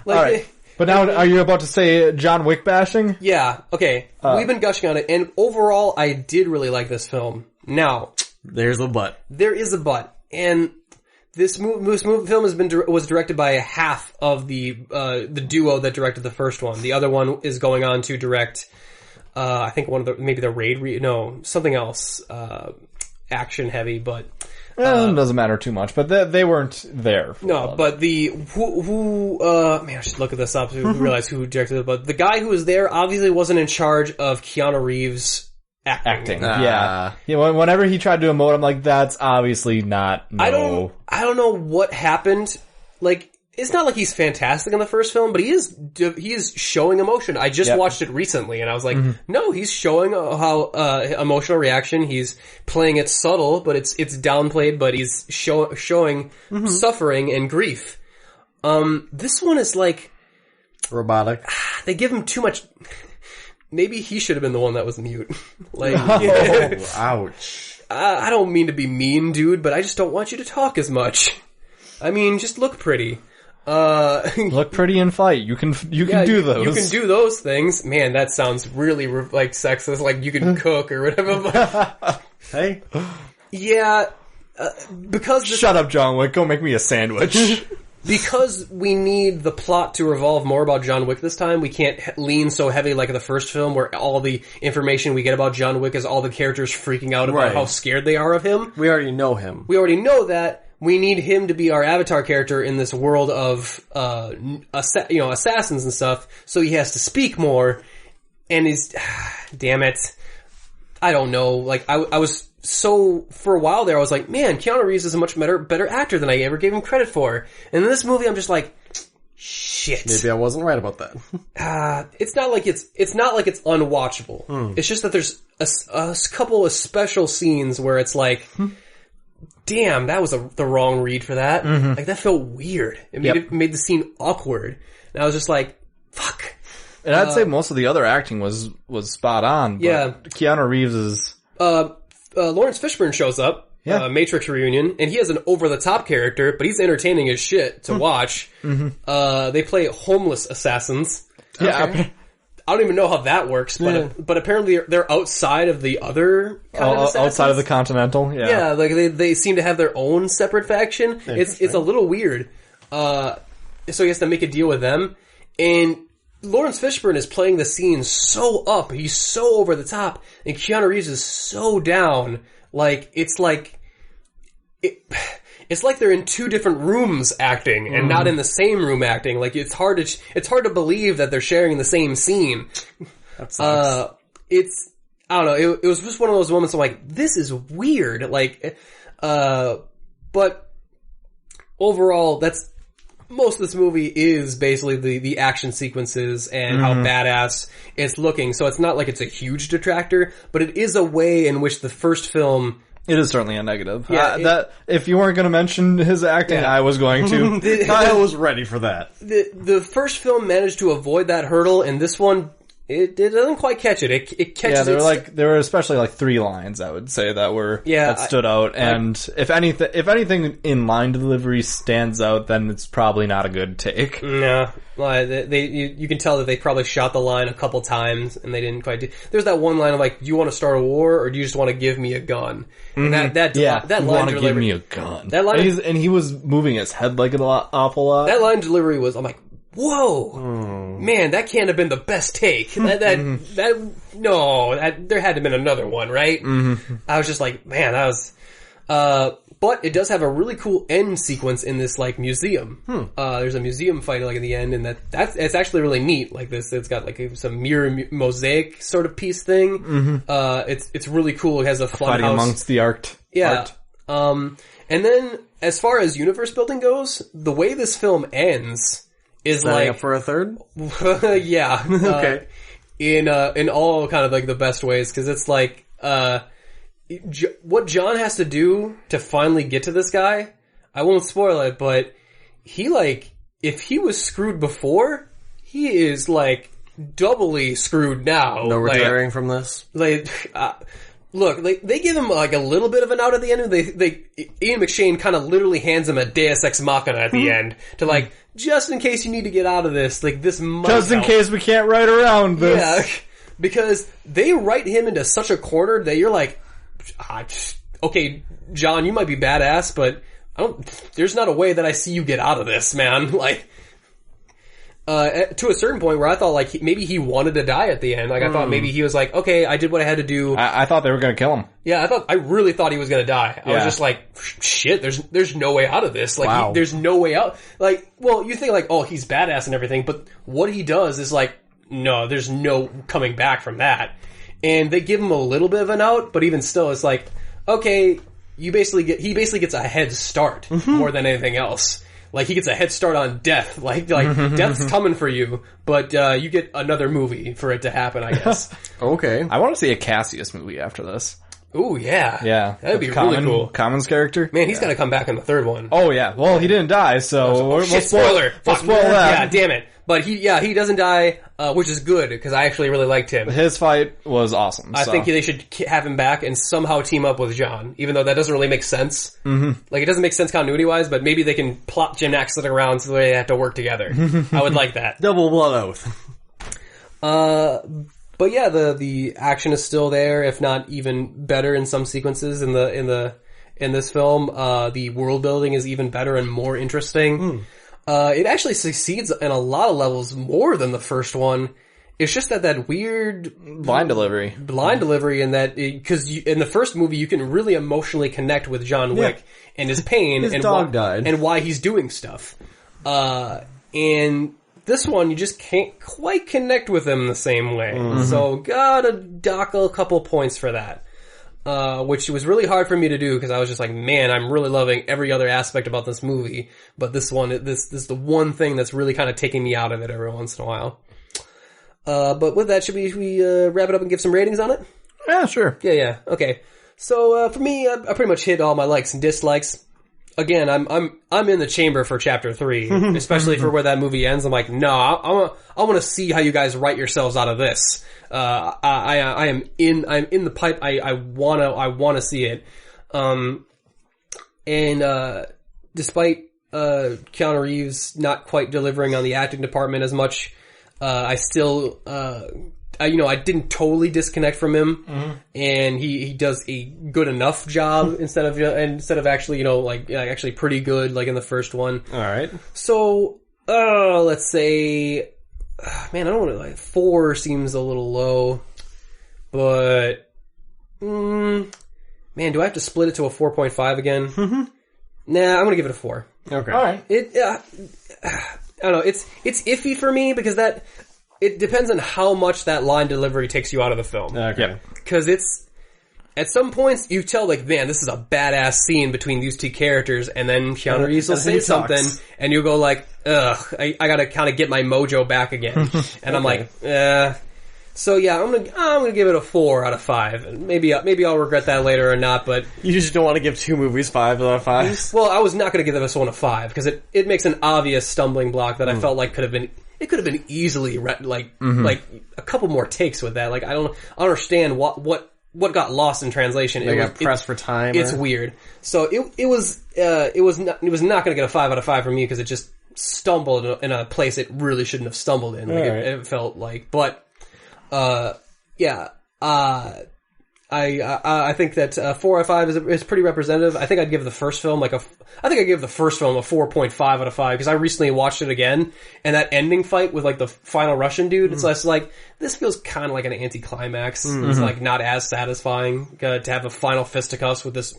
All right. But now, are you about to say John Wick bashing? Yeah, okay. We've been gushing on it, and overall, I did really like this film. Now, there's a but. There is a but. And this film was directed by half of the duo that directed the first one. The other one is going on to direct, I think maybe the Raid, something else, action heavy, but It doesn't matter too much, but they weren't there. No, but man, I should look at this up to realize who directed it. But the guy who was there obviously wasn't in charge of Keanu Reeves' acting. Yeah. Whenever he tried to emote, I'm like, that's obviously not. No. I don't know what happened. Like, it's not like he's fantastic in the first film, but he is showing emotion. I just watched it recently, and I was like, no, he's showing how emotional reaction. He's playing it subtle, but it's downplayed, but he's showing suffering and grief. This one is like robotic. They give him too much. Maybe he should have been the one that was mute. Like, ouch. I don't mean to be mean, dude, but I just don't want you to talk as much. I mean, just look pretty. Look pretty and fight. You can do those. You can do those things. Man, that sounds really like sexist. Like you can cook or whatever. Hey. Yeah, because shut up, John Wick. Go make me a sandwich. Because we need the plot to revolve more about John Wick this time, we can't lean so heavy like in the first film where all the information we get about John Wick is all the characters freaking out about how scared they are of him. We already know him. We already know that. We need him to be our avatar character in this world of, assassins and stuff, so he has to speak more, and damn it. I don't know, like, I was for a while there, I was like, man, Keanu Reeves is a much better actor than I ever gave him credit for. And in this movie, I'm just like, shit. Maybe I wasn't right about that. It's not like it's unwatchable. It's just that there's a couple of special scenes where it's like, damn, that was the wrong read for that. Like, that felt weird. It made the scene awkward. And I was just like, fuck. And I'd say most of the other acting was spot on. But Keanu Reeves is... Lawrence Fishburne shows up. Matrix reunion, and he has an over-the-top character, but he's entertaining as shit to watch. They play homeless assassins. Okay. I don't even know how that works, but apparently they're outside of the other kind of assassins. Outside of the Continental, yeah, like they seem to have their own separate faction. It's a little weird. So he has to make a deal with them, and Lawrence Fishburne is playing the scene so up, he's so over the top, and Keanu Reeves is so down. Like, it's like they're in two different rooms acting and not in the same room acting. Like, it's hard to believe that they're sharing the same scene. That sucks. I don't know, it was just one of those moments I'm like, this is weird. Like, but overall, most of this movie is basically the action sequences and how badass it's looking. So it's not like it's a huge detractor, but it is a way in which the first film... It is certainly a negative. Yeah, if you weren't going to mention his acting, I was going to. I was ready for that. The first film managed to avoid that hurdle, and this one... It doesn't quite catch it. It catches. Yeah, there were especially like 3 lines I would say that stood out. And if anything in line delivery stands out, then it's probably not a good take. No, you can tell that they probably shot the line a couple times and they didn't quite do. There's that one line of like, "Do you want to start a war or do you just want to give me a gun?" And that line want to delivery, give me a gun. That line, and he was moving his head like an awful lot. That line delivery was, I'm like, whoa, man, that can't have been the best take. There had to have been another one, right? I was just like, man, that was, but it does have a really cool end sequence in this, like, museum. There's a museum fight, like, in the end, and it's actually really neat, like this. It's got, like, some mirror mosaic sort of piece thing. It's really cool. It has a fun fighting house. amongst the art. Yeah. And then, as far as universe building goes, the way this film ends is setting like up for a third. Yeah. Okay. In all kind of like the best ways, because it's like what John has to do to finally get to this guy. I won't spoil it, but if he was screwed before, he is like doubly screwed now. No retiring from this. Look, they give him like a little bit of an out at the end. Ian McShane kind of literally hands him a Deus Ex Machina at the end to like, just in case you need to get out of this, like this might just in help. case we can't write around this. Yeah, because they write him into such a corner that you're like, okay, John, you might be badass, but there's not a way that I see you get out of this, man. Like, to a certain point where I thought like maybe he wanted to die at the end. Like I thought maybe he was like, okay, I did what I had to do. I thought they were going to kill him. Yeah, I really thought he was going to die. I was just like, shit, there's no way out of this. Like, there's no way out. Like, well, you think like, oh, he's badass and everything, but what he does is like, no, there's no coming back from that. And they give him a little bit of an out, but even still, it's like, okay, he basically gets a head start more than anything else. Like, he gets a head start on death. Like death's coming for you, but you get another movie for it to happen, I guess. Okay. I want to see a Cassius movie after this. Ooh, yeah. Yeah. That'd be really cool. Common's character. Man, he's gonna come back in the third one. Oh, yeah. Well, he didn't die, so... Oh, shit, spoiler! We'll spoil that. Yeah, damn it. But he doesn't die, which is good, because I actually really liked him. His fight was awesome. I think they should have him back and somehow team up with John, even though that doesn't really make sense. Mm-hmm. Like, it doesn't make sense continuity-wise, but maybe they can plot Jim Axton around so they have to work together. I would like that. Double blood oath. But yeah, the action is still there, if not even better in some sequences in this film. The world building is even better and more interesting. It actually succeeds in a lot of levels more than the first one. It's just that weird line delivery, and that because in the first movie you can really emotionally connect with John Wick and his pain his and dog died and why he's doing stuff. And this one you just can't quite connect with him the same way. So gotta dock a couple points for that. Which was really hard for me to do because I was just like, man, I'm really loving every other aspect about this movie, but this is the one thing that's really kind of taking me out of it every once in a while. But with that, should we wrap it up and give some ratings on it? Yeah, sure. Yeah. Okay. So for me, I pretty much hit all my likes and dislikes. Again, I'm in the chamber for chapter 3, especially for where that movie ends. I'm like, no, I want to see how you guys write yourselves out of this. I'm in the pipe. I wanna see it. And despite Keanu Reeves not quite delivering on the acting department as much, I still I didn't totally disconnect from him, and he does a good enough job instead of actually actually pretty good like in the first one. All right. So let's say, man, I don't want to 4 seems a little low, but man, do I have to split it to a 4.5 again? Nah, I'm gonna give it a 4. Okay. All right. I don't know. It's iffy for me because it depends on how much that line delivery takes you out of the film. Okay. Because it's, at some points, you tell, like, man, this is a badass scene between these two characters, and then Keanu Reeves will say something, and you go like, ugh, I gotta kind of get my mojo back again. And I'm like, So yeah, I'm gonna give it a 4 out of 5. Maybe I'll regret that later or not, but... You just don't want to give 2 movies 5 out of 5? Well, I was not gonna give this one a 5, because it makes an obvious stumbling block that I felt like could have been easily like a couple more takes with that. Like I don't understand what got lost in translation. They got pressed for time. It's weird. So it was not going to get a 5 out of 5 for me because it just stumbled in a place it really shouldn't have stumbled in. Like it felt like, but I think that 4 out of 5 is pretty representative. I think I'd give the first film a 4.5 out of 5 because I recently watched it again, and that ending fight with like the final Russian dude, it's less like this feels kind of like an anticlimax. It's like not as satisfying to have a final fisticuffs with this.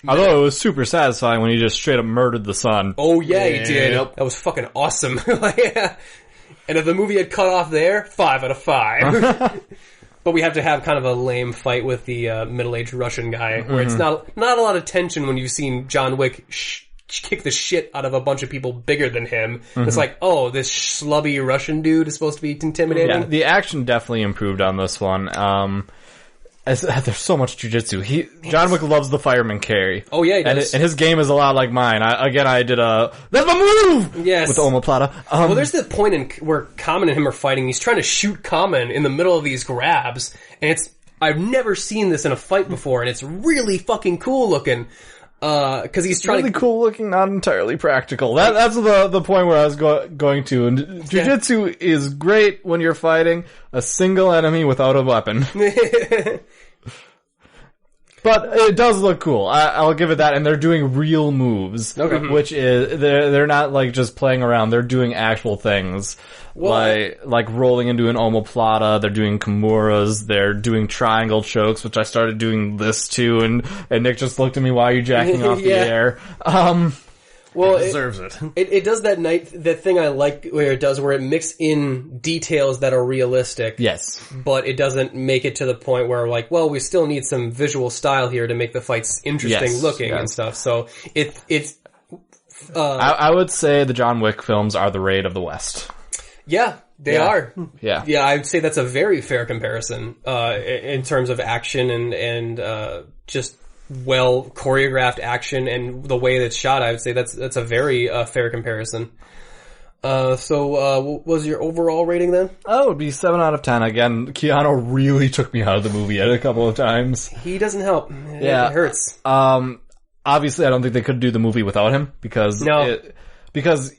Although it was super satisfying when he just straight up murdered the son. Oh yeah, he did. That was fucking awesome. And if the movie had cut off there, 5 out of 5. But we have to have kind of a lame fight with the middle-aged Russian guy, where it's not a lot of tension when you've seen John Wick kick the shit out of a bunch of people bigger than him. It's like, oh, this schlubby Russian dude is supposed to be intimidating. Yeah, the action definitely improved on this one. There's so much jujitsu. John Wick loves the fireman carry. Oh yeah, he does. And his game is a lot like mine. I did that's my move! Yes. With the omoplata. Well, there's the point where Kamen and him are fighting. He's trying to shoot Kamen in the middle of these grabs, and I've never seen this in a fight before, and it's really fucking cool looking. Cause he's trying really cool looking, not entirely practical. That's the point where I was going to. And jiu-jitsu is great when you're fighting a single enemy without a weapon. But it does look cool. I'll give it that. And they're doing real moves. Okay. Which is, they're not like just playing around. They're doing actual things. Like rolling into an omoplata. They're doing kimuras. They're doing triangle chokes, which I started doing this too. And Nick just looked at me, why are you jacking off the air? Well, it deserves it. It does that thing I like where it mixes in details that are realistic. Yes. But it doesn't make it to the point where like, well, we still need some visual style here to make the fights interesting looking and stuff. So it's I would say the John Wick films are the Raid of the West. Yeah, they are. Yeah. Yeah, I would say that's a very fair comparison, in terms of action and just well choreographed action and the way that's shot. I would say that's a very fair comparison. So what was your overall rating then? Oh, it would be 7 out of 10. Again, Keanu really took me out of the movie a couple of times. He doesn't help. Yeah. It hurts. Obviously I don't think they could do the movie without him because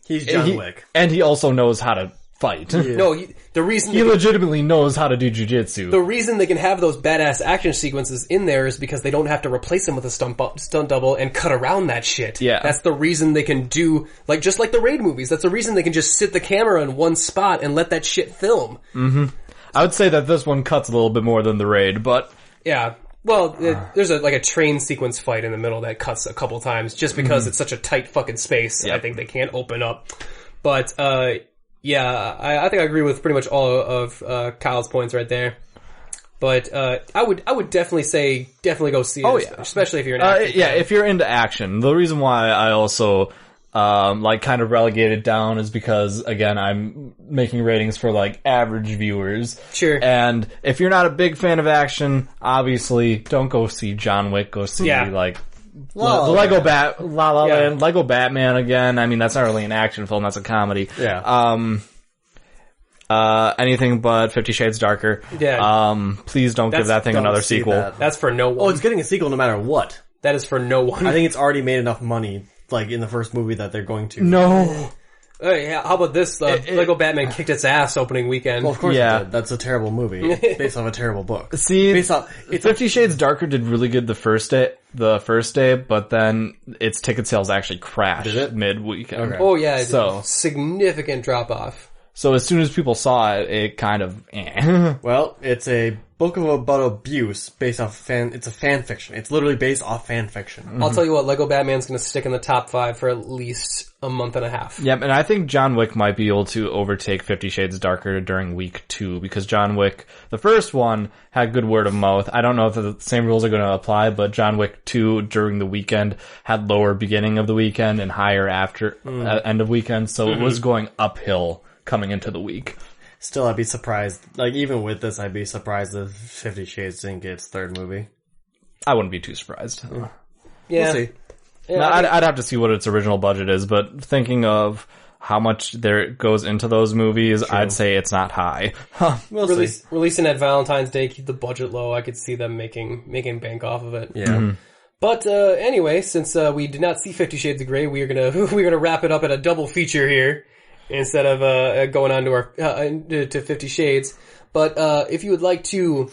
he's John Wick. And he also knows how to fight. Yeah. No, the reason he legitimately knows how to do jujitsu. The reason they can have those badass action sequences in there is because they don't have to replace him with a stunt double and cut around that shit. Yeah. That's the reason they can do, like, just like the Raid movies, that's the reason they can just sit the camera in one spot and let that shit film. Mm-hmm. I would say that this one cuts a little bit more than the Raid, but... Yeah. Well, there's a train sequence fight in the middle that cuts a couple times just because it's such a tight fucking space. Yep. I think they can't open up. But, yeah, I think I agree with pretty much all of Kyle's points right there. But I would definitely say go see it, especially if you're an action fan. If you're into action. The reason why I also kind of relegated down is because, again, I'm making ratings for like average viewers. Sure. And if you're not a big fan of action, obviously don't go see John Wick. Go see like La La Land, Lego Batman again. I mean, that's not really an action film, that's a comedy. Yeah. Anything but 50 Shades Darker. Yeah. Please don't give that thing another sequel. That's for no one. Oh, it's getting a sequel no matter what. That is for no one. I think it's already made enough money, like in the first movie, that they're going to. No. How about this? Lego Batman kicked its ass opening weekend. Well, of course it did. That's a terrible movie. Based off a terrible book. See, 50 Shades Darker did really good the first day, but then its ticket sales actually crashed mid-weekend. Okay. Oh yeah, so significant drop off. So as soon as people saw it, it kind of Well, it's a book about abuse based off it's a fan fiction. It's literally based off fan fiction. I'll tell you what, Lego Batman's gonna stick in the top 5 for at least a month and a half. Yep, and I think John Wick might be able to overtake 50 Shades Darker during week 2, because John Wick, the first one, had good word of mouth. I don't know if the same rules are gonna apply, but John Wick 2 during the weekend had lower beginning of the weekend and higher after end of weekend, so it was going uphill coming into the week. Still, I'd be surprised. Like, even with this, I'd be surprised if 50 Shades didn't get its third movie. I wouldn't be too surprised. Yeah. We'll see. Yeah, no, I'd have to see what its original budget is, but thinking of how much there goes into those movies, I'd say it's not high. We'll see. Releasing at Valentine's Day, keep the budget low. I could see them making bank off of it. Yeah. Mm-hmm. But anyway, since we did not see 50 Shades of Grey, we're gonna wrap it up at a double feature here, instead of going on to our to 50 Shades. But if you would like to,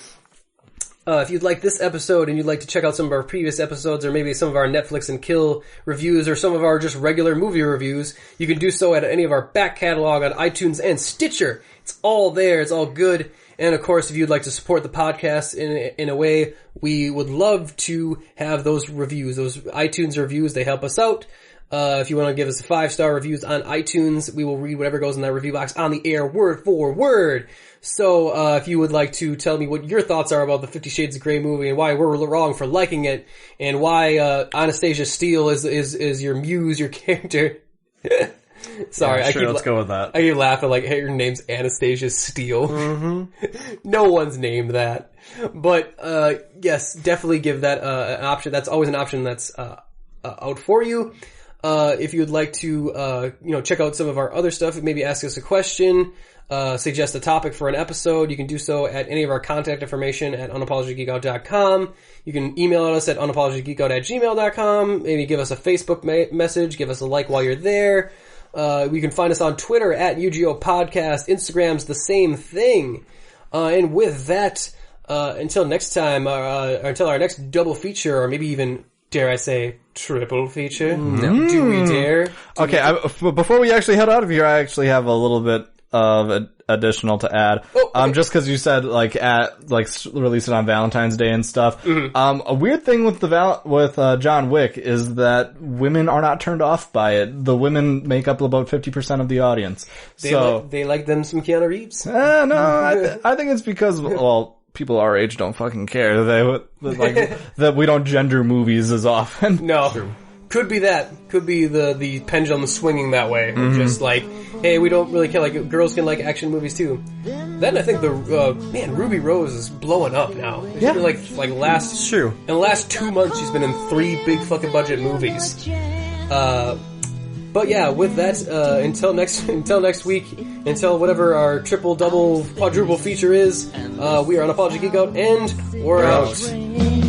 if you'd like this episode and you'd like to check out some of our previous episodes, or maybe some of our Netflix and Kill reviews, or some of our just regular movie reviews, you can do so at any of our back catalog on iTunes and Stitcher. It's all there. It's all good. And of course, if you'd like to support the podcast in a way, we would love to have those reviews, those iTunes reviews. They help us out. If you want to give us 5-star reviews on iTunes, we will read whatever goes in that review box on the air, word for word. So, if you would like to tell me what your thoughts are about the 50 Shades of Grey movie and why we're wrong for liking it, and why, Anastasia Steele is your muse, your character. Sorry, yeah, let's go with that. I keep laughing like, hey, your name's Anastasia Steele. Mm-hmm. No one's named that. But, yes, definitely give that, an option. That's always an option that's, out for you. If you would like to, check out some of our other stuff, maybe ask us a question, suggest a topic for an episode, you can do so at any of our contact information at unapologeticgeekout.com. You can email us at unapologeticgeekout@gmail.com. Maybe give us a Facebook message, give us a like while you're there. You can find us on Twitter at UGO Podcast. Instagram's the same thing. And with that, until next time, until our next double feature, or maybe even, dare I say, triple feature. Do we dare? Okay, before we actually head out of here, I actually have a little bit of additional to add. Just because you said release it on Valentine's Day and stuff. A weird thing with John Wick is that women are not turned off by it. The women make up about 50% of the audience. They like them some Keanu Reeves. No, I think it's because people our age don't fucking care. That we don't gender movies as often. No. True. Could be that. Could be the pendulum swinging that way. Just like, hey, we don't really care. Like, girls can like action movies too. Then I think Ruby Rose is blowing up now. She's been like last. It's true. In the last 2 months, she's been in 3 big fucking budget movies. But yeah, with that, until next week, until whatever our triple, double, quadruple feature is, we are Unapologetic Geek Out, and we're out.